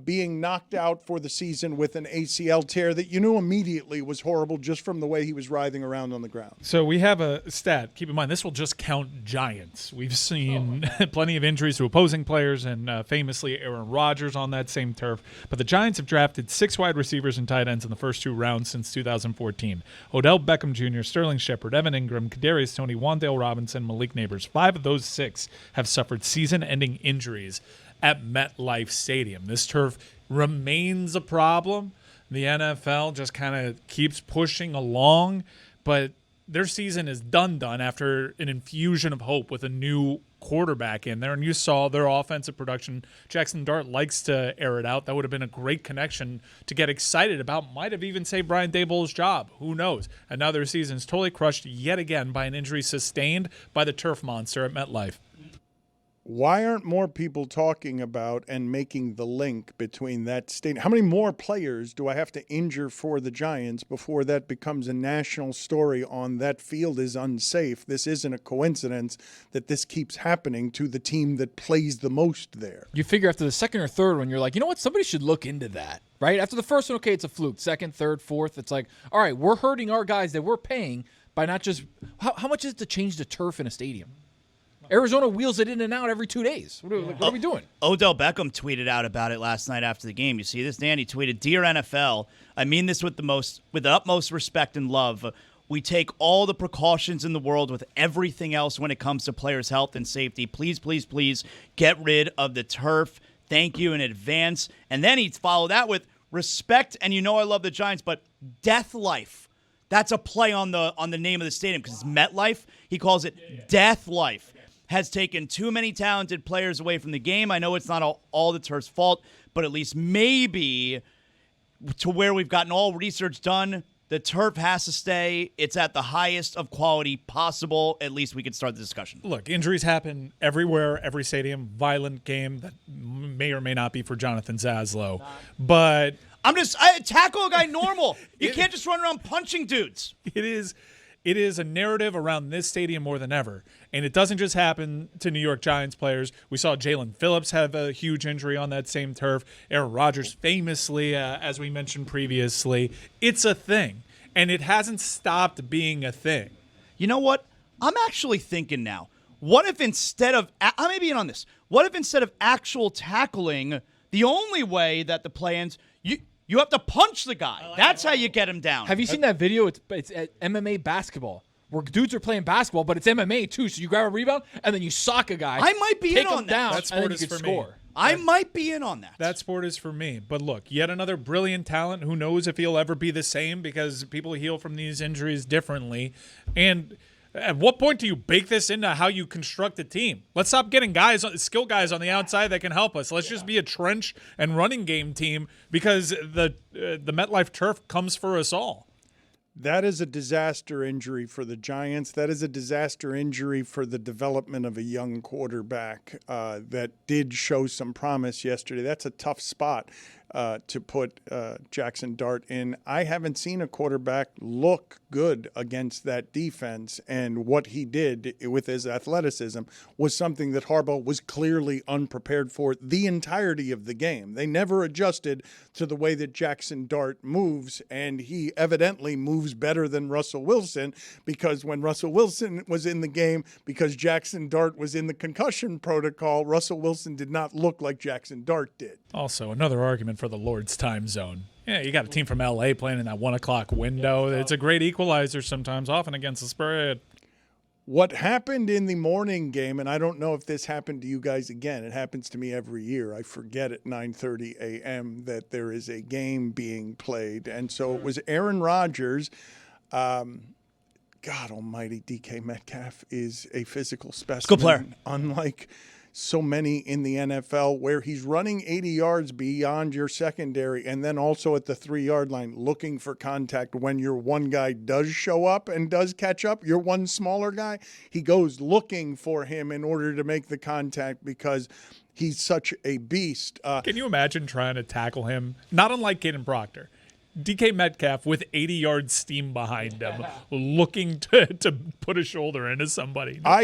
being knocked out for the season with an ACL tear that you knew immediately was horrible just from the way he was writhing around on the ground. So we have a stat. Keep in mind, this will just count Giants. We've seen plenty of injuries to opposing players and famously Aaron Rodgers on that same turf. But the Giants have drafted 6 wide receivers and tight ends in the first 2 rounds since 2014. Odell Beckham Jr., Sterling Shepard, Evan Ingram, Kadarius Toney, Wan'Dale Robinson, Malik Neighbors. 5 of those 6 have suffered season-ending injuries at MetLife Stadium. This turf remains a problem. The NFL just kind of keeps pushing along, but their season is done after an infusion of hope with a new quarterback in there. And you saw their offensive production. Jackson Dart likes to air it out. That would have been a great connection to get excited about. Might have even saved Brian Daboll's job. Who knows? And now their season is totally crushed yet again by an injury sustained by the turf monster at MetLife. Why aren't more people talking about and making the link between that stadium? How many more players do I have to injure for the Giants before that becomes a national story on that field is unsafe? This isn't a coincidence that this keeps happening to the team that plays the most there. You figure after the second or third one, you're like, you know what? Somebody should look into that, right? After the first one, okay, it's a fluke. Second, third, fourth, it's like, all right, we're hurting our guys that we're paying by not just – how much is it to change the turf in a stadium? Arizona wheels it in and out every 2 days. What are we doing? Odell Beckham tweeted out about it last night after the game. You see this, Dan? He tweeted, "Dear NFL, I mean this with the utmost respect and love. We take all the precautions in the world with everything else when it comes to players' health and safety. Please, please, please get rid of the turf. Thank you in advance." And then he followed that with respect, and you know I love the Giants, but Death Life. That's a play on the name of the stadium because it's MetLife. He calls it Death Life. Has taken too many talented players away from the game. I know it's not all the turf's fault, but at least maybe to where we've gotten all research done, the turf has to stay. It's at the highest of quality possible. At least we can start the discussion. Look, injuries happen everywhere, every stadium. Violent game that may or may not be for Jonathan Zaslow. But I tackle a guy normal. You can't just run around punching dudes. It is a narrative around this stadium more than ever. And it doesn't just happen to New York Giants players. We saw Jalen Phillips have a huge injury on that same turf. Aaron Rodgers famously, as we mentioned previously. It's a thing. And it hasn't stopped being a thing. You know what? I'm actually thinking now. What if instead of – I may be in on this. What if instead of actual tackling, the only way that the play ends – you have to punch the guy. That's how you get him down. Have you seen that video? It's at MMA basketball where dudes are playing basketball, but it's MMA too. So you grab a rebound and then you sock a guy. I might be in on that. Down, that sport and then is you can for score. me. I might be in on that. That sport is for me. But look, yet another brilliant talent. Who knows if he'll ever be the same because people heal from these injuries differently. And at what point do you bake this into how you construct a team? Let's stop getting skill guys on the outside that can help us. Let's just be a trench and running game team because the MetLife turf comes for us all. That is a disaster injury for the Giants. That is a disaster injury for the development of a young quarterback that did show some promise yesterday. That's a tough spot. to put Jackson Dart in. I haven't seen a quarterback look good against that defense, and what he did with his athleticism was something that Harbaugh was clearly unprepared for the entirety of the game. They never adjusted to the way that Jackson Dart moves, and he evidently moves better than Russell Wilson, because when Russell Wilson was in the game, because Jackson Dart was in the concussion protocol, Russell Wilson did not look like Jackson Dart did. Also, another argument for the Lord's time zone. Yeah, you got a team from L.A. playing in that 1 o'clock window. It's a great equalizer sometimes, often against the spread. What happened in the morning game, and I don't know if this happened to you guys again, it happens to me every year. I forget at 9:30 a.m. that there is a game being played. And so it was Aaron Rodgers. God almighty, DK Metcalf is a physical specimen. Good player. Unlike so many in the NFL, where he's running 80 yards beyond your secondary and then also at the 3-yard line looking for contact when your one guy does show up and does catch up, your one smaller guy. He goes looking for him in order to make the contact because he's such a beast. Can you imagine trying to tackle him? Not unlike Caden Proctor. DK Metcalf with 80-yard steam behind him, looking to put a shoulder into somebody. No,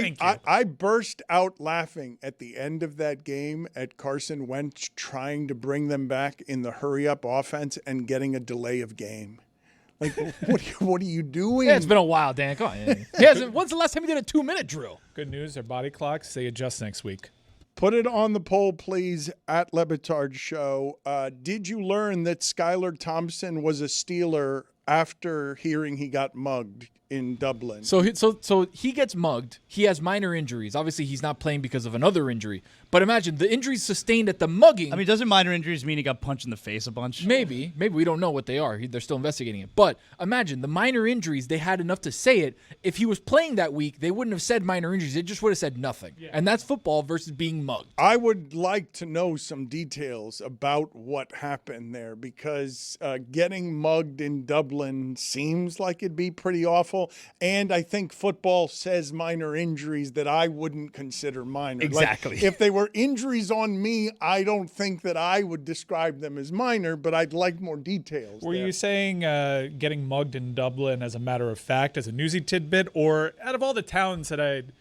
I burst out laughing at the end of that game at Carson Wentz trying to bring them back in the hurry-up offense and getting a delay of game. Like, what are you doing? Yeah, it's been a while, Dan. Come on. When's the last time you did a 2-minute drill? Good news, their body clocks, they adjust next week. Put it on the poll, please, at Le Batard Show. Did you learn that Skylar Thompson was a Steeler after hearing he got mugged in Dublin? So he gets mugged. He has minor injuries. Obviously, he's not playing because of another injury. But imagine the injuries sustained at the mugging. I mean, doesn't minor injuries mean he got punched in the face a bunch? Maybe we don't know what they are. They're still investigating it. But imagine the minor injuries. They had enough to say it. If he was playing that week, they wouldn't have said minor injuries. They just would have said nothing. Yeah. And that's football versus being mugged. I would like to know some details about what happened there, because getting mugged in Dublin seems like it'd be pretty awful. And I think football says minor injuries that I wouldn't consider minor. Exactly. Like, if they were injuries on me, I don't think that I would describe them as minor, but I'd like more details. Were you saying getting mugged in Dublin as a matter of fact, as a newsy tidbit, or out of all the towns that I'd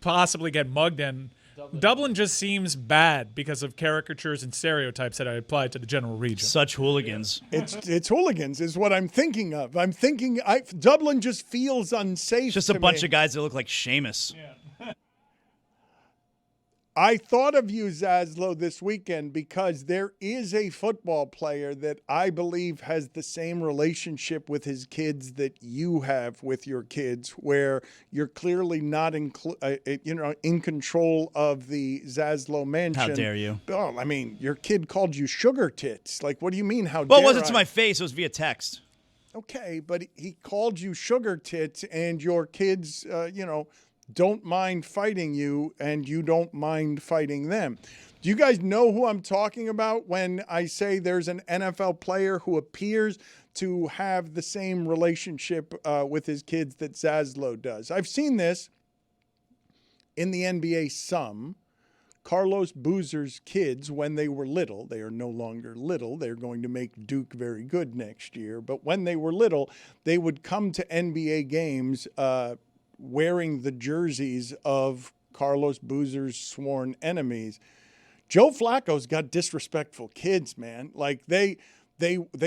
possibly get mugged in, Dublin just seems bad because of caricatures and stereotypes that I applied to the general region. Such hooligans. It's hooligans is what I'm thinking of. I'm thinking Dublin just feels unsafe. Just a bunch of guys that look like Seamus. Yeah. I thought of you, Zaslow, this weekend because there is a football player that I believe has the same relationship with his kids that you have with your kids, where you're clearly not in control of the Zaslow mansion. How dare you? Oh, I mean, your kid called you sugar tits. Like, what do you mean, how dare Well, it wasn't to my face. It was via text. Okay, but he called you sugar tits, and your kids, don't mind fighting you, and you don't mind fighting them. Do you guys know who I'm talking about when I say there's an NFL player who appears to have the same relationship with his kids that Zaslow does? I've seen this in the NBA some. Carlos Boozer's kids, when they were little, they are no longer little. They're going to make Duke very good next year. But when they were little, they would come to NBA games wearing the jerseys of Carlos Boozer's sworn enemies. Joe Flacco's got disrespectful kids, man. Like they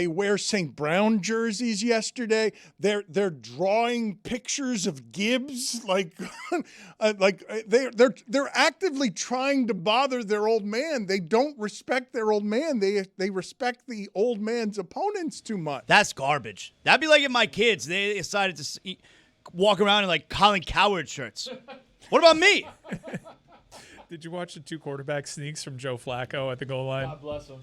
wear St. Brown jerseys yesterday. They're drawing pictures of Gibbs, they're actively trying to bother their old man. They don't respect their old man. They respect the old man's opponents too much. That's garbage. That'd be like if my kids, they decided to walk around in like Colin Cowherd shirts. What about me? Did you watch the 2 quarterback sneaks from Joe Flacco at the goal line? God bless him.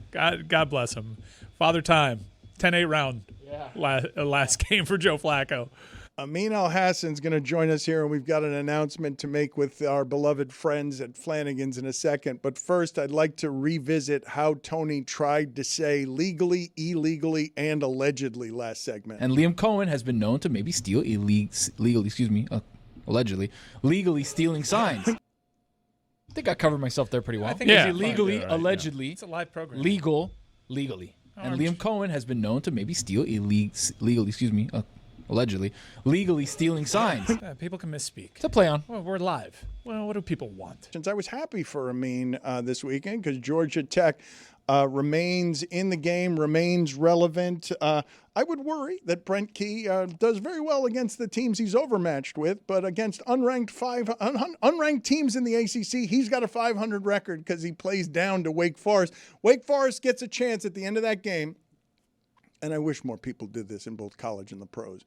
God bless him. Father time. 10-8 round. Yeah. Last game for Joe Flacco. Amin Al-Hassan's going to join us here, and we've got an announcement to make with our beloved friends at Flanagan's in a second. But first, I'd like to revisit how Tony tried to say legally, illegally, and allegedly last segment. And Liam Cohen has been known to maybe steal legally stealing signs. I think I covered myself there pretty well. I think illegally, allegedly. It's a live program. Legally. And Liam Cohen has been known to maybe steal allegedly legally stealing signs. People can misspeak. To play on. Well, we're live. Well, what do people want? Since I was happy for Amin this weekend because Georgia Tech remains in the game, remains relevant. I would worry that Brent Key does very well against the teams he's overmatched with, but against unranked teams in the ACC, he's got a 500 record because he plays down to Wake Forest. Wake Forest gets a chance at the end of that game, and I wish more people did this in both college and the pros,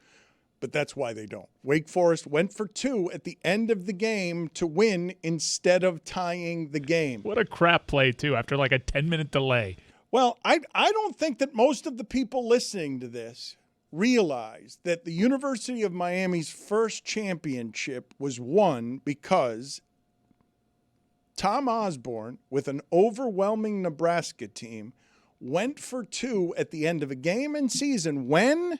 but that's why they don't. Wake Forest went for 2 at the end of the game to win instead of tying the game. What a crap play, too, after like a 10-minute delay. Well, I don't think that most of the people listening to this realize that the University of Miami's first championship was won because Tom Osborne, with an overwhelming Nebraska team, went for 2 at the end of a game and season when,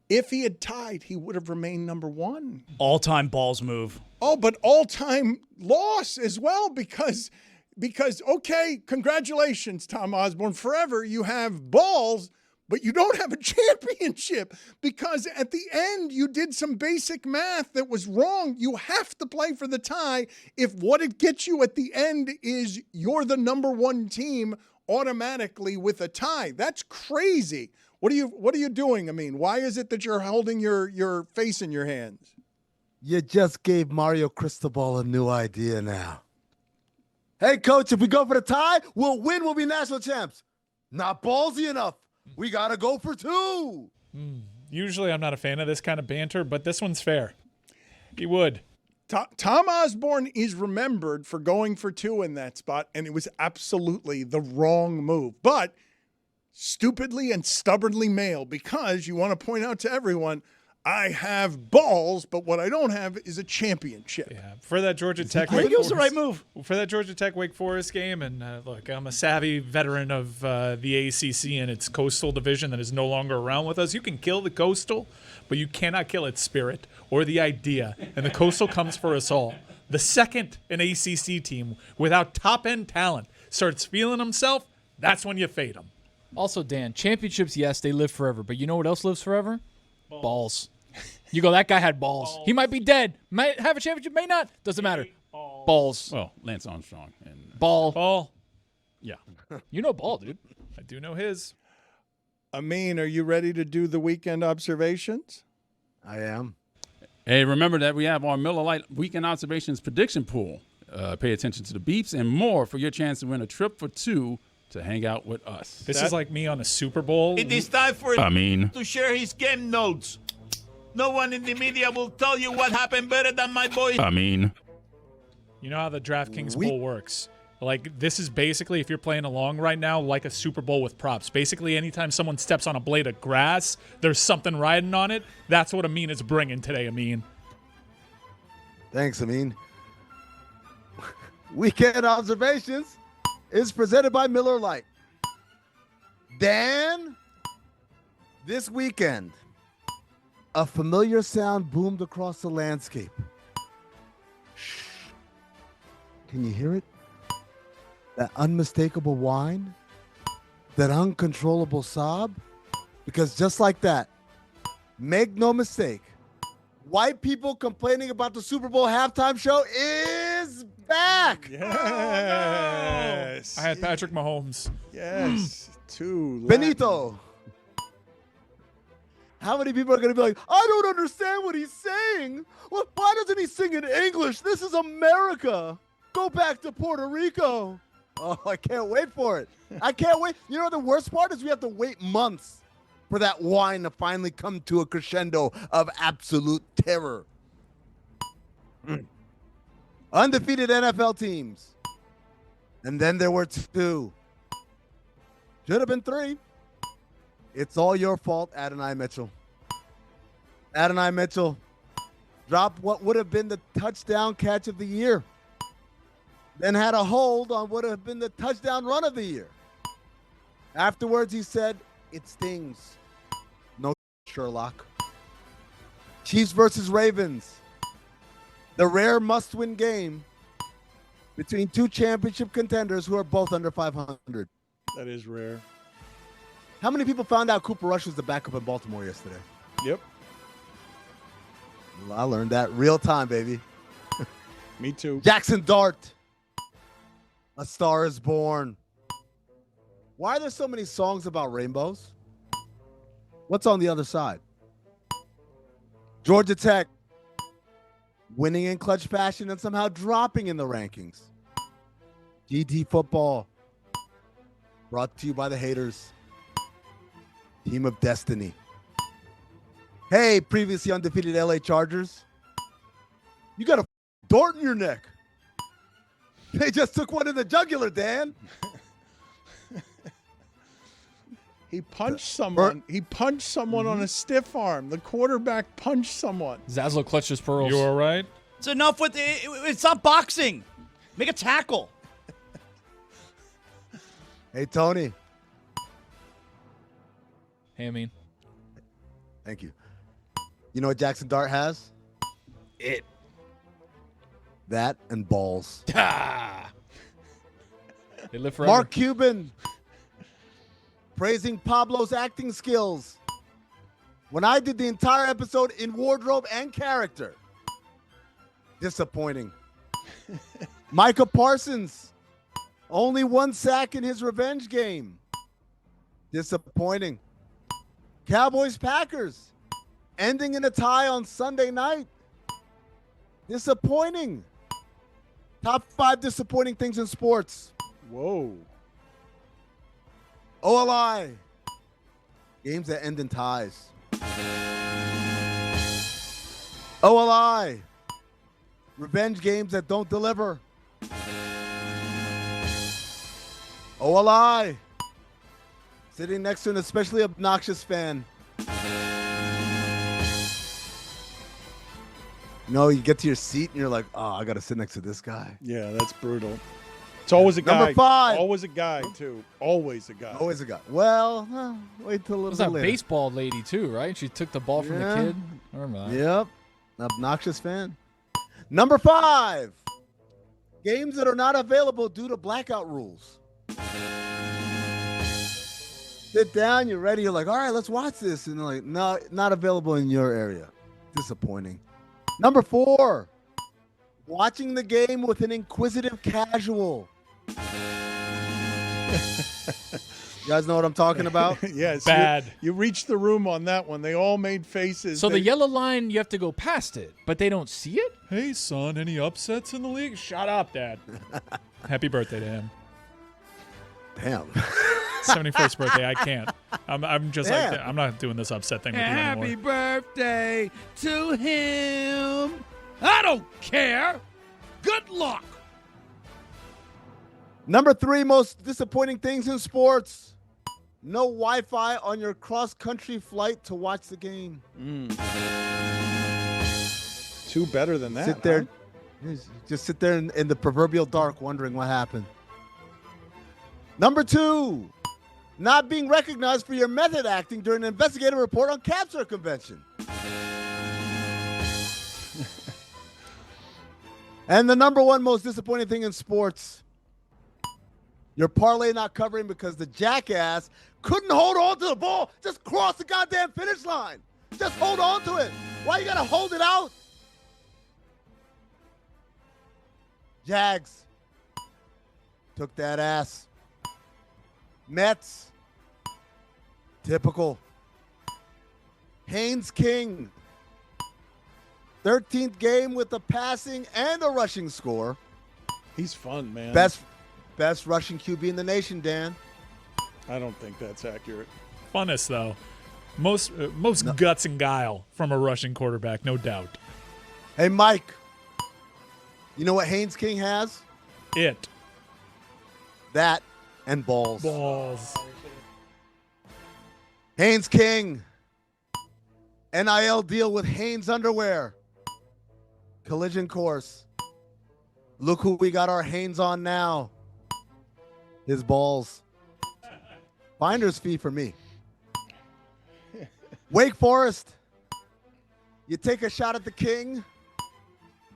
if he had tied, he would have remained number 1. All-time balls move. Oh, but all-time loss as well because, okay, congratulations, Tom Osborne. Forever you have balls, but you don't have a championship because at the end you did some basic math that was wrong. You have to play for the tie if what it gets you at the end is you're the number 1 team automatically with a tie. That's crazy. What are you doing? I mean, why is it that you're holding your face in your hands? You just gave Mario Cristobal a new idea now. Hey, coach, if we go for the tie, we'll win. We'll be national champs. Not ballsy enough. We got to go for 2. Usually I'm not a fan of this kind of banter, but this one's fair. He would. Tom Osborne is remembered for going for 2 in that spot, and it was absolutely the wrong move. But stupidly and stubbornly male, because you want to point out to everyone, I have balls, but what I don't have is a championship. Yeah, for that Georgia Tech, I think it was the right move. For that Georgia Tech Wake Forest game, and look, I'm a savvy veteran of the ACC and its Coastal division that is no longer around with us. You can kill the Coastal, but you cannot kill its spirit or the idea, and the Coastal comes for us all. The second an ACC team without top-end talent starts feeling himself, that's when you fade him. Also, Dan, championships, yes, they live forever, but you know what else lives forever? Balls. You go, that guy had balls. He might be dead. Might have a championship, may not. Doesn't matter. Balls. Well, Lance Armstrong. And Ball. Yeah. You know ball, dude. I do know his. Amin, are you ready to do the weekend observations? I am. Hey, remember that we have our Miller Lite Weekend Observations prediction pool. Pay attention to the beeps and more for your chance to win a trip for 2 to hang out with us. This is like me on a Super Bowl. It is time for to share his game notes. No one in the media will tell you what happened better than my boy. You know how the DraftKings Bowl works. Like, this is basically, if you're playing along right now, like a Super Bowl with props. Basically, anytime someone steps on a blade of grass, there's something riding on it. That's what Amin is bringing today, Amin. Thanks, Amin. Weekend Observations is presented by Miller Lite. Dan, this weekend, a familiar sound boomed across the landscape. Shh. Can you hear it? That unmistakable whine? That uncontrollable sob? Because just like that, make no mistake, white people complaining about the Super Bowl halftime show is back. Yes. I had Patrick Mahomes. Yes. Benito. How many people are going to be like, I don't understand what he's saying. Well, why doesn't he sing in English? This is America. Go back to Puerto Rico. Oh, I can't wait for it. I can't wait. You know, the worst part is we have to wait months for that whine to finally come to a crescendo of absolute terror. Undefeated NFL teams. And then there were 2. Should have been 3. It's all your fault, Adonai Mitchell. Adonai Mitchell dropped what would have been the touchdown catch of the year. Then had a hold on what would have been the touchdown run of the year. Afterwards, he said, it stings. No, Sherlock. Chiefs versus Ravens. The rare must-win game between 2 championship contenders who are both under 500. That is rare. How many people found out Cooper Rush was the backup in Baltimore yesterday? Yep. Well, I learned that real time, baby. Me too. Jackson Dart. A Star is Born. Why are there so many songs about rainbows? What's on the other side? Georgia Tech. Winning in clutch fashion and somehow dropping in the rankings. GT football. Brought to you by the haters. Team of Destiny. Hey, previously undefeated LA Chargers. You got a dart in your neck. They just took one in the jugular, Dan. He punched someone. He punched someone on a stiff arm. The quarterback punched someone. Zaslow clutched his pearls. You all right? It's enough with it. It's not boxing. Make a tackle. Hey, Tony. Hey, I mean. Thank you. You know what Jackson Dart has? It. That and balls. They live forever. Mark Cuban. Praising Pablo's acting skills. When I did the entire episode in wardrobe and character. Disappointing. Micah Parsons. Only 1 sack in his revenge game. Disappointing. Cowboys-Packers. Ending in a tie on Sunday night. Disappointing. Top 5 disappointing things in sports. Whoa. OLI. Games that end in ties. OLI. Revenge games that don't deliver. OLI. Sitting next to an especially obnoxious fan. No, you get to your seat and you're like, oh, I got to sit next to this guy. Yeah, that's brutal. It's always a guy. Number 5. Always a guy, too. Always a guy. Always a guy. Well, wait till a little It was bit that later. baseball lady, too, right? She took the ball from the kid. I remember that. Yep. Obnoxious fan. Number 5. Games that are not available due to blackout rules. Sit down, you're ready. You're like, all right, let's watch this. And they're like, no, not available in your area. Disappointing. Number 4. Watching the game with an inquisitive casual. You guys know what I'm talking about? Yes. Bad. You reached the room on that one. They all made faces. So the yellow line, you have to go past it, but they don't see it? Hey, son, any upsets in the league? Shut up, Dad. Happy birthday to him. Damn. 71st birthday. I can't. I'm just Yeah. like, I'm not doing this upset thing with you anymore. Happy birthday to him. I don't care. Good luck. Number 3 most disappointing things in sports. No Wi-Fi on your cross-country flight to watch the game. Two better than that. Sit there. Just sit there in the proverbial dark wondering what happened. Number 2, not being recognized for your method acting during an investigative report on Capture Convention. And the number 1 most disappointing thing in sports, your parlay not covering because the jackass couldn't hold on to the ball. Just cross the goddamn finish line. Just hold on to it. Why you gotta hold it out? Jags took that ass. Mets, typical. Haynes King, 13th game with a passing and a rushing score. He's fun, man. Best rushing QB in the nation, Dan. I don't think that's accurate. Funnest, though. Most guts and guile from a rushing quarterback, no doubt. Hey, Mike, you know what Haynes King has? It. That and balls. Balls. Haynes King. NIL deal with Haynes Underwear. Collision course. Look who we got our Haynes on now. His balls. Finder's fee for me. Wake Forest. You take a shot at the king.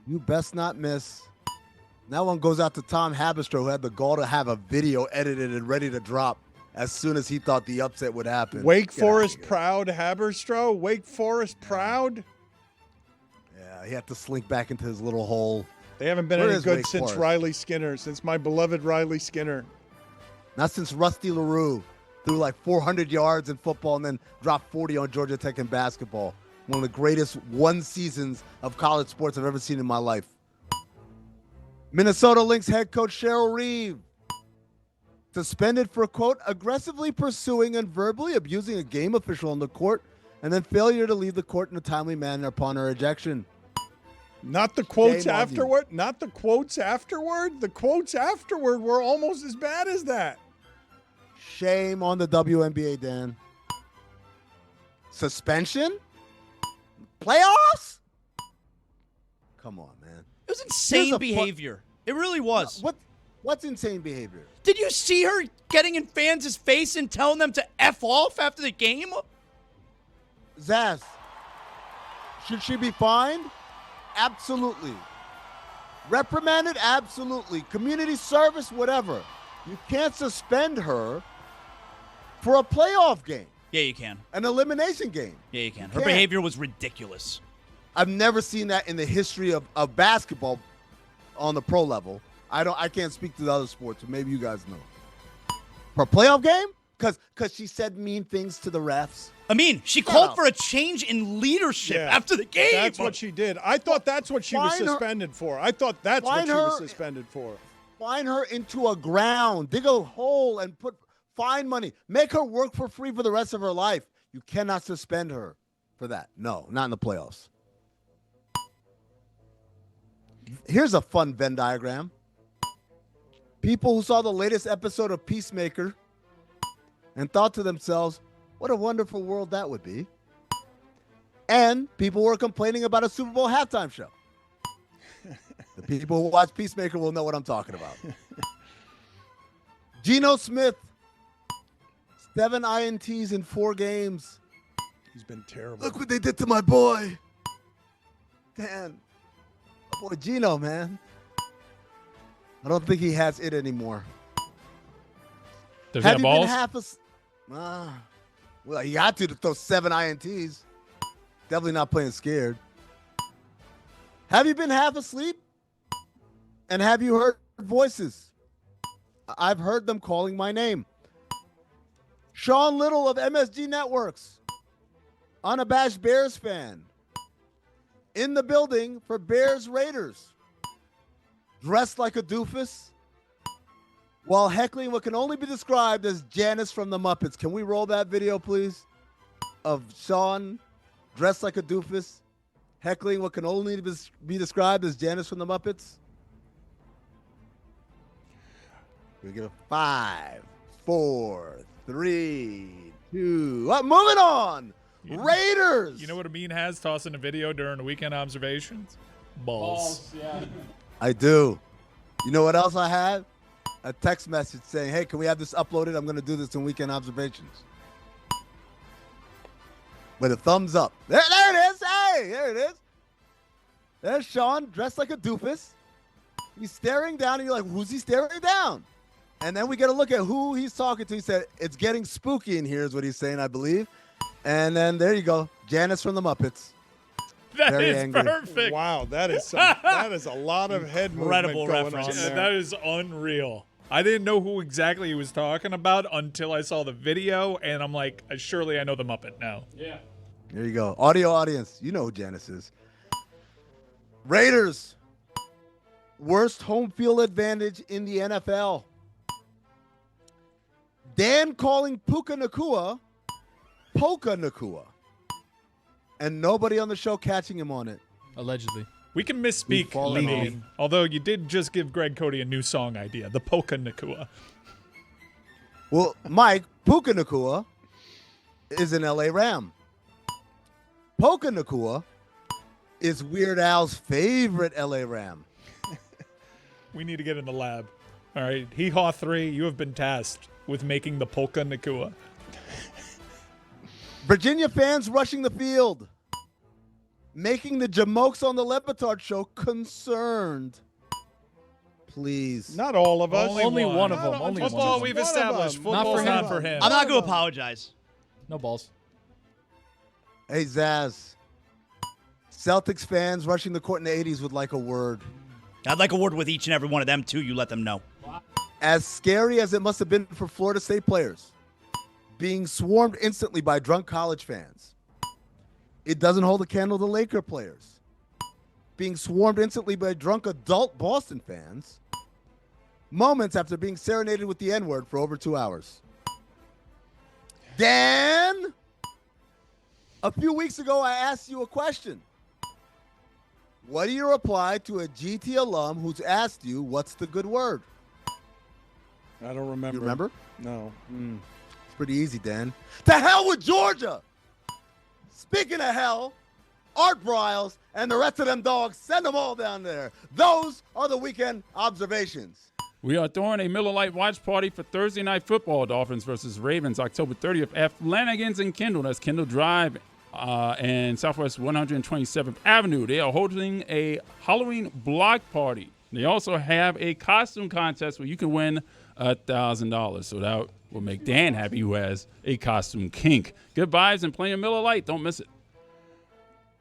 You best not miss. That one goes out to Tom Habistro, who had the gall to have a video edited and ready to drop as soon as he thought the upset would happen. Wake Forest proud, Haberstroh. Wake Forest proud. Yeah, he had to slink back into his little hole. They haven't been Where any is good Wake since Forest? Riley Skinner, since my beloved Riley Skinner. Not since Rusty LaRue threw like 400 yards in football and then dropped 40 on Georgia Tech in basketball. One of the greatest one seasons of college sports I've ever seen in my life. Minnesota Lynx head coach Cheryl Reeve suspended for, quote, aggressively pursuing and verbally abusing a game official on the court and then failure to leave the court in a timely manner upon her ejection. Not the quotes Shame on you. afterward. Not the quotes afterward. The quotes afterward were almost as bad as that. Shame on the WNBA, Dan. Suspension? Playoffs? Come on, man. It was insane behavior. It really was. What's insane behavior? Did you see her getting in fans' face and telling them to F off after the game? Zaz, should she be fined? Absolutely. Reprimanded? Absolutely. Community service? Whatever. You can't suspend her for a playoff game. Yeah, you can. An elimination game. Yeah, you can. Her can't. behavior was ridiculous. I've never seen that in the history of basketball on the pro level. I can't speak to the other sports, but maybe you guys know. For a playoff game? Because she said mean things to the refs. I mean, she called for a change in leadership after the game. That's what she did. I thought that's what she was suspended for. I thought that's what she was suspended for. Fine her into a ground. Dig a hole and put fine money. Make her work for free for the rest of her life. You cannot suspend her for that. No, not in the playoffs. Here's a fun Venn diagram. People who saw the latest episode of Peacemaker and thought to themselves, what a wonderful world that would be. And people were complaining about a Super Bowl halftime show. The people who watch Peacemaker will know what I'm talking about. Gino Smith, 7 INTs in 4 games. He's been terrible. Look what they did to my boy. Dan. My boy Gino, man. I don't think he has it anymore. Does he have balls? Been half well, he got to throw 7 INTs. Definitely not playing scared. Have you been half asleep? And have you heard voices? I've heard them calling my name. Sean Little of MSG Networks. Unabashed Bears fan. In the building for Bears Raiders. Dressed like a doofus. While heckling what can only be described as Janice from the Muppets. Can we roll that video, please? Of Sean dressed like a doofus, heckling what can only be described as Janice from the Muppets. We give it 5, 4, 3, 2. Moving on. Raiders. You know what Amin has tossing a video during the weekend observations? Balls. Yeah. I do. You know what else I had? A text message saying, hey, can we have this uploaded? I'm going to do this in weekend observations. With a thumbs up. There it is. Hey, there it is. There's Sean dressed like a doofus. He's staring down, and you're like, who's he staring down? And then we get a look at who he's talking to. He said, it's getting spooky in here is what he's saying, I believe. And then there you go. Janice from the Muppets. That Very is angry. perfect. Wow, that is a lot of head movement Incredible going reference. on there. That is unreal. I didn't know who exactly he was talking about until I saw the video, and I'm like, surely I know the Muppet now. Yeah. There you go. Audio audience, you know who Janice is. Raiders. Worst home field advantage in the NFL. Dan calling Puka Nakua, Puka Nakua. And nobody on the show catching him on it. Allegedly. We can misspeak, Lamar. Although you did just give Greg Cody a new song idea, the Puka Nakua. Well, Mike, Puka Nakua is an LA Ram. Puka Nakua is Weird Al's favorite LA Ram. We need to get in the lab. All right, Hee Haw 3, you have been tasked with making the Puka Nakua. Virginia fans rushing the field, making the Jamokes on the Le Batard Show concerned. please. Not all of us. Only one of them. Not Only football one. we've established. Football's not for him. I'm not going to apologize. No balls. Hey, Zaz. Celtics fans rushing the court in the 80s would like a word. I'd like a word with each and every one of them, too. You let them know. As scary as it must have been for Florida State players, being swarmed instantly by drunk college fans, it doesn't hold a candle to Laker players. Being swarmed instantly by drunk adult Boston fans, moments after being serenaded with the N-word for over 2 hours. Dan, a few weeks ago, I asked you a question. What do you reply to a GT alum who's asked you, what's the good word? I don't remember. You remember? No. It's pretty easy, Dan. To hell with Georgia! Speaking of hell, Art Briles and the rest of them dogs, send them all down there. Those are the weekend observations. We are throwing a Miller Lite watch party for Thursday Night Football, Dolphins versus Ravens, October 30th at Flanagan's in Kendall. That's Kendall Drive and Southwest 127th Avenue. They are holding a Halloween block party. They also have a costume contest where you can win $1,000. So that will make Dan happy, who has a costume kink. Good vibes and playing Miller Lite. Don't miss it.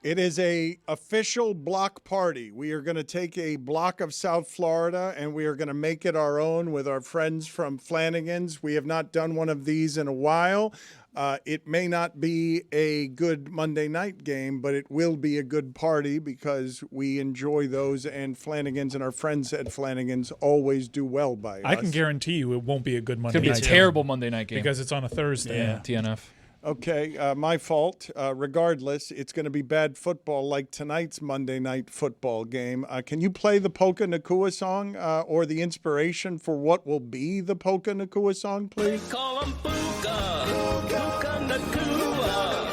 It is a official block party. We are going to take a block of South Florida and we are going to make it our own with our friends from Flanagan's. We have not done one of these in a while. It may not be a good Monday night game, but it will be a good party because we enjoy those, and Flanagan's and our friends at Flanagan's always do well by us. I can guarantee you it won't be a good Monday It's night going to be a terrible Monday night game. because it's on a Thursday. Yeah, TNF. Okay, my fault. Regardless, it's going to be bad football like tonight's Monday night football game. Can you play the Puka Nakua song or the inspiration for what will be the Puka Nakua song, please? Call him Puka. Puka Nakua.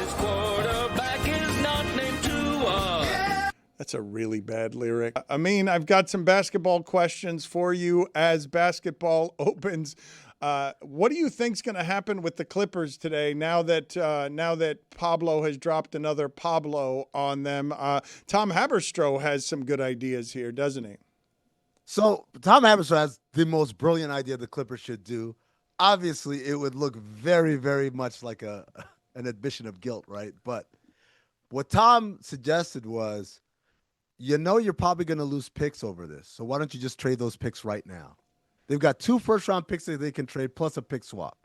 His quarterback is not named Tua. That's a really bad lyric. I mean, I've got some basketball questions for you as basketball opens. What do you think's going to happen with the Clippers today now that Pablo has dropped another Pablo on them? Tom Haberstroh has some good ideas here, doesn't he? So Tom Haberstroh has the most brilliant idea the Clippers should do. Obviously, it would look very, very much like an admission of guilt, right? But what Tom suggested was, you're probably going to lose picks over this. So why don't you just trade those picks right now? They've got 2 first-round picks that they can trade plus a pick swap.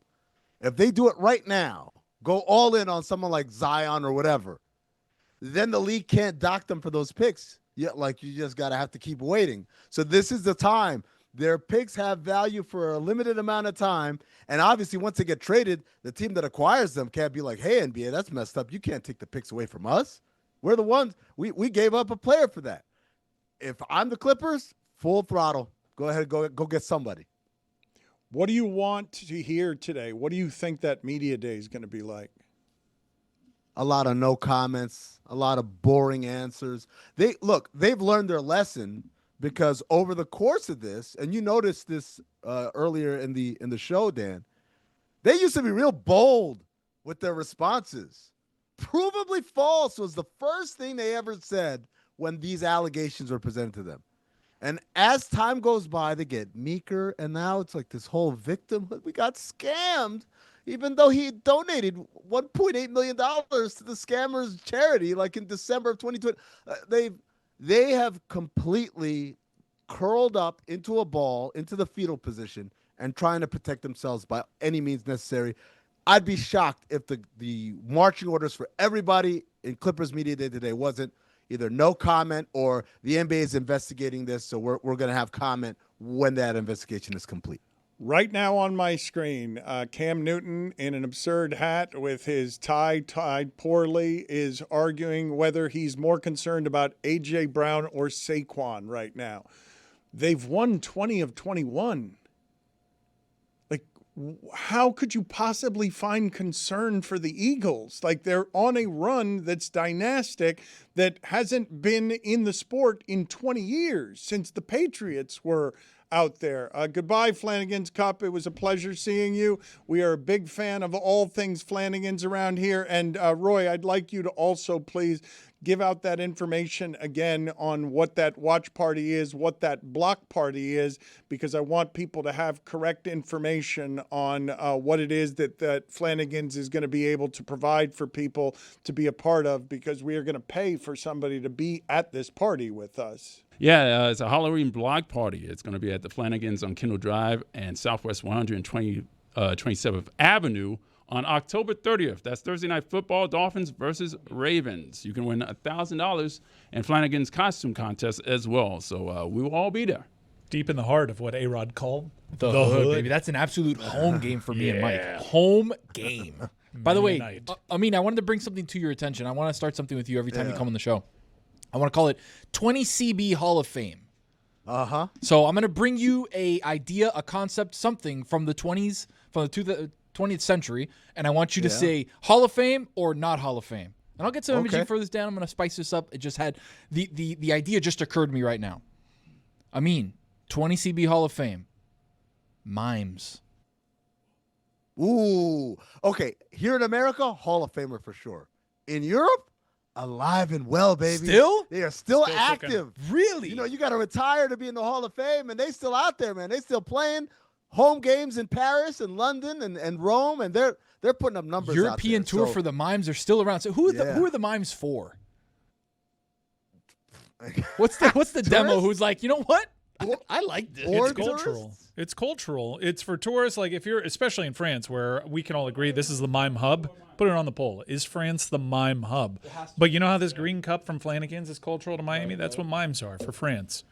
If they do it right now, go all in on someone like Zion or whatever, then the league can't dock them for those picks. You just got to have to keep waiting. So this is the time. Their picks have value for a limited amount of time. And obviously, once they get traded, the team that acquires them can't be like, hey, NBA, that's messed up. You can't take the picks away from us. We're the ones. We gave up a player for that. If I'm the Clippers, full throttle. Go ahead, go get somebody. What do you want to hear today? What do you think that media day is going to be like? A lot of no comments, a lot of boring answers. They've learned their lesson because over the course of this, and you noticed this earlier in the show, Dan, they used to be real bold with their responses. Provably false was the first thing they ever said when these allegations were presented to them. And as time goes by, they get meeker, and now it's like this whole victimhood. We got scammed, even though he donated $1.8 million to the scammers' charity, like in December of 2020. They have completely curled up into a ball, into the fetal position, and trying to protect themselves by any means necessary. I'd be shocked if the marching orders for everybody in Clippers Media Day today wasn't either no comment or the NBA is investigating this, so we're going to have comment when that investigation is complete. Right now on my screen, Cam Newton in an absurd hat with his tie tied poorly is arguing whether he's more concerned about A.J. Brown or Saquon right now. They've won 20 of 21. How could you possibly find concern for the Eagles? They're on a run that's dynastic that hasn't been in the sport in 20 years since the Patriots were out there. Goodbye, Flanagan's Cup. It was a pleasure seeing you. We are a big fan of all things Flanagan's around here. And Roy, I'd like you to also please give out that information again on what that watch party is, what that block party is, because I want people to have correct information on what it is that Flanagan's is going to be able to provide for people to be a part of, because we are going to pay for somebody to be at this party with us. Yeah, it's a Halloween block party. It's going to be at the Flanagan's on Kendall Drive and Southwest 127th Avenue on October 30th. That's Thursday Night Football, Dolphins versus Ravens. You can win $1,000 and Flanagan's costume contest as well. So we will all be there. Deep in the heart of what A-Rod called the hood, baby. That's an absolute home game for me and Mike. Home game. By the way, I wanted to bring something to your attention. I want to start something with you every time you come on the show. I want to call it 20 CB Hall of Fame. Uh-huh. So I'm going to bring you a idea, a concept, something from the 20s, from the 20th century, and I want you to say Hall of Fame or not Hall of Fame. And I'll get some imaging for this down. I'm going to spice this up. It just had the idea just occurred to me right now. 20 CB Hall of Fame. Mimes. Ooh. Okay. Here in America, Hall of Famer for sure. In Europe, alive and well, baby. Still? They are still active. Cooking. Really? You know, you got to retire to be in the Hall of Fame, and they still out there, man. They still playing home games in Paris and London and Rome, and they're putting up numbers. European out there. tour for the Mimes are still around. So who are the Mimes for? What's the demo? Who's like, you know what? I like this. It's cultural. It's cultural. It's for tourists. Like if you're, especially in France, where we can all agree this is the mime hub. Put it on the poll. Is France the mime hub? But you know how this green cup from Flanagan's is cultural to Miami? That's what mimes are for France.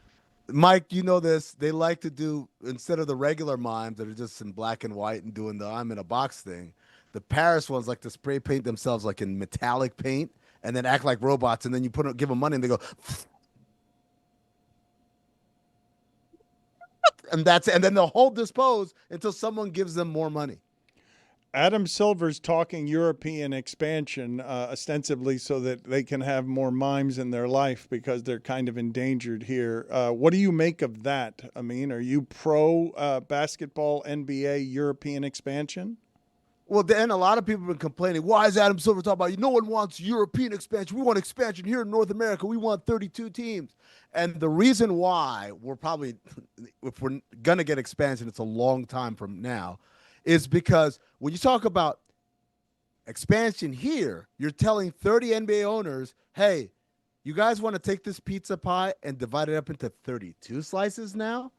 Mike, you know this. They like to do, instead of the regular mimes that are just in black and white and doing the I'm in a box thing, the Paris ones like to spray paint themselves like in metallic paint and then act like robots, and then you give them money and they go, and then they'll hold this pose until someone gives them more money. Adam Silver's talking European expansion, ostensibly so that they can have more mimes in their life because they're kind of endangered here. What do you make of that? I mean, are you pro basketball, NBA, European expansion? Well, then a lot of people have been complaining, why is Adam Silver talking about, no one wants European expansion. We want expansion here in North America. We want 32 teams. And the reason why we're probably, if we're going to get expansion, it's a long time from now, is because when you talk about expansion here, you're telling 30 NBA owners, hey, you guys want to take this pizza pie and divide it up into 32 slices now?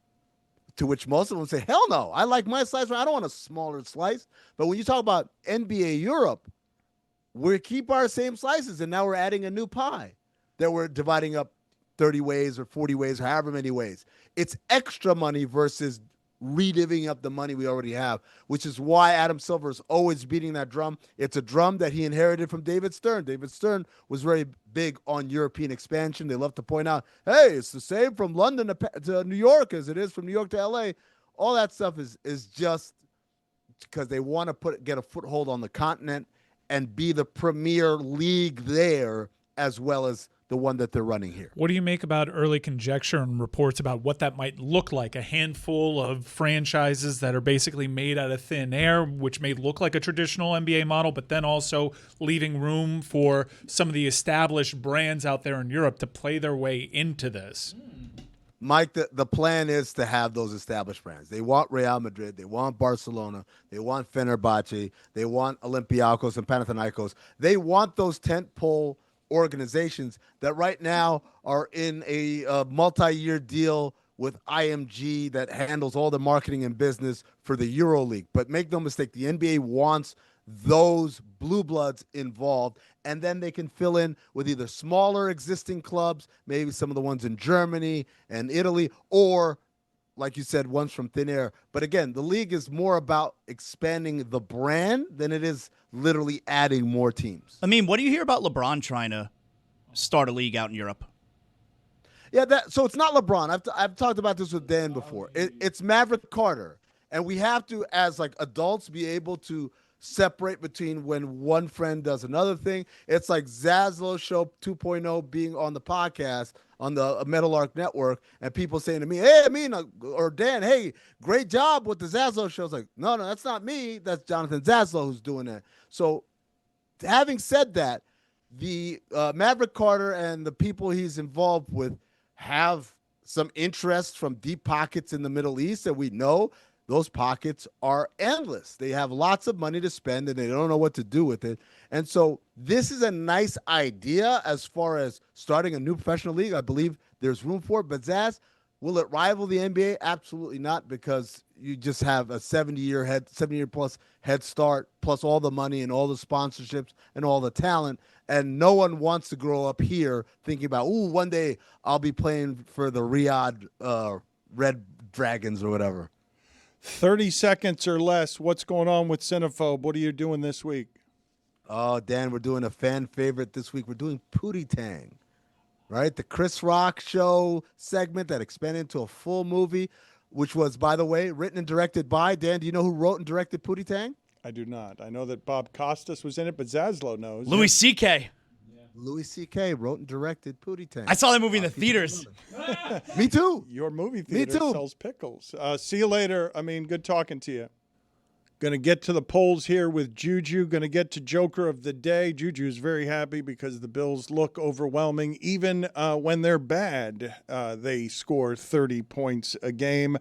To which most of them say, hell no, I like my slice. I don't want a smaller slice. But when you talk about NBA Europe, we keep our same slices, and now we're adding a new pie that we're dividing up 30 ways or 40 ways, or however many ways. It's extra money versus redivvying up the money we already have, which is why Adam Silver is always beating that drum. It's a drum that he inherited from David Stern. David Stern was very big on European expansion. They love to point out, hey, it's the same from London to New York as it is from New York to LA. All that stuff is just because they want to get a foothold on the continent and be the premier league there as well as the one that they're running here. What do you make about early conjecture and reports about what that might look like? A handful of franchises that are basically made out of thin air, which may look like a traditional NBA model, but then also leaving room for some of the established brands out there in Europe to play their way into this. Mike, the plan is to have those established brands. They want Real Madrid. They want Barcelona. They want Fenerbahce. They want Olympiacos and Panathinaikos. They want those tentpole organizations that right now are in a multi-year deal with IMG that handles all the marketing and business for the EuroLeague. But make no mistake, the NBA wants those blue bloods involved, and then they can fill in with either smaller existing clubs, maybe some of the ones in Germany and Italy, or like you said, ones from thin air. But again, the league is more about expanding the brand than it is literally adding more teams. I mean, what do you hear about LeBron trying to start a league out in Europe? Yeah, so it's not LeBron. I've talked about this with Dan before. It's Maverick Carter. And we have to, as like adults, be able to separate between when one friend does another thing. It's like Zaslow Show 2.0 being on the podcast on the Metal Arc Network, and people saying to me, hey, or Dan, hey, great job with the Zaslow Show. It's like, no, that's not me. That's Jonathan Zaslow who's doing that. So having said that, the Maverick Carter and the people he's involved with have some interest from deep pockets in the Middle East, and we know those pockets are endless. They have lots of money to spend, and they don't know what to do with it. And so this is a nice idea as far as starting a new professional league. I believe there's room for it. But Zaz, will it rival the NBA? Absolutely not, because you just have a 70-year plus head start, plus all the money and all the sponsorships and all the talent. And no one wants to grow up here thinking about, one day I'll be playing for the Riyadh Red Dragons or whatever. 30 seconds or less. What's going on with Cinephobe? What are you doing this week? Oh, Dan, we're doing a fan favorite this week. We're doing Pootie Tang, right? The Chris Rock show segment that expanded into a full movie, which was, by the way, written and directed by, Dan, do you know who wrote and directed Pootie Tang? I do not. I know that Bob Costas was in it, but Zaslow knows. Louis C.K. Louis C.K. wrote and directed Pootie Tang. I saw that movie in the theaters. Me too. Your movie theater Me too. sells pickles. See you later. I mean, good talking to you. Going to get to the polls here with Juju. Going to get to Joker of the Day. Juju's very happy because the Bills look overwhelming. Even when they're bad, they score 30 points a game.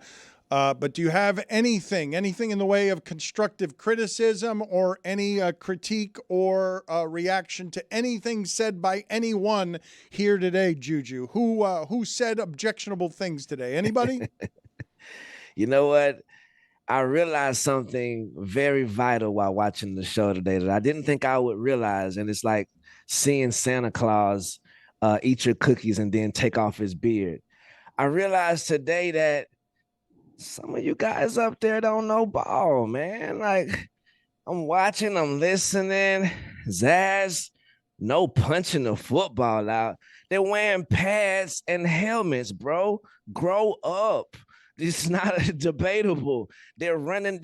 But do you have anything in the way of constructive criticism or any critique or reaction to anything said by anyone here today, Juju? Who said objectionable things today? Anybody? You know what? I realized something very vital while watching the show today that I didn't think I would realize. And it's like seeing Santa Claus eat your cookies and then take off his beard. I realized today that some of you guys up there don't know ball, man. Like, I'm watching, I'm listening. Zaz, no punching the football out. They're wearing pads and helmets, bro. Grow up. It's not debatable. They're running,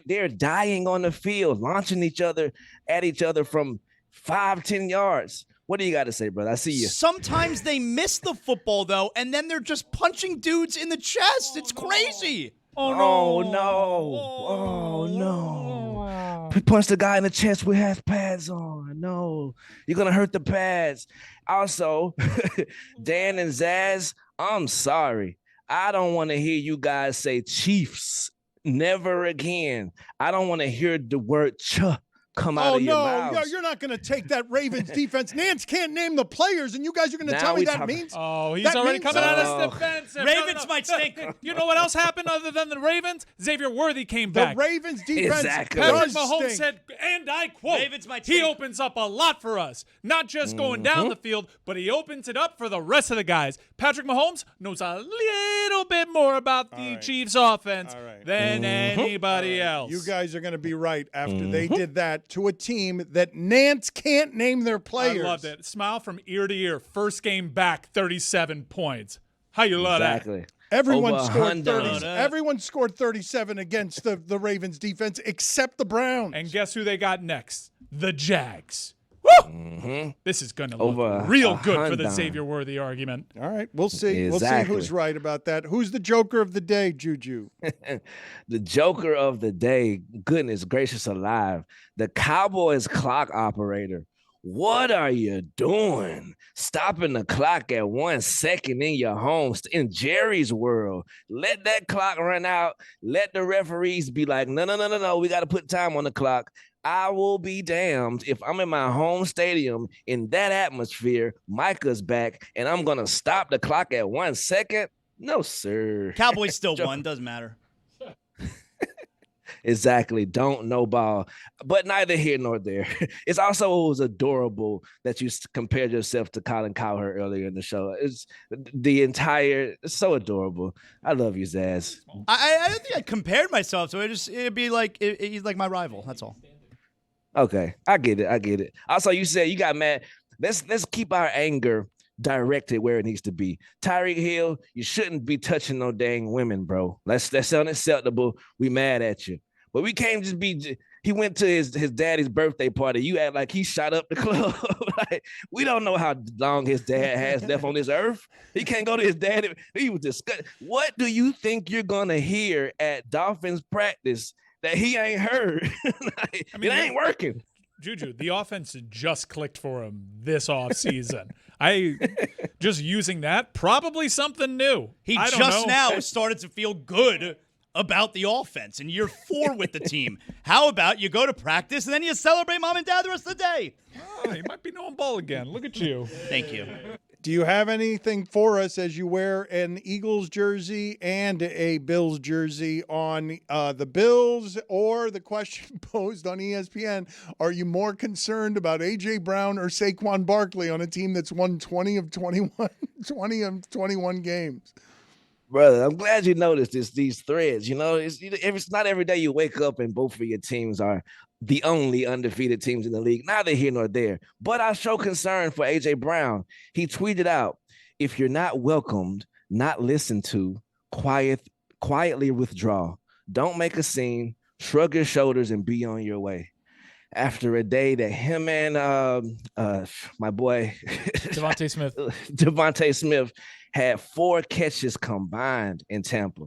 they're dying on the field, launching at each other from 5-10 yards. What do you got to say, brother? I see you. Sometimes they miss the football, though, and then they're just punching dudes in the chest. It's crazy. Oh, no. He punched the guy in the chest with his pads on. No, you're going to hurt the pads. Also, Dan and Zaz, I'm sorry. I don't want to hear you guys say Chiefs. Never again. I don't want to hear the word ch come out of your mouth. No, you're not going to take that Ravens defense. Nance can't name the players, and you guys are going to tell me that means? Oh, he's already coming out as defensive. Ravens might stink. You know what else happened other than the Ravens? Xavier Worthy came back. The Ravens defense Patrick Mahomes said, and I quote, Ravens might he stink. opens up a lot for us. Not just going down the field, but he opens it up for the rest of the guys. Patrick Mahomes knows a little bit more about the Chiefs offense than anybody else. You guys are going to be right after they did that to a team that Nance can't name their players. I loved it. Smile from ear to ear. First game back, 37 points. How you love that? Everyone scored 30. Everyone scored 37 against the Ravens defense except the Browns. And guess who they got next? The Jags. Woo! This is going to look real good for the Xavier Worthy argument. All right, we'll see. We'll see who's right about that. Who's the Joker of the day, Juju? The Joker of the day, goodness gracious alive, the Cowboys clock operator. What are you doing? Stopping the clock at 1 second in your home, in Jerry's world. Let that clock run out. Let the referees be like, no. We got to put time on the clock. I will be damned if I'm in my home stadium in that atmosphere, Micah's back, and I'm going to stop the clock at 1 second. No, sir. Cowboys still won. Doesn't matter. Exactly. Don't know ball. But neither here nor there. It was adorable that you compared yourself to Colin Cowherd earlier in the show. It's so adorable. I love you, Zaz. I don't think I compared myself, so it'd be like he's like my rival. That's all. Okay, I get it. Also, you said you got mad. Let's keep our anger directed where it needs to be. Tyreek Hill, you shouldn't be touching no dang women, bro. That's unacceptable. We mad at you. But we can't just be. He went to his daddy's birthday party. You act like he shot up the club. Like, we don't know how long his dad has left on this earth. He can't go to his daddy. He was disgusted. What do you think you're gonna hear at Dolphins practice that he ain't heard? It ain't working. Juju, the offense just clicked for him this offseason. Just using that, probably something new. He I don't just know. now started to feel good about the offense in year 4 with the team. How about you go to practice and then you celebrate mom and dad the rest of the day? Oh, he might be knowing ball again. Look at you. Thank you. Do you have anything for us as you wear an Eagles jersey and a Bills jersey on the Bills, or the question posed on ESPN, are you more concerned about A.J. Brown or Saquon Barkley on a team that's won 20 of 21 games? Brother, I'm glad you noticed these threads. You know, it's not every day you wake up and both of your teams are the only undefeated teams in the league. Neither here nor there. But I show concern for A.J. Brown. He tweeted out, if you're not welcomed, not listened to, quietly withdraw. Don't make a scene, shrug your shoulders, and be on your way. After a day that him and my boy Devontae Smith had 4 catches combined in Tampa.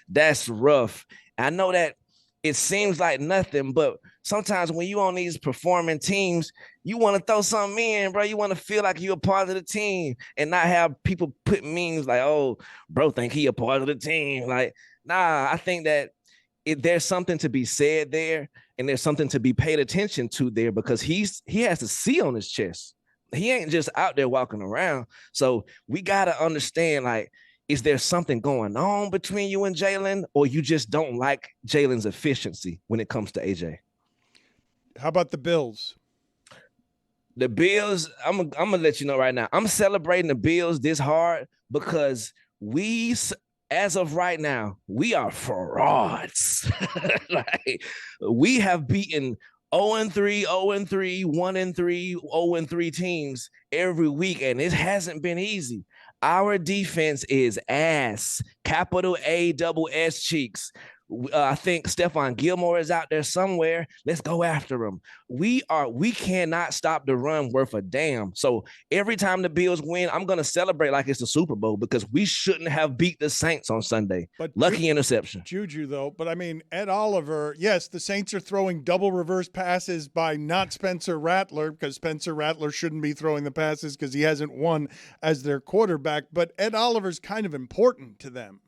That's rough. I know that it seems like nothing, but sometimes when you on these performing teams, you want to throw something in, bro. You want to feel like you're a part of the team and not have people put memes like, oh, bro, think he a part of the team. Like, nah, I think that there's something to be said there, and there's something to be paid attention to there, because he has a C on his chest. He ain't just out there walking around. So we got to understand, like, is there something going on between you and Jalen, or you just don't like Jalen's efficiency when it comes to AJ? How about the Bills? The Bills, I'm gonna let you know right now. I'm celebrating the Bills this hard because as of right now, we are frauds. Like, we have beaten 0-3, 0-3, 1-3, 0-3 teams every week, and it hasn't been easy. Our defense is ass. Capital A, double S cheeks. I think Stephon Gilmore is out there somewhere. Let's go after him. We cannot stop the run worth a damn. So every time the Bills win, I'm going to celebrate like it's the Super Bowl, because we shouldn't have beat the Saints on Sunday. But lucky interception. Juju, though. But, I mean, Ed Oliver, yes, the Saints are throwing double reverse passes by not Spencer Rattler, because Spencer Rattler shouldn't be throwing the passes because he hasn't won as their quarterback. But Ed Oliver's kind of important to them.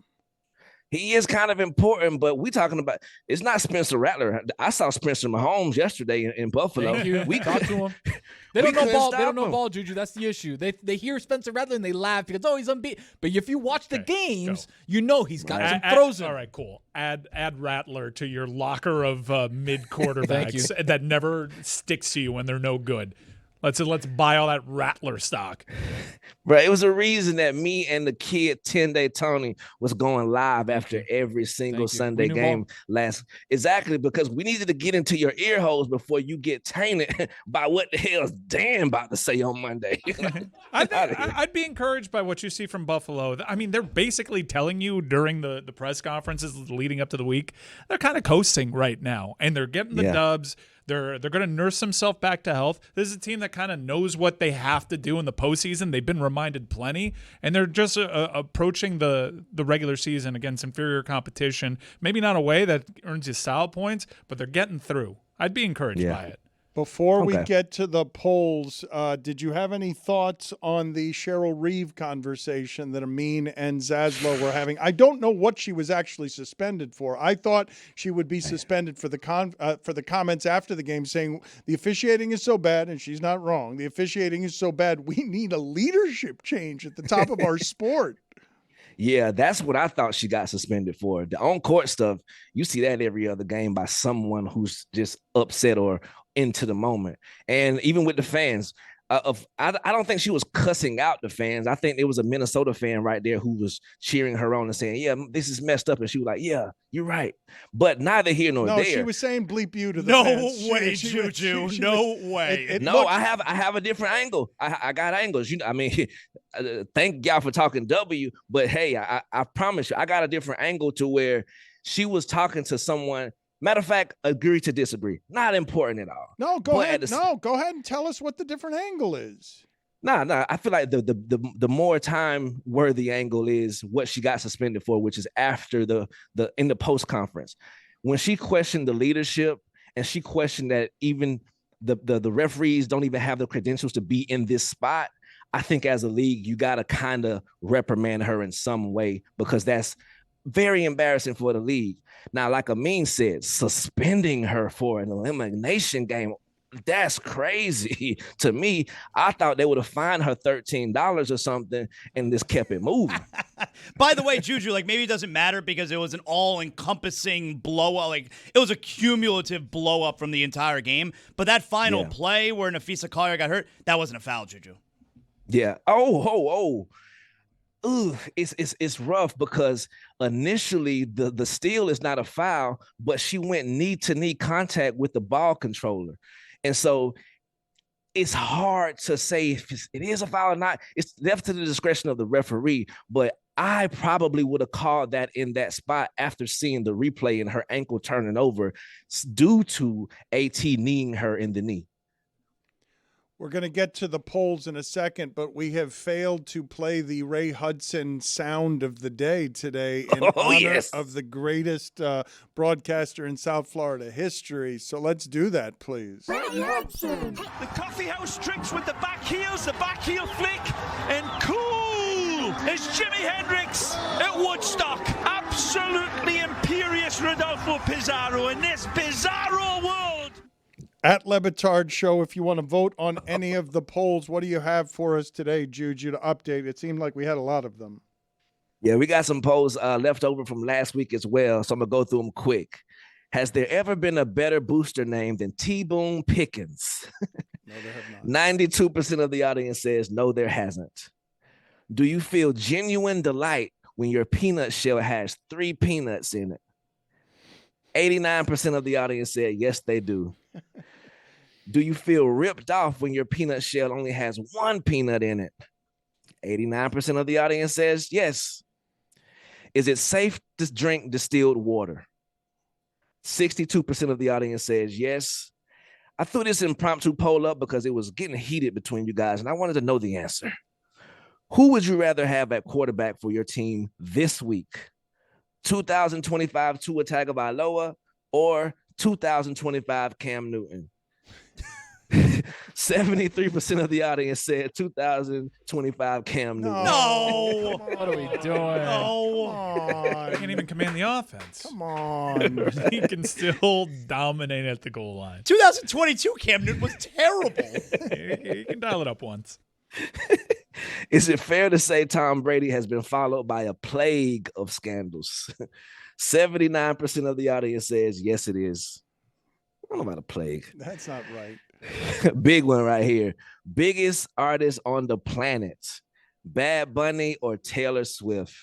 He is kind of important, but we talking about, it's not Spencer Rattler. I saw Spencer Mahomes yesterday in Buffalo. Thank you. We talked to him. They don't know ball. They don't know ball, Juju. That's the issue. They hear Spencer Rattler and they laugh because, oh, he's unbeaten. But if you watch the games, you know he's got some throws in. All right, cool. Add Rattler to your locker of mid quarterbacks that never sticks to you when they're no good. Let's buy all that Rattler stock. Bro, it was a reason that me and the kid 10-Day Tony was going live after every single Sunday game exactly, because we needed to get into your ear holes before you get tainted by what the hell's Dan about to say on Monday. I'd be encouraged by what you see from Buffalo. I mean, they're basically telling you during the press conferences leading up to the week, they're kind of coasting right now, and they're getting the dubs. They're going to nurse themselves back to health. This is a team that kind of knows what they have to do in the postseason. They've been reminded plenty, and they're just approaching the regular season against inferior competition. Maybe not a way that earns you style points, but they're getting through. I'd be encouraged by it. Before we get to the polls, did you have any thoughts on the Cheryl Reeve conversation that Amin and Zaslow were having? I don't know what she was actually suspended for. I thought she would be suspended for the comments after the game saying the officiating is so bad, and she's not wrong. The officiating is so bad, we need a leadership change at the top of our sport. Yeah, that's what I thought she got suspended for. The on-court stuff, you see that every other game by someone who's just upset or into the moment. And even with the fans, I don't think she was cussing out the fans. I think there was a Minnesota fan right there who was cheering her on and saying, yeah, this is messed up. And she was like, yeah, you're right. But neither here nor there. No, she was saying bleep you to the fans. No way, Juju. No way. I have a different angle. I got angles. I mean, thank y'all for talking W, but hey, I promise you, I got a different angle to where she was talking to someone. Matter of fact, agree to disagree. Not important at all. No, go ahead. Go ahead and tell us what the different angle is. Nah. I feel like the more time worthy angle is what she got suspended for, which is after the in the post conference when she questioned the leadership and she questioned that even the referees don't even have the credentials to be in this spot, I think as a league, you got to kind of reprimand her in some way, because that's very embarrassing for the league. Now, like Amin said, suspending her for an elimination game, that's crazy to me. I thought they would have fined her $13 or something and just kept it moving. By the way, Juju, like, maybe it doesn't matter because it was an all-encompassing blow-up. Like, it was a cumulative blow-up from the entire game. But that final play where Nafisa Collier got hurt, that wasn't a foul, Juju. Yeah. Ooh, it's rough because initially the steal is not a foul, but she went knee-to-knee contact with the ball controller. And so it's hard to say if it is a foul or not. It's left to the discretion of the referee, but I probably would have called that in that spot after seeing the replay and her ankle turning over due to AT kneeing her in the knee. We're going to get to the polls in a second, but we have failed to play the Ray Hudson sound of the day today in honor of the greatest broadcaster in South Florida history. So let's do that, please. Ray Hudson. The coffee house tricks with the back heels, the back heel flick, and cool as Jimi Hendrix at Woodstock. Absolutely imperious Rodolfo Pizarro in this bizarro world. At Le Batard Show, if you want to vote on any of the polls, what do you have for us today, Juju, to update? It seemed like we had a lot of them. Yeah, we got some polls left over from last week as well, so I'm going to go through them quick. Has there ever been a better booster name than T-Boone Pickens? No, there have not. 92% of the audience says no, there hasn't. Do you feel genuine delight when your peanut shell has 3 peanuts in it? 89% of the audience said yes, they do. Do you feel ripped off when your peanut shell only has 1 peanut in it? 89% of the audience says yes. Is it safe to drink distilled water? 62% of the audience says yes. I threw this impromptu poll up because it was getting heated between you guys, and I wanted to know the answer. Who would you rather have at quarterback for your team this week? 2025 Tua Tagovailoa or 2025 Cam Newton? 73% of the audience said 2025 Cam Newton. No. What are we doing? No. He can't even command the offense. Come on. He can still dominate at the goal line. 2022 Cam Newton was terrible. He can dial it up once. Is it fair to say Tom Brady has been followed by a plague of scandals? 79% of the audience says yes, it is. I don't know about a plague. That's not right. Big one right here. Biggest artist on the planet, Bad Bunny or Taylor Swift?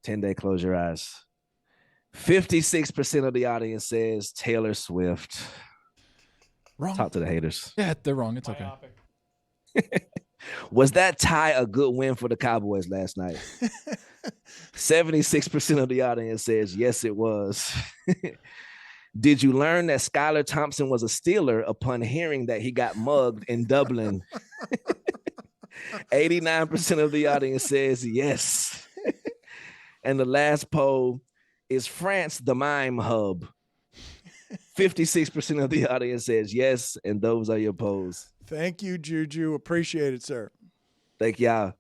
10-day, close your eyes. 56% of the audience says Taylor Swift. Wrong. Talk to the haters. Yeah, they're wrong. It's okay. Was that tie a good win for the Cowboys last night? 76% of the audience says yes, it was. Did you learn that Skylar Thompson was a Steeler upon hearing that he got mugged in Dublin? 89% of the audience says yes. And the last poll, is France the mime hub? 56% of the audience says yes, and those are your polls. Thank you, Juju. Appreciate it, sir. Thank y'all.